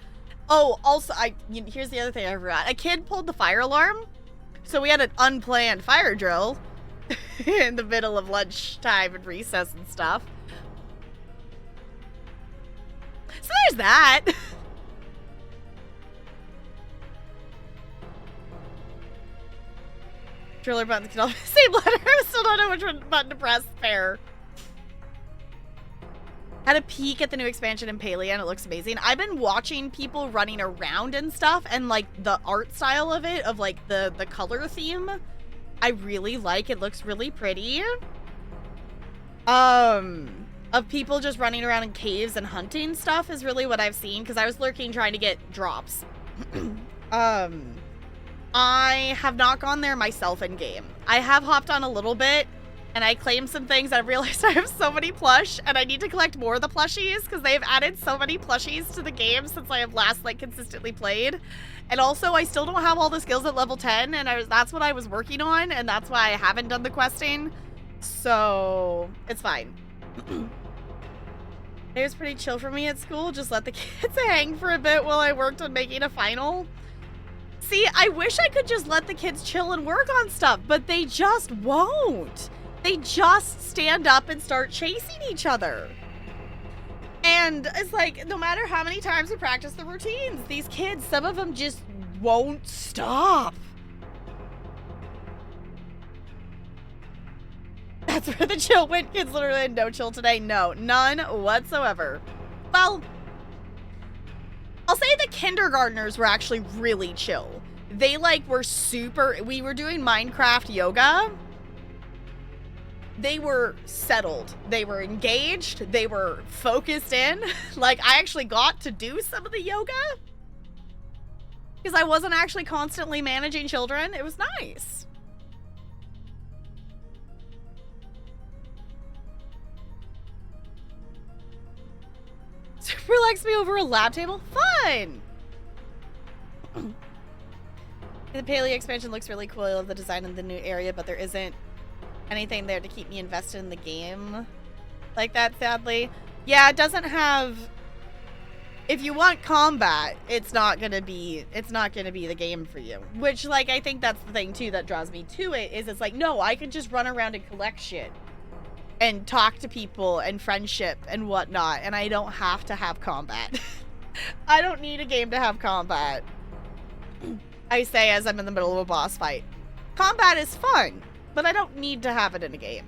Oh, also, here's the other thing I forgot. A kid pulled the fire alarm. So we had an unplanned fire drill in the middle of lunchtime and recess and stuff. So there's that. Controller buttons can all be the same letter. I still don't know which one button to press. Fair. Had a peek at the new expansion in Palea and it looks amazing. I've been watching people running around and stuff, and like the art style of it, of like the color theme, I really like. It looks really pretty. Of people just running around in caves and hunting stuff is really what I've seen, because I was lurking trying to get drops. I have not gone there myself in game. I have hopped on a little bit And I claimed some things. I realized I have so many plush, and I need to collect more of the plushies because they've added so many plushies to the game since I have last like consistently played. And also, I still don't have all the skills at level 10, and that's what I was working on, and that's why I haven't done the questing. So it's fine. It was pretty chill for me at school. Just let the kids hang for a bit while I worked on making a final. See, I wish I could just let the kids chill and work on stuff, but they just won't. They just stand up and start chasing each other. And it's like, no matter how many times we practice the routines, these kids, some of them just won't stop. That's where the chill went. Kids literally had no chill today. No, none whatsoever. Well, I'll say the kindergartners were actually really chill. They were super, we were doing Minecraft yoga. They were settled. They were engaged. They were focused in. I actually got to do some of the yoga because I wasn't actually constantly managing children. It was nice. Relax me over a lab table? Fun! The paleo expansion looks really cool. I love the design of the new area, but there isn't anything there to keep me invested in the game like that, sadly. Yeah, it doesn't have... If you want combat, it's not gonna be the game for you. Which, I think that's the thing, too, that draws me to it, is it's no, I can just run around and collect shit. And talk to people and friendship and whatnot, and I don't have to have combat. I don't need a game to have combat. I say as I'm in the middle of a boss fight. Combat is fun, but I don't need to have it in a game.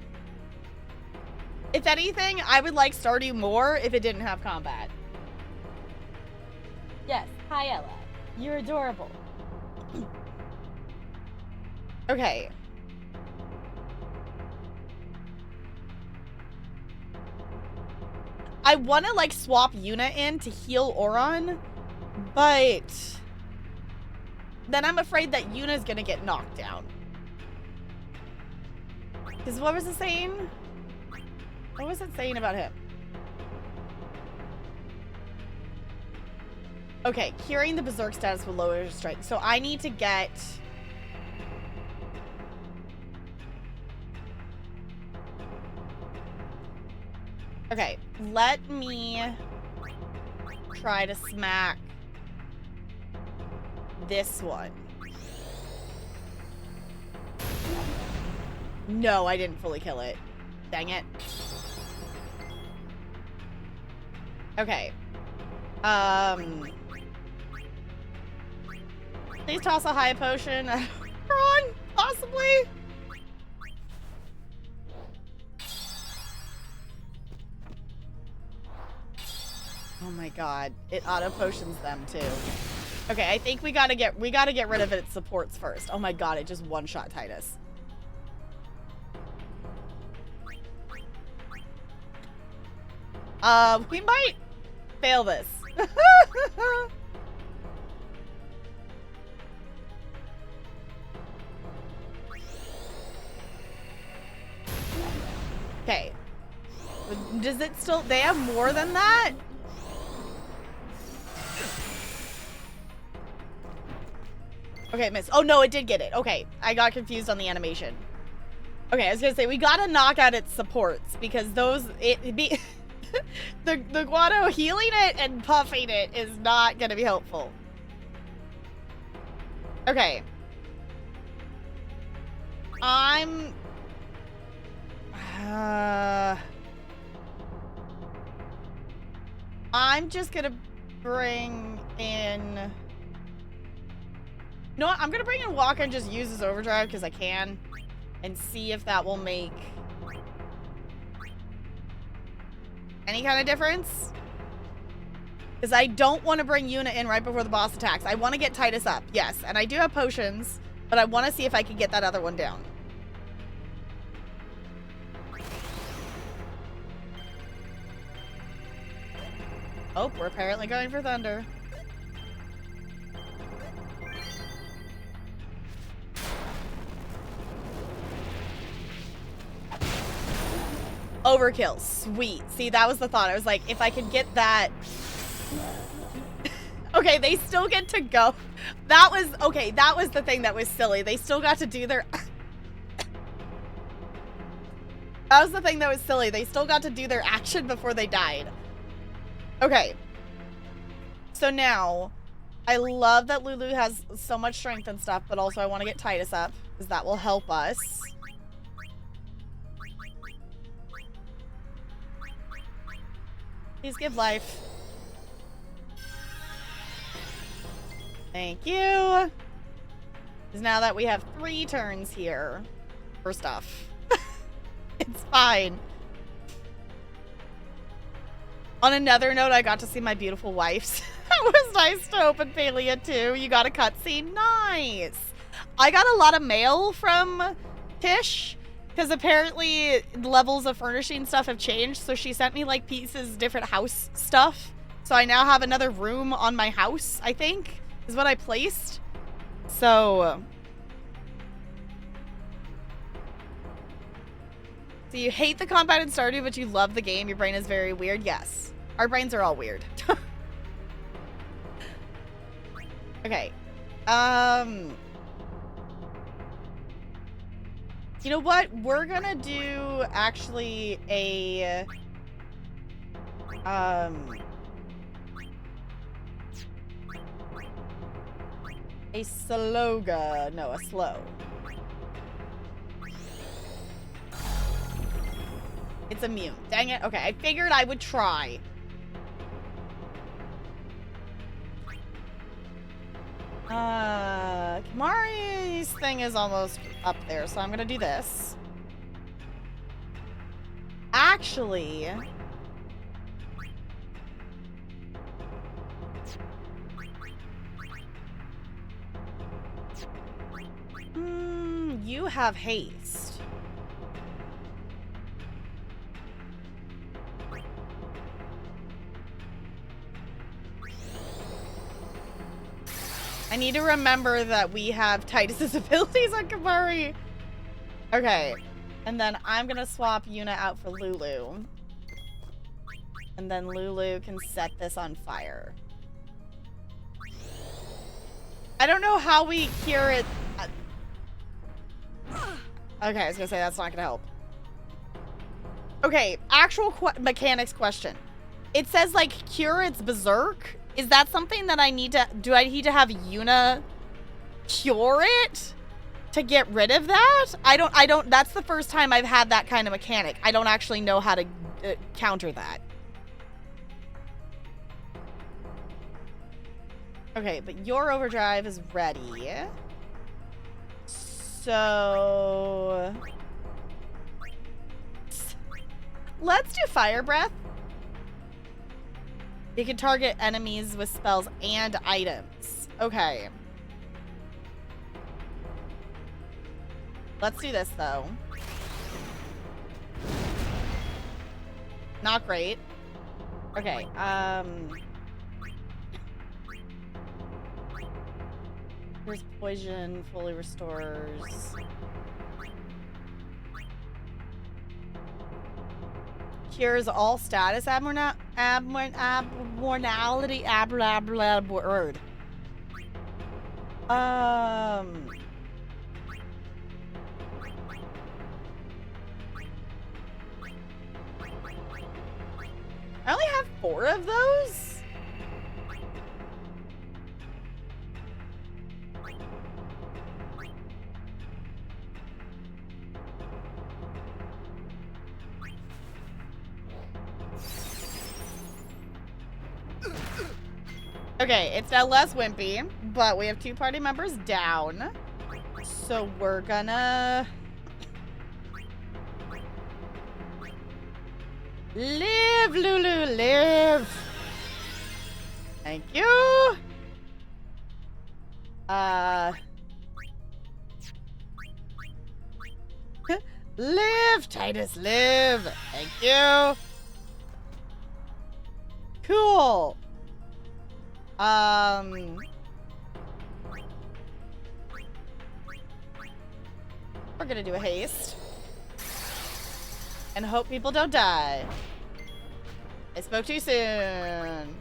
If anything, I would like Stardew more if it didn't have combat. Yes, hi Ella. You're adorable. Okay. I want to, swap Yuna in to heal Oron, but then I'm afraid that Yuna's gonna get knocked down. Because what was it saying? What was it saying about him? Okay, curing the Berserk status will lower his strength. So I need to get... Okay, let me try to smack this one. No, I didn't fully kill it. Dang it. Okay. Please toss a high potion. Ron, possibly? Oh my god. It auto potions them too. Okay, I think we gotta get rid of its supports first. Oh my god, it just one-shot Titus. We might fail this. Okay. Does it still... They have more than that? Okay, miss. Oh, no, it did get it. Okay, I got confused on the animation. Okay, I was gonna say, we gotta knock out its supports, because those... It'd be... the Guado healing it and puffing it is not gonna be helpful. Okay. I'm just gonna bring in... You know what? I'm gonna bring in Walker and just use his overdrive because I can. And see if that will make any kind of difference. Because I don't want to bring Yuna in right before the boss attacks. I want to get Titus up, yes. And I do have potions, but I want to see if I can get that other one down. Oh, we're apparently going for thunder. Overkill. Sweet. See, that was the thought. I was like, if I could get that... Okay, they still get to go. That was... Okay, that was the thing that was silly. They still got to do their... That was the thing that was silly. They still got to do their action before they died. Okay. So now, I love that Lulu has so much strength and stuff, but also I want to get Titus up, because that will help us. Please give life. Thank you. Because now that we have 3 turns here for stuff. It's fine. On another note, I got to see my beautiful wife's. That was nice to open Palia too. You got a cutscene. Nice. I got a lot of mail from Tish because apparently levels of furnishing stuff have changed. So she sent me like pieces, different house stuff. So I now have another room on my house, I think, is what I placed. So you hate the combat in Stardew, but you love the game. Your brain is very weird. Yes. Our brains are all weird. Okay. You know what? We're gonna do actually a sloga. No, a slow. It's immune. Dang it. Okay, I figured I would try. Kimari's thing is almost up there, so I'm gonna do this. Actually... you have haste. I need to remember that we have Titus's abilities on Kimari. Okay. And then I'm gonna swap Yuna out for Lulu. And then Lulu can set this on fire. I don't know how we cure it. Okay, I was gonna say that's not gonna help. Okay, actual mechanics question. It says like cure its berserk. Is that something that I need to... Do I need to have Yuna cure it to get rid of that? I don't... That's the first time I've had that kind of mechanic. I don't actually know how to counter that. Okay, but your overdrive is ready. So... Let's do fire breath. You can target enemies with spells and items. Okay. Let's do this, though. Not great. Okay, Here's poison, fully restores. Cures all status abnormality. Word. I only have 4 of those? Okay, it's now less wimpy, but we have 2 party members down. So we're gonna... Live, Lulu, live! Thank you! Live, Titus, live! Thank you! Cool! We're gonna do a haste. And hope people don't die. I spoke too soon.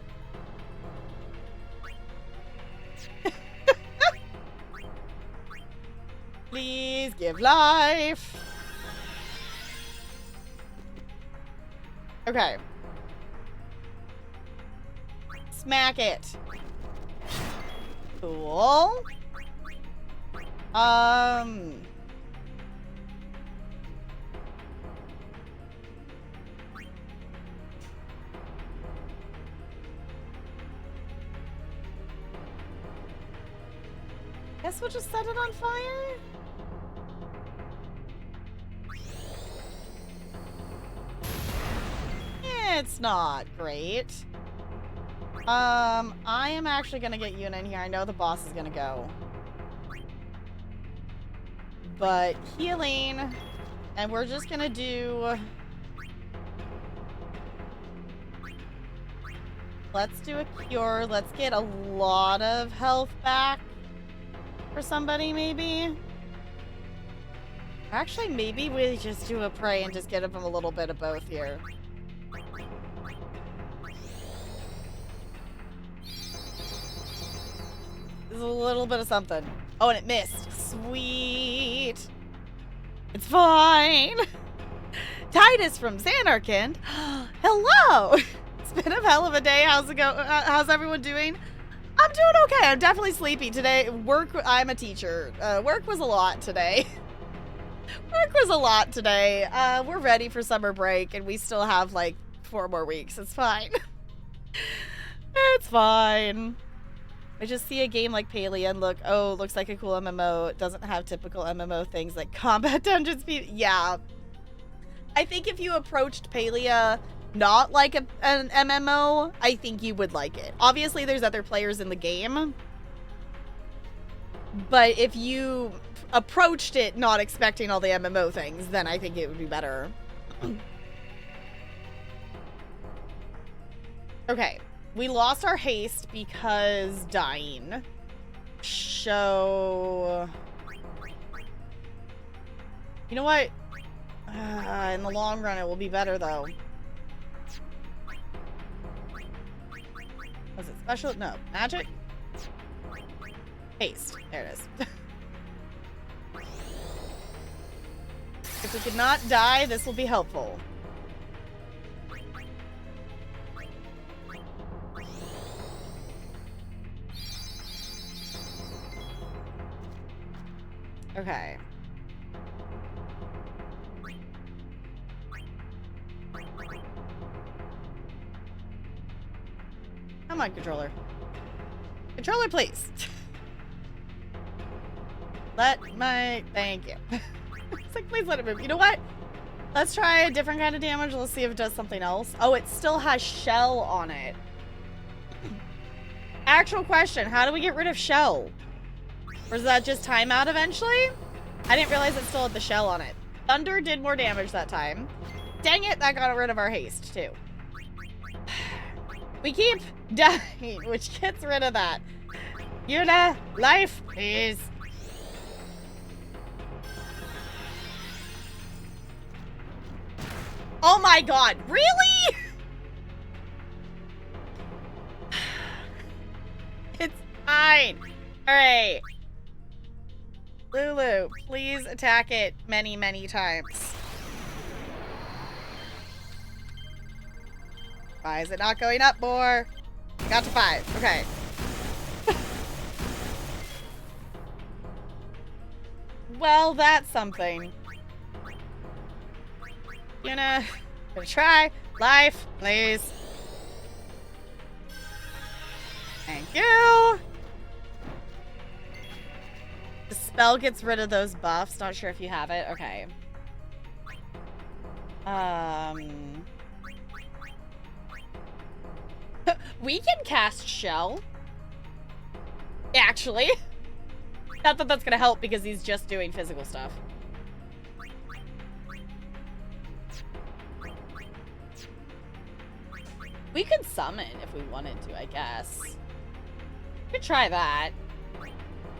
Please give life. Okay. Smack it. Cool. Guess we'll just set it on fire? It's not great. I am actually gonna get Yuna in here. I know the boss is gonna go. But healing, and we're just gonna do... Let's do a cure. Let's get a lot of health back for somebody, maybe. Actually, maybe we just do a pray and just get them a little bit of both here. There's a little bit of something. Oh, and it missed. Sweet. It's fine. Titus from Xanarkand. Hello. It's been a hell of a day. How's it go? How's everyone doing? I'm doing okay. I'm definitely sleepy today. I'm a teacher. Work was a lot today. Work was a lot today. We're ready for summer break, and we still have like 4 more weeks. It's fine. It's fine. I just see a game like Palia and look, oh, looks like a cool MMO. It doesn't have typical MMO things like combat dungeons. Yeah. I think if you approached Palia not like an MMO, I think you would like it. Obviously, there's other players in the game. But if you approached it not expecting all the MMO things, then I think it would be better. Okay. We lost our haste because dying. So... You know what? In the long run, it will be better, though. Was it special? No. Magic? Haste. There it is. If we could not die, this will be helpful. Okay. Come on, controller. Controller, please. Thank you. It's like, please let it move. You know what? Let's try a different kind of damage. Let's see if it does something else. Oh, it still has shell on it. Actual question. How do we get rid of shell? Or does that just time out eventually? I didn't realize it still had the shell on it. Thunder did more damage that time. Dang it, that got rid of our haste, too. We keep dying, which gets rid of that. Yuna, life, please. Oh my god, really? It's fine. Alright. Lulu, please attack it many, many times. Why is it not going up more? Got to 5. Okay. Well, that's something. Gonna try. Life, please. Thank you. The spell gets rid of those buffs. Not sure if you have it. Okay. We can cast Shell. Actually. Not that that's gonna help because he's just doing physical stuff. We could summon if we wanted to, I guess. We could try that.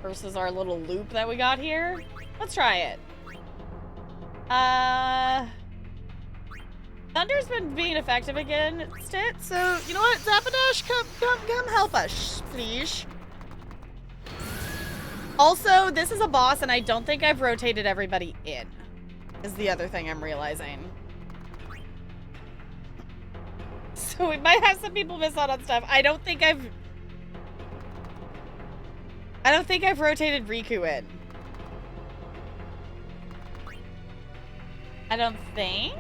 Versus our little loop that we got here. Let's try it. Thunder's been being effective again, Stit, so you know what? Zapadash, come help us, please. Also, this is a boss, and I don't think I've rotated everybody in, is the other thing I'm realizing. So we might have some people miss out on stuff. I don't think I've rotated Riku in. I don't think.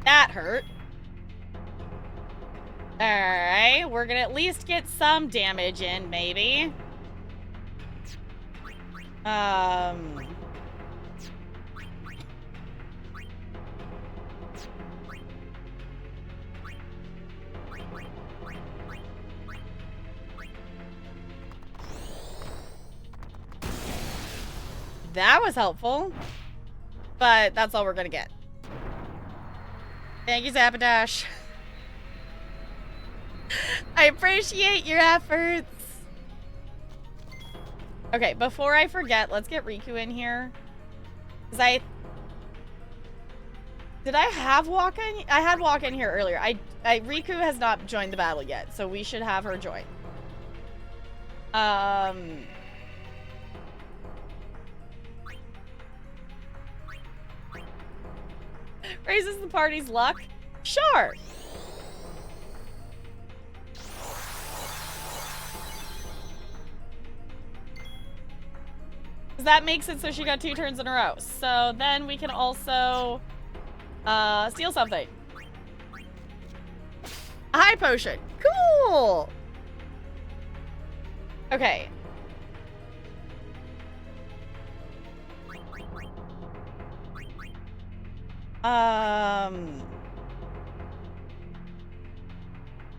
That hurt. Alright, we're gonna at least get some damage in, maybe. That was helpful. But that's all we're gonna get. Thank you, Zapadash. I appreciate your efforts. Okay, before I forget, let's get Riku in here. Because did I have walk-in? I had walk-in here earlier. Riku has not joined the battle yet, so we should have her join. Raises the party's luck? Sure. That makes it so she got 2 turns in a row. So then we can also steal something. A high potion. Cool. Okay.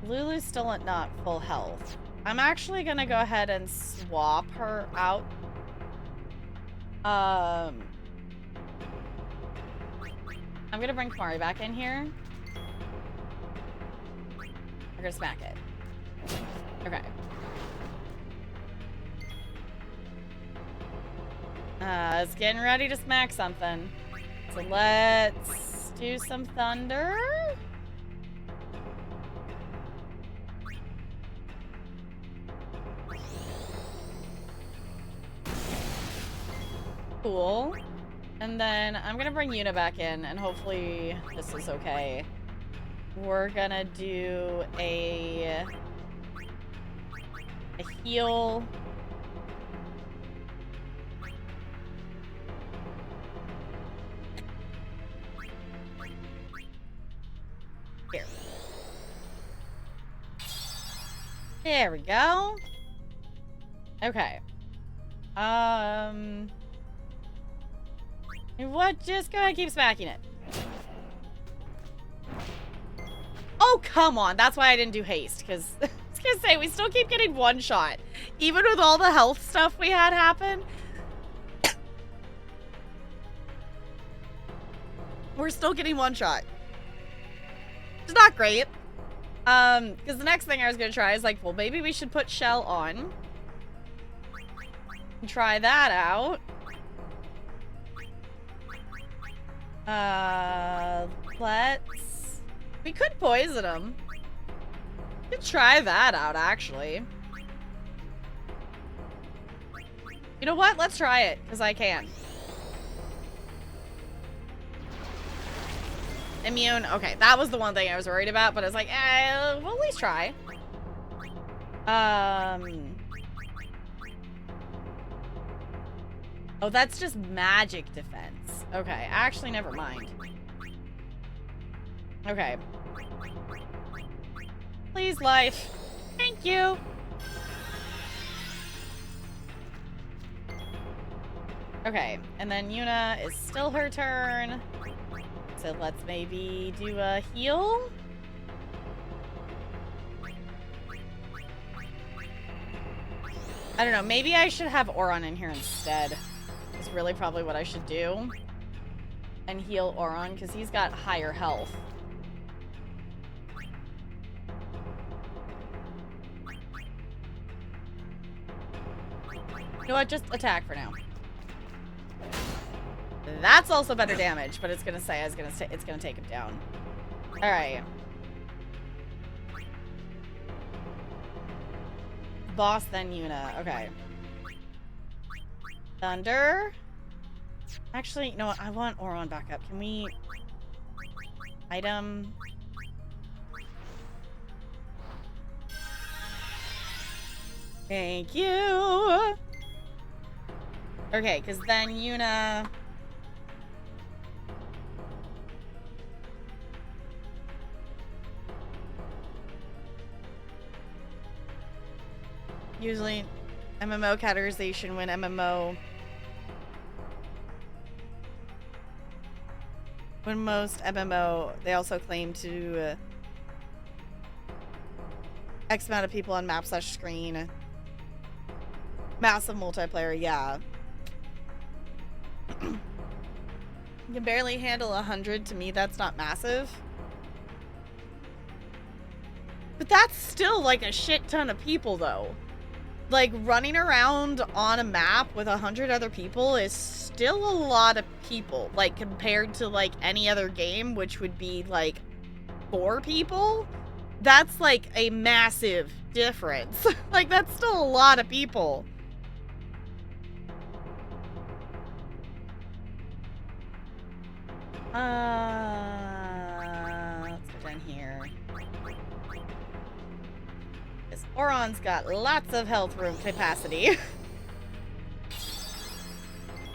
Lulu's still at not full health. I'm actually gonna go ahead and swap her out. I'm gonna bring Kamari back in here. We're gonna smack it. Okay. It's getting ready to smack something. So let's do some thunder. Cool. And then I'm gonna bring Yuna back in, and hopefully this is okay. We're gonna do a heal. Here. There we go. Okay. What? Just go ahead and keep smacking it. Oh, come on. That's why I didn't do haste, because I was gonna say, we still keep getting one shot. Even with all the health stuff we had happen. We're still getting one shot. It's not great. Because the next thing I was gonna try is like, well, maybe we should put Shell on. And try that out. We could poison him. We could try that out, actually. You know what? Let's try it, because I can. Immune. Okay, that was the one thing I was worried about, but I was like, we'll at least try. Oh, that's just magic defense. Okay, actually, never mind. Okay. Please, life. Thank you. Okay, and then Yuna is still her turn. So let's maybe do a heal. I don't know, maybe I should have Auron in here instead. Is really probably what I should do. And heal Auron, because he's got higher health. know what? Just attack for now. That's also better damage, but it's gonna say it's gonna take him down. All right. Boss, then Yuna. Okay. Thunder. Actually, no, I want Oron back up. Can we... Item... Thank you! Okay, because then Yuna... Usually, MMO categorization when MMO... When most MMO, they also claim to... X amount of people on map/screen. Massive multiplayer, yeah. You can barely handle 100. To me, that's not massive. But that's still like a shit ton of people, though. Like, running around on a map with 100 other people is still a lot of people. Like, compared to, like, any other game, which would be, like, 4 people. That's, like, a massive difference. Like, that's still a lot of people. Let's go down here. This Oron's got lots of health room capacity.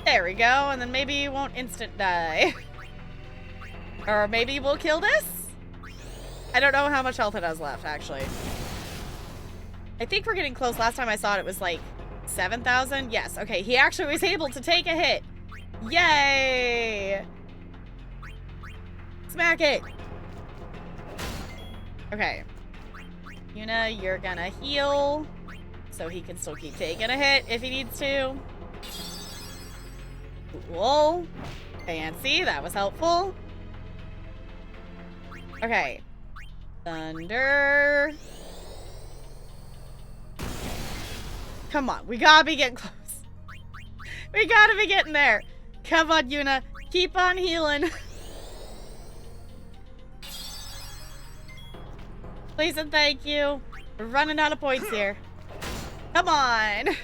There we go, and then maybe you won't instant die. Or maybe we'll kill this? I don't know how much health it has left, actually. I think we're getting close. Last time I saw it, it was like 7,000. Yes, okay, he actually was able to take a hit. Yay! Smack it! Okay. Yuna, you're gonna heal. So he can still keep taking a hit if he needs to. Cool. Fancy, that was helpful. Okay. Thunder. Come on, we gotta be getting close. We gotta be getting there. Come on, Yuna. Keep on healing. Please and thank you. We're running out of points here. Come on.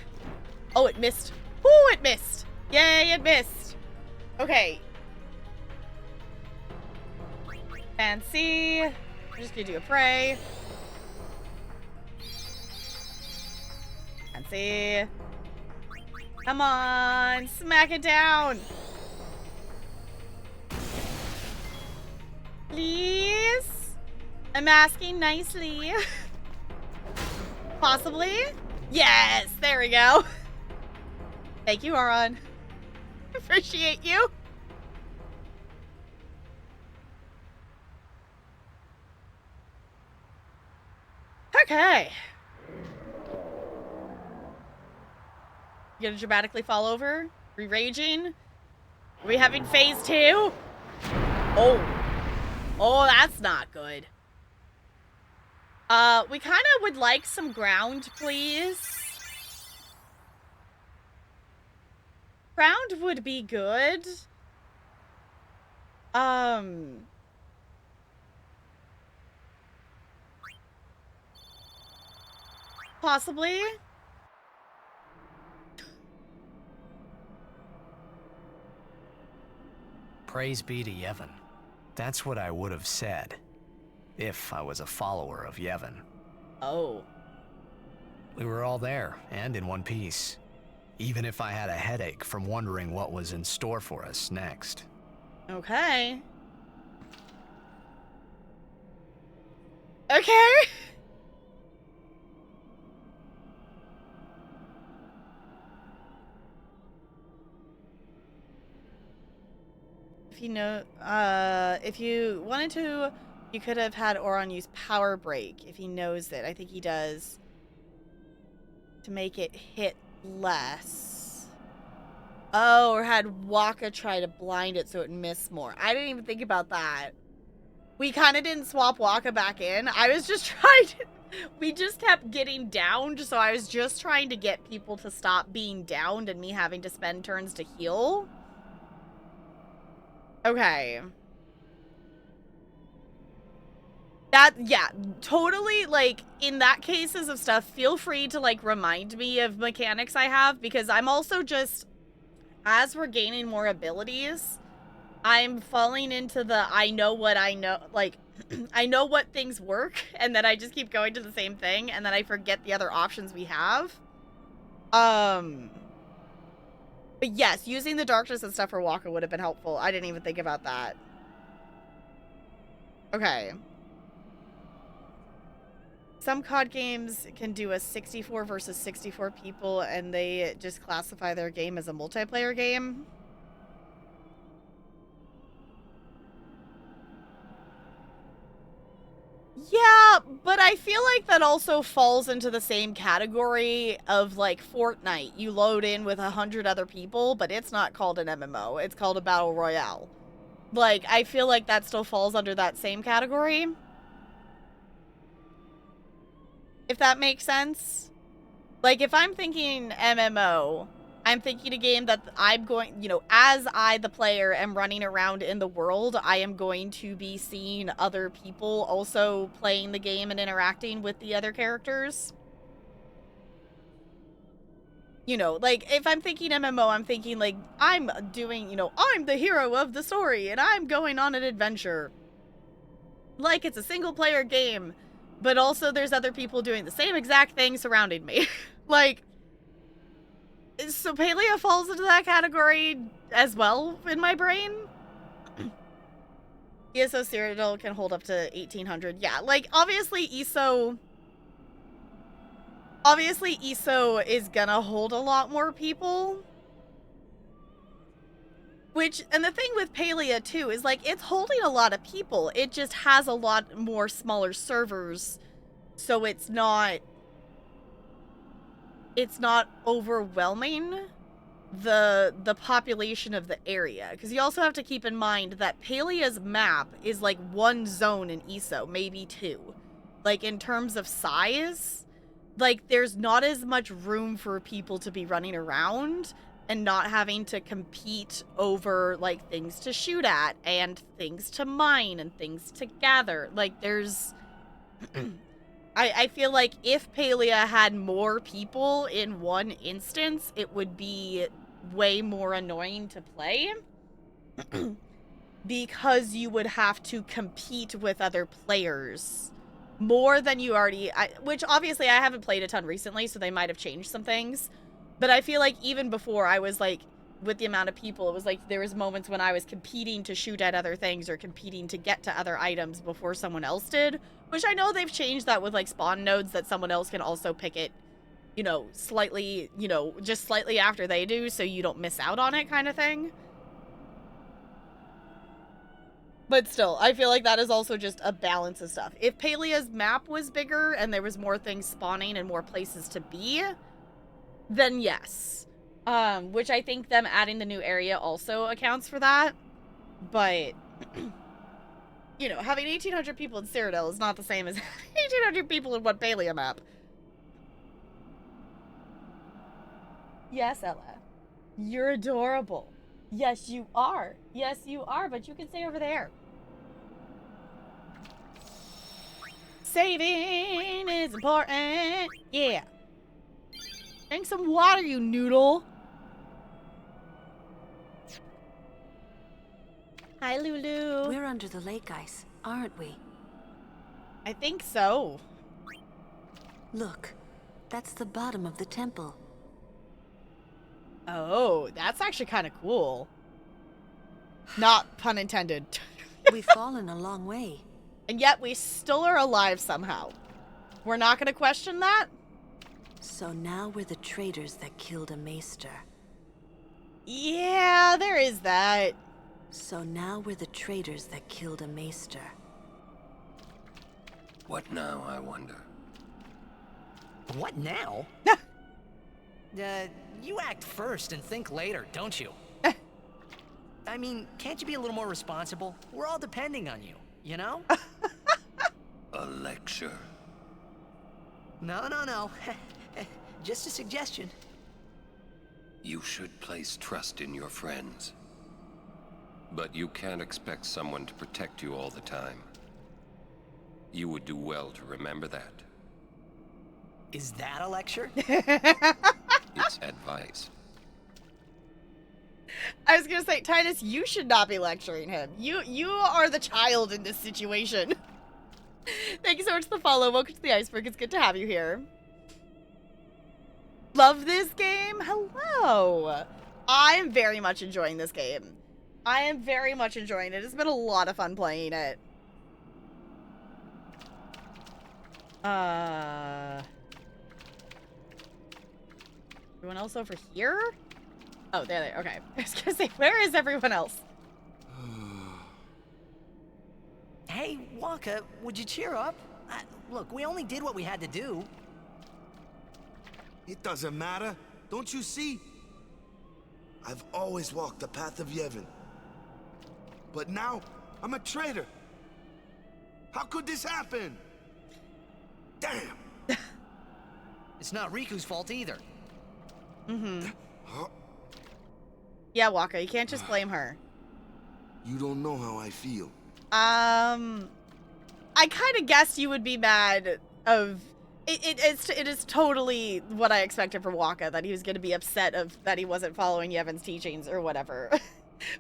Oh, it missed. Ooh, it missed. Yay, it missed. Okay. Fancy. I'm just gonna do a pray. Fancy. Come on. Smack it down. Please? I'm asking nicely. Possibly? Yes! There we go. Thank you, Oron. Appreciate you. Okay. You gonna dramatically fall over? Re-raging? Are we having phase 2? Oh. Oh, that's not good. We kind of would like some ground, please. Ground would be good. Possibly. Praise be to Yevon. That's what I would have said. If I was a follower of Yevon. Oh. We were all there, and in one piece. Even if I had a headache from wondering what was in store for us next. Okay. Okay. If you know, if you wanted to, you could have had Oron use Power Break if he knows it. I think he does. To make it hit less. Oh, or had Waka try to blind it so it missed more. I didn't even think about that. we kind of didn't swap Waka back in. I was just trying to... We just kept getting downed, so I was just trying to get people to stop being downed and me having to spend turns to heal. Okay. That, yeah, totally, like, in that cases of stuff, feel free to, like, remind me of mechanics I have, because I'm also just, as we're gaining more abilities, I'm falling into the I know what I know, like, I know what things work, and then I just keep going to the same thing, and then I forget the other options we have. But yes, using the darkness and stuff for Waka would have been helpful. I didn't even think about that. Okay. Some COD games can do a 64 versus 64 people, and they just classify their game as a multiplayer game. Yeah, but I feel like that also falls into the same category of, like, Fortnite. You load in with 100 other people, but it's not called an MMO. It's called a Battle Royale. Like, I feel like that still falls under that same category. If that makes sense. Like, if I'm thinking MMO, I'm thinking a game that I'm going, you know, as I, the player, am running around in the world, I am going to be seeing other people also playing the game and interacting with the other characters. You know, like, if I'm thinking MMO, I'm thinking, like, I'm doing, you know, I'm the hero of the story, and I'm going on an adventure. Like, it's a single-player game, but also there's other people doing the same exact thing surrounding me. Like... So Palea falls into that category as well in my brain. ESO Cyrodiil can hold up to 1,800. Yeah, like, obviously ESO is gonna hold a lot more people. Which, and the thing with Palea, too, is, like, it's holding a lot of people. It just has a lot more smaller servers, so it's not overwhelming the population of the area, because you also have to keep in mind that Palea's map is like one zone in ESO, maybe two. Like, in terms of size, like, there's not as much room for people to be running around and not having to compete over, like, things to shoot at and things to mine and things to gather. Like, there's I feel like if Palea had more people in one instance, it would be way more annoying to play. Because you would have to compete with other players more than you already... which, obviously, I haven't played a ton recently, so they might have changed some things. But I feel like even before, I was like, with the amount of people, it was like there was moments when I was competing to shoot at other things or competing to get to other items before someone else did. Which I know they've changed that with, like, spawn nodes, that someone else can also pick it, you know, slightly, you know, just slightly after they do, so you don't miss out on it, kind of thing. But still, I feel like that is also just a balance of stuff. If Palea's map was bigger and there was more things spawning and more places to be, then yes. Which I think them adding the new area also accounts for that. But... you know, having 1,800 people in Cyrodiil is not the same as 1,800 people in one Palea map. Yes, Ella. You're adorable. Yes, you are. Yes, you are, but you can stay over there. Saving is important. Yeah. Drink some water, you noodle. Hi, Lulu. We're under the lake ice, aren't we? I think so. Look, that's the bottom of the temple. Oh, that's actually kind of cool. Not pun intended. We've fallen a long way. And yet we still are alive somehow. We're not going to question that? So now we're the traitors that killed a maester. Yeah, there is that. So now we're the traitors that killed a maester. What now, I wonder? What now? You act first and think later, don't you? I mean, can't you be a little more responsible? We're all depending on you. you know? A lecture. No. Just a suggestion. You should place trust in your friends. But you can't expect someone to protect you all the time. You would do well to remember that. Is that a lecture? It's advice. I was gonna say, Titus, you should not be lecturing him. You are the child in this situation. Thank you so much for the follow. Welcome to the iceberg. It's good to have you here. Love this game. Hello. I am very much enjoying this game. I am very much enjoying it. It's been a lot of fun playing it. Everyone else over here? Oh, there they are. Okay. I was gonna say, where is everyone else? Hey, Waka, would you cheer up? Look, we only did what we had to do. It doesn't matter. Don't you see? I've always walked the path of Yevon. But now, I'm a traitor. How could this happen? Damn! It's not Riku's fault either. Yeah, Waka, you can't just blame her. You don't know how I feel. I kind of guessed you would be mad of... It is totally what I expected from Waka, that he was going to be upset that he wasn't following Yevon's teachings or whatever.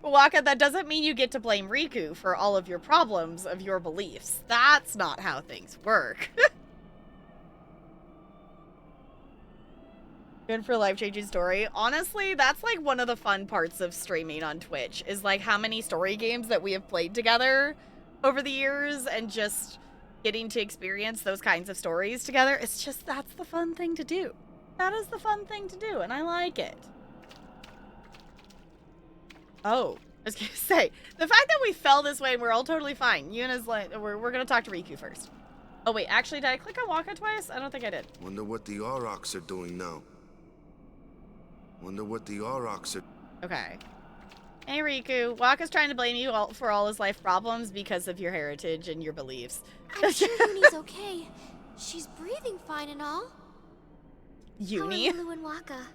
Waka, that doesn't mean you get to blame Riku for all of your problems of your beliefs. That's not how things work. Good for a life-changing story. Honestly, that's like one of the fun parts of streaming on Twitch, is like how many story games that we have played together over the years and just getting to experience those kinds of stories together. It's just, that's the fun thing to do. That is the fun thing to do, and I like it. Oh, I was gonna say, the fact that we fell this way and we're all totally fine. Yuna's like, we're gonna talk to Riku first. Oh wait, actually, did I click on Waka twice? I don't think I did. Wonder what the Aurochs are doing now. Wonder what the Aurochs are... Okay. Hey Riku, Waka's trying to blame you for all his life problems because of your heritage and your beliefs. I'm sure Uni's okay. She's breathing fine and all. Uni? How are Lulu and Waka?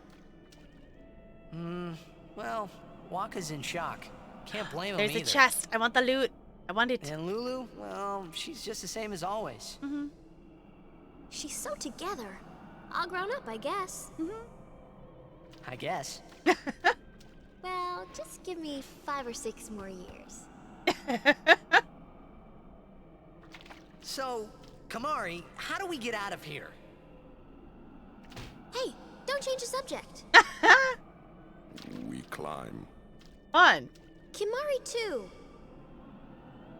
Well, Waka's in shock. Can't blame him There's either. a chest. I want the loot. I want it. And Lulu, well, she's just the same as always. She's so together. All grown up, I guess. I guess. Well, just give me 5 or 6 more years. So, Kamari, how do we get out of here? Hey, don't change the subject. We climb. Fun. Kimari too.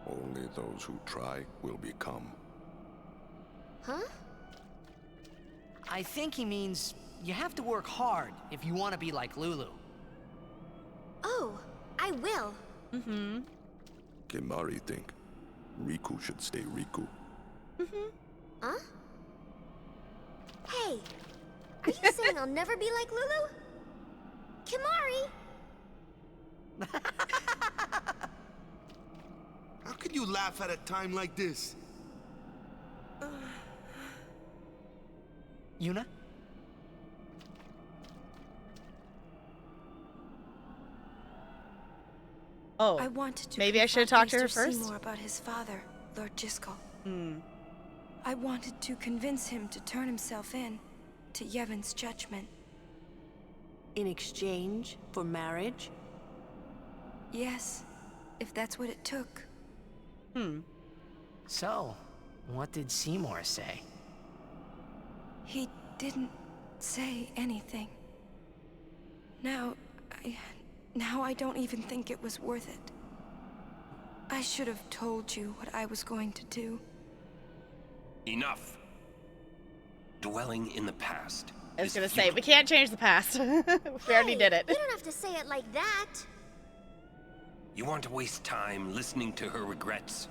Only those who try will become. Huh? I think he means you have to work hard if you want to be like Lulu. Oh, I will. Kimari think Riku should stay Riku. Huh? Hey, are you saying I'll never be like Lulu? Kimari! How can you laugh at a time like this? Yuna? Oh, I wanted to maybe I should have talked to her Mr. first. Seymour about his father, Lord Jiskel. I wanted to convince him to turn himself in to Yevon's judgment. In exchange for marriage? Yes, if that's what it took. So, what did Seymour say? He didn't say anything. Now I don't even think it was worth it. I should have told you what I was going to do. Enough. Dwelling in the past. I was is gonna say, futile. we can't change the past. We already did it. You don't have to say it like that. You want to waste time listening to her regrets?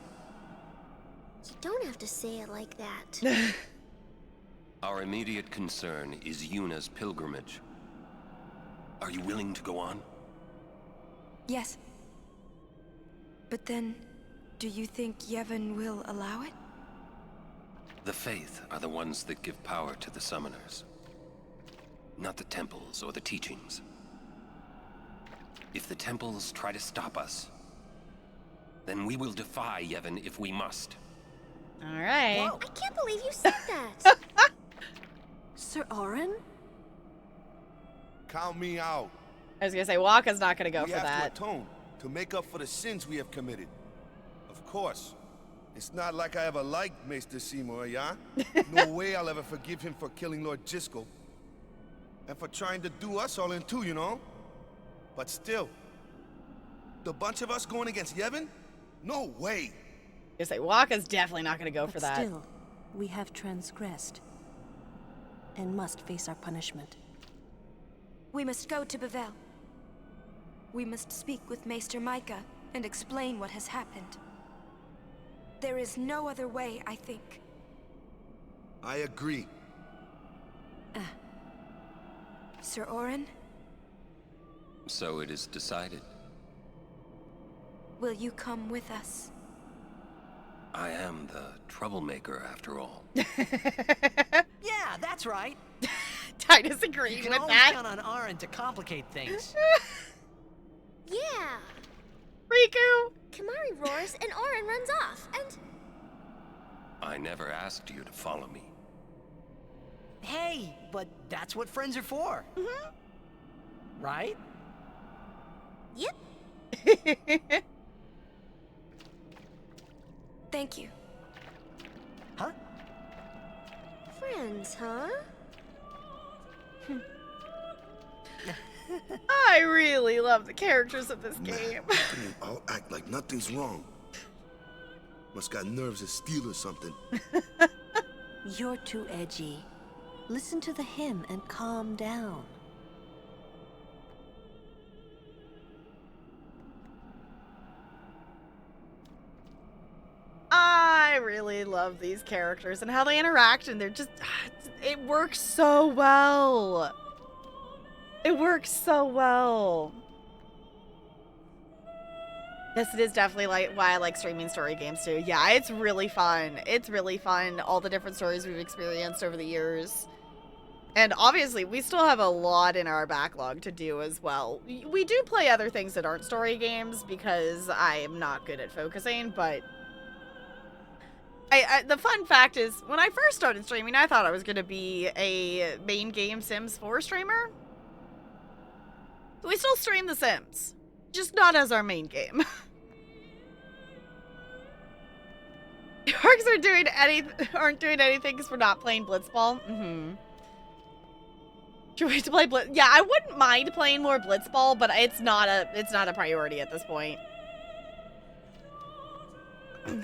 You don't have to say it like that. Our immediate concern is Yuna's pilgrimage. Are you willing to go on? Yes. But then, Do you think Yevon will allow it? The Faith are the ones that give power to the summoners. Not the temples or the teachings. If the temples try to stop us, then we will defy Yevon if we must. All right. I can't believe you said that. Sir Orin? Count me out. I was gonna say Waka's not gonna go We for have that. to atone, to make up for the sins we have committed. Of course. It's not like I ever liked Maester Seymour, yeah? No way I'll ever forgive him for killing Lord Jiskel. And for trying to do us all in two, you know? But still, the bunch of us going against Yevon? No way. I was gonna say Waka's definitely not gonna go for But that. still, we have transgressed. And must face our punishment. We must go to Bevel. We must speak with Maester Micah and explain what has happened. There is no other way, I think. I agree. Sir Orin, So it is decided. will you come with us? I am the troublemaker after all. Yeah, that's right. Titus You agreed can with always that. count on Aaron to complicate things. Yeah. Riku. Kamari roars and Orin runs off, and I never asked you to follow me. Hey, but that's what friends are for. Right? yep. Thank you. Huh? Friends, huh? I really love the characters of this game. I'll act like nothing's wrong. Must got nerves of steel or something. You're too edgy. Listen to the hymn and calm down. I really love these characters and how they interact, and they're just, it works so well. It works so well. Yes, it is definitely like why I like streaming story games too. Yeah, it's really fun. It's really fun, all the different stories we've experienced over the years. And obviously, we still have a lot in our backlog to do as well. We do play other things that aren't story games because I am not good at focusing, but the fun fact is, when I first started streaming, I thought I was going to be a main game Sims 4 streamer. We still stream The Sims, just not as our main game. Orcs aren't doing anything because we're not playing Blitzball. Should we play Blitz? Yeah, I wouldn't mind playing more Blitzball, but it's not a priority at this point.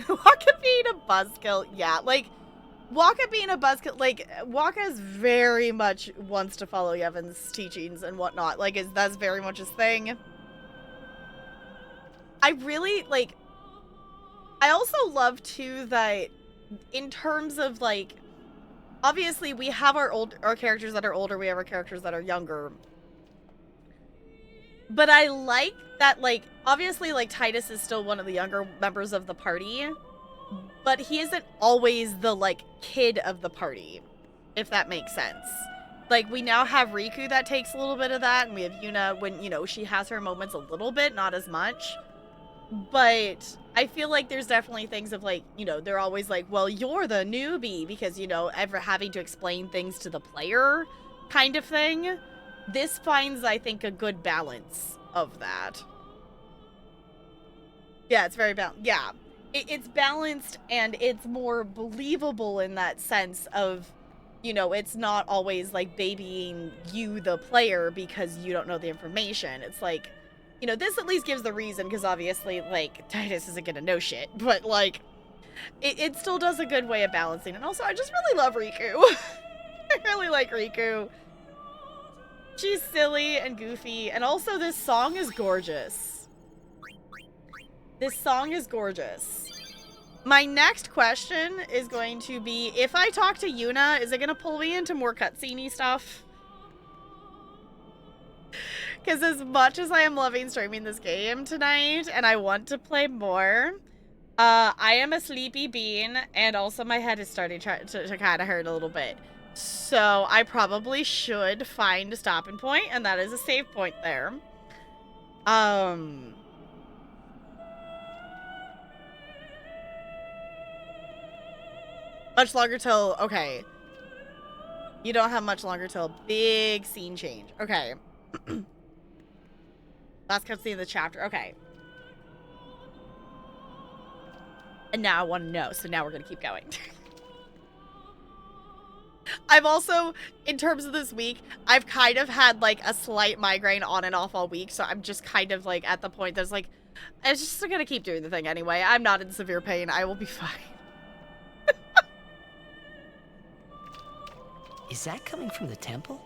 Waka being a buzzkill, yeah, like Waka being a buzzkill, like Waka's very much wants to follow Yevon's teachings and whatnot. Like, that's very much his thing. I really like. I also love too that in terms of like, obviously we have our characters that are older, we have our characters that are younger. But I like that, like, obviously, like, Titus is still one of the younger members of the party, but he isn't always the, like, kid of the party, if that makes sense. Like, we now have Riku that takes a little bit of that, and we have Yuna when, you know, she has her moments a little bit, not as much. But I feel like there's definitely things of, like, you know, they're always like, well, you're the newbie, because, you know, ever having to explain things to the player kind of thing. This finds, I think, a good balance of that. Yeah, it's very balanced. Yeah, it's balanced and it's more believable in that sense of, you know, it's not always like babying you, the player, because you don't know the information. It's like, you know, this at least gives the reason, because obviously, like, Titus isn't gonna know shit, but, like, it still does a good way of balancing. And also, I just really love Riku. I really like Riku. She's silly and goofy, and also this song is gorgeous. This song is gorgeous. My next question is going to be, if I talk to Yuna, is it going to pull me into more cutscene-y stuff? Because as much as I am loving streaming this game tonight, and I want to play more, I am a sleepy bean, and also my head is starting to kind of hurt a little bit. So I probably should find a stopping point, and that is a save point there. Much longer till, okay. You don't have much longer till big scene change. Okay. Last cutscene of the chapter. Okay. And now I want to know, so now we're going to keep going. I've also, in terms of this week, I've kind of had, like, a slight migraine on and off all week, so I'm just kind of, like, at the point that's, like, I'm just going to keep doing the thing anyway. I'm not in severe pain. I will be fine. Is that coming from the temple?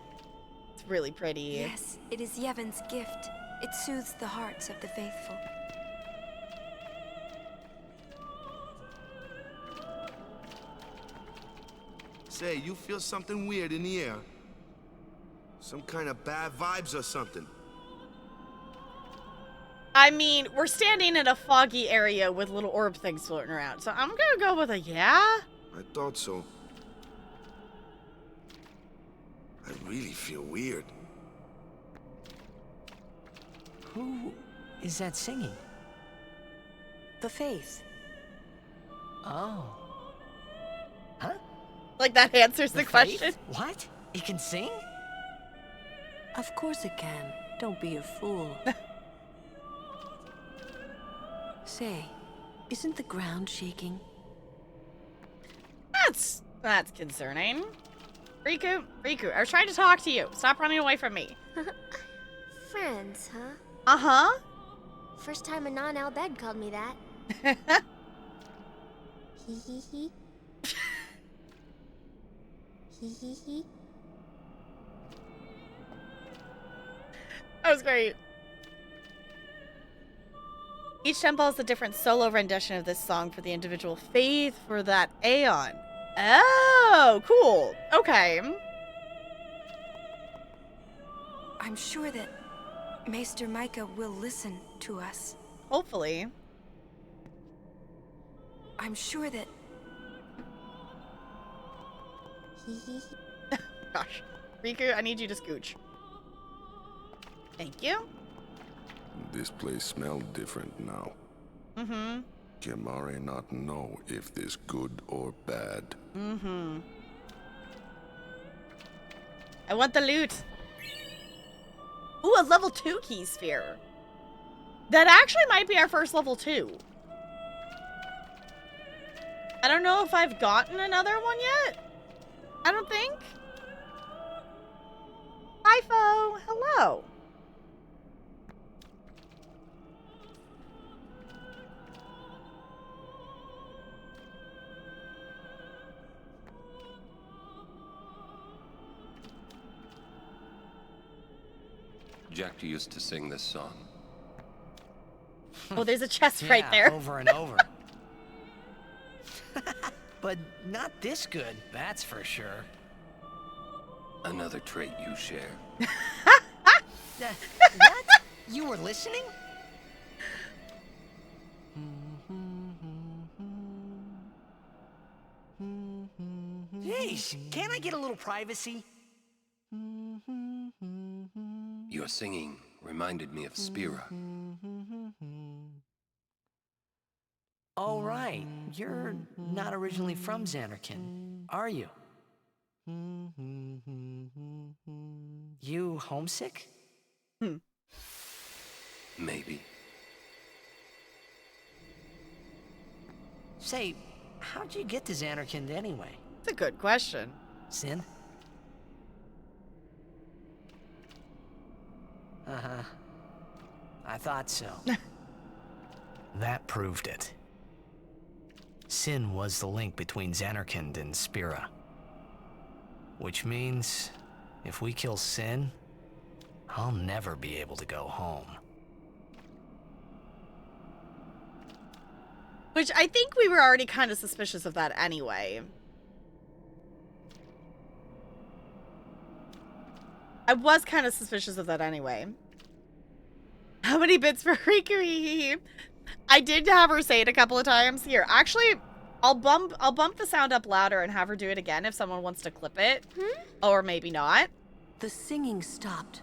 It's really pretty. Yes, it is Yevon's gift. It soothes the hearts of the faithful. Say, you feel something weird in the air? Some kind of bad vibes or something? I mean, we're standing in a foggy area with little orb things floating around, so I'm gonna go with a yeah? I thought so. I really feel weird. Who is that singing? The faith. Oh. Huh? Like, that answers the question. faith? What? It can sing? Of course it can. Don't be a fool. Say, isn't the ground shaking? That's concerning. Riku, I was trying to talk to you. Stop running away from me. Friends, huh? Uh-huh. First time a non-Albed called me that. Hee hee hee. Hee hee hee. That was great. Each temple has a different solo rendition of this song for the individual faith for that aeon. Oh, cool. Okay. I'm sure that Maester Micah will listen to us. Hopefully. I'm sure that... Hee hee hee. Gosh. Riku, I need you to scooch. Thank you. This place smells different now. Mm-hmm. Kimari not know if this good or bad. Mm-hmm. I want the loot. Ooh, a level 2 key sphere. That actually might be our first level 2. I don't know if I've gotten another one yet. I don't think. Hi, Fo. Hello. Jack used to sing this song. Oh, there's a chest right there. Over and over. But not this good, that's for sure. Another trait you share. What? You were listening? Hey, can't I get a little privacy? Your singing reminded me of Spira. Oh, right. You're not originally from Xanarkand, are you? You homesick? Maybe. Say, how'd you get to Xanarkand anyway? It's a good question. Sin? Uh-huh. I thought so. That proved it. Sin was the link between Xanarkand and Spira. Which means, if we kill Sin, I'll never be able to go home. Which I think we were already kind of suspicious of that anyway. I was kind of suspicious of that anyway. How many bits for Rikuri? I did have her say it a couple of times. Here, actually, I'll bump the sound up louder and have her do it again if someone wants to clip it. Or maybe not. The singing stopped.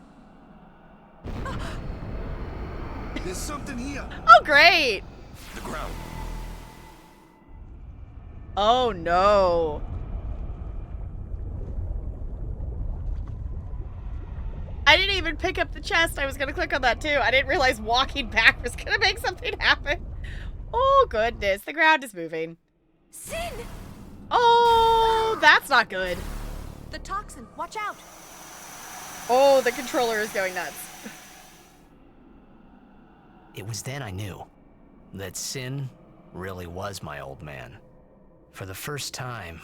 There's something here. Oh, great. The ground. Oh, no. I didn't even pick up the chest. I was going to click on that, too. I didn't realize walking back was going to make something happen. Oh, goodness. The ground is moving. Sin! Oh, that's not good. The toxin, watch out! Oh, the controller is going nuts. It was then I knew that Sin really was my old man. For the first time,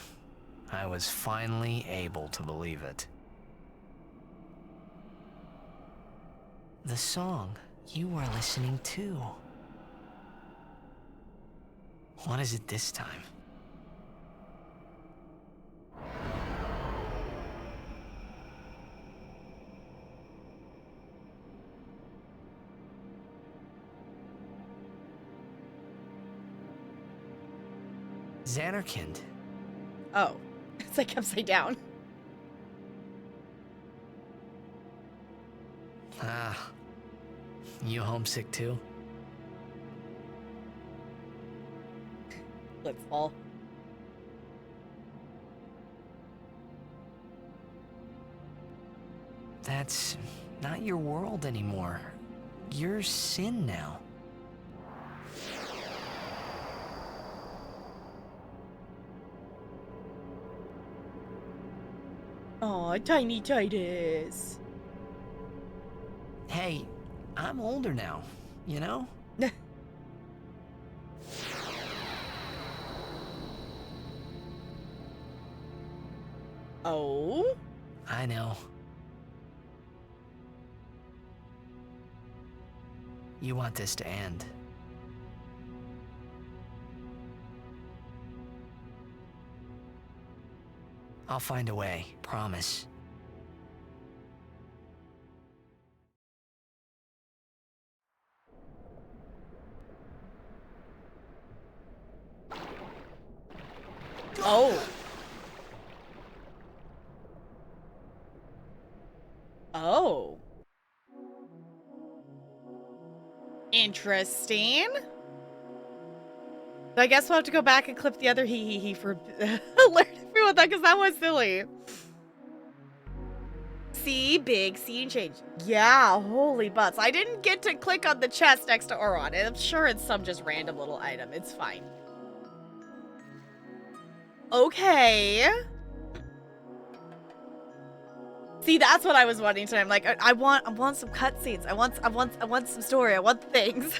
I was finally able to believe it. The song you were listening to. What is it this time? Xanarkand. Oh, it's like upside down. Ah, you homesick too? Let's fall. That's not your world anymore. You're Sin now. Aw, Tiny Titus. Hey, I'm older now, you know? Oh? I know. You want this to end. I'll find a way, promise. Oh. Oh. Interesting. So I guess we'll have to go back and clip the other hee for alert everyone that, because that was silly. See, big scene change. Yeah, holy butts. I didn't get to click on the chest next to Oron. I'm sure it's some just random little item. It's fine. Okay. See, that's what I was wanting tonight. I'm like, I want some cutscenes. I want some story. I want things.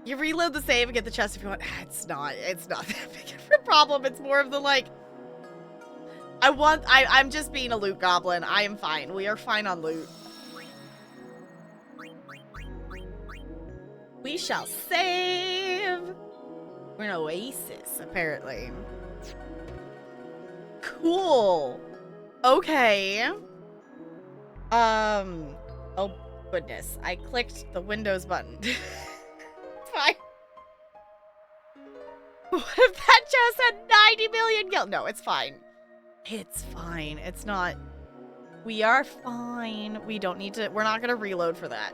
You reload the save and get the chest if you want. It's not that big of a problem. It's more of the like, I'm just being a loot goblin. I am fine. We are fine on loot. We shall save. We're in Oasis, apparently. Cool. Okay. Oh goodness. I clicked the Windows button. It's fine. What if that chest had 90 million gil? No, it's fine. It's fine. It's not. We are fine. We don't need to. We're not going to reload for that.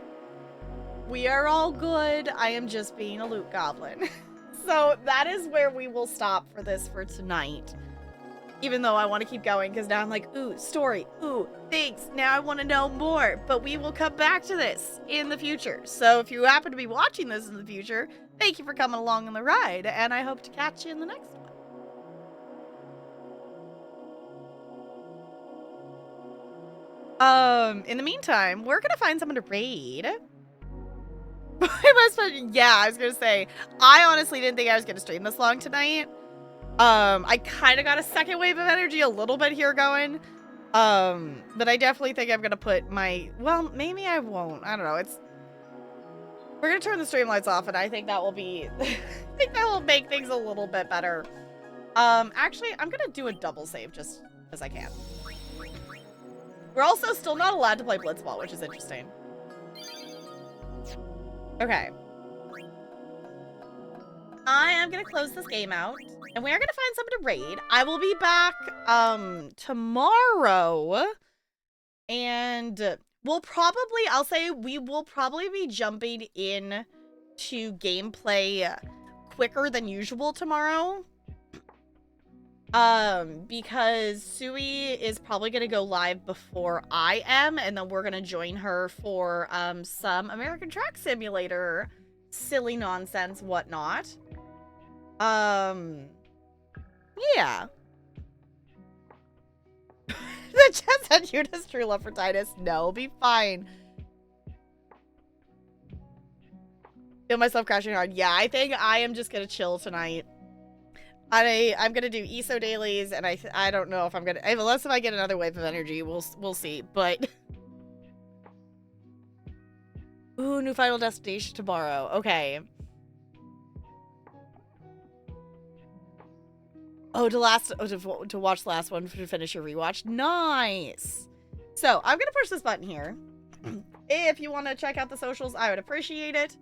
We are all good. I am just being a loot goblin. So that is where we will stop for this for tonight. Even though I want to keep going because now I'm like, ooh, story, ooh, things. Now I want to know more. But we will come back to this in the future. So if you happen to be watching this in the future, thank you for coming along on the ride. And I hope to catch you in the next one. In the meantime, we're going to find someone to raid. Yeah, I was gonna say, I honestly didn't think I was gonna stream this long tonight. I kind of got a second wave of energy a little bit here going. But I definitely think I'm gonna put my, well, maybe I won't. I don't know. We're gonna turn the streamlights off, and I think that will be, I think that will make things a little bit better. Actually, I'm gonna do a double save just as I can. We're also still not allowed to play Blitzball, which is interesting. Okay. I am gonna close this game out, and we are gonna find someone to raid. I will be back tomorrow, and we'll probably, I'll say we will probably be jumping in to gameplay quicker than usual tomorrow. Because Sui is probably gonna go live before I am, and then we're gonna join her for some American Truck Simulator silly nonsense whatnot. Yeah. The chat said Yuna's true love for Titus. No, be fine. Feel myself crashing hard. Yeah, I think I am just gonna chill tonight. I'm gonna do ESO dailies, and I don't know if I'm gonna, unless if I get another wave of energy, we'll see. But ooh, new Final Destination tomorrow. Okay. Oh, to watch the last one to finish your rewatch. Nice. So I'm gonna push this button here. If you want to check out the socials, I would appreciate it.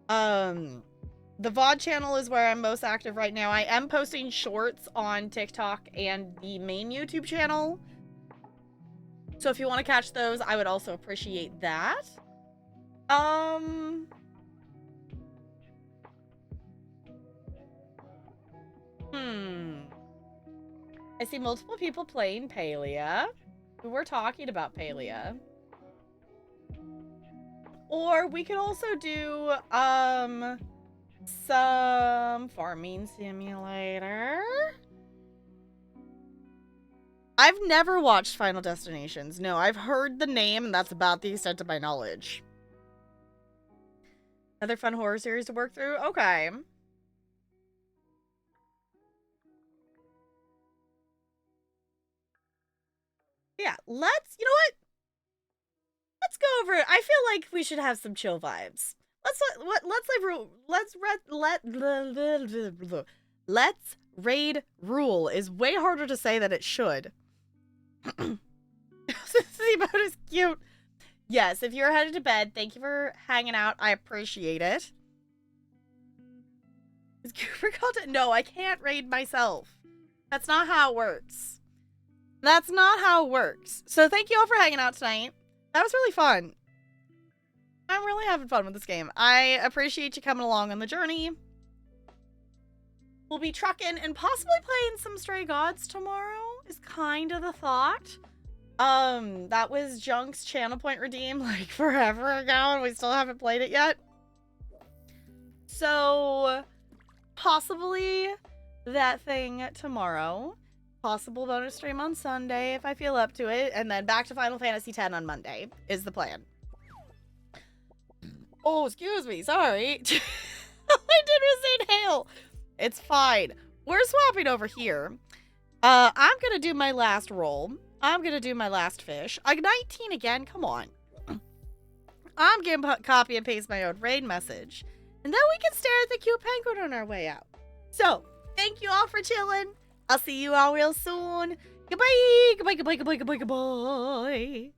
The VOD channel is where I'm most active right now. I am posting shorts on TikTok and the main YouTube channel. So if you want to catch those, I would also appreciate that. I see multiple people playing Palia. We're talking about Palia. Or we could also do, some farming simulator. I've never watched Final Destinations. No, I've heard the name, and that's about the extent of my knowledge. Another fun horror series to work through? Okay. Yeah, you know what? Let's go over it. I feel like we should have some chill vibes. Let's raid rule is way harder to say than it should. This emote is cute. Yes, if you're headed to bed, thank you for hanging out. I appreciate it. Is Cooper content? No, I can't raid myself. That's not how it works. That's not how it works. So thank you all for hanging out tonight. That was really fun. I'm really having fun with this game. I appreciate you coming along on the journey. We'll be trucking and possibly playing some Stray Gods tomorrow is kind of the thought. That was Junk's channel point redeem like forever ago, and we still haven't played it yet. So possibly that thing tomorrow. Possible bonus stream on Sunday if I feel up to it, and then back to Final Fantasy X on Monday is the plan. Oh, excuse me, sorry. I did was inhale. It's fine. We're swapping over here. I'm gonna do my last roll. I'm gonna do my last fish. 19 again, come on. I'm gonna copy and paste my own raid message. And then we can stare at the cute penguin on our way out. So, thank you all for chilling. I'll see you all real soon. Goodbye. Goodbye, goodbye, goodbye, goodbye, goodbye.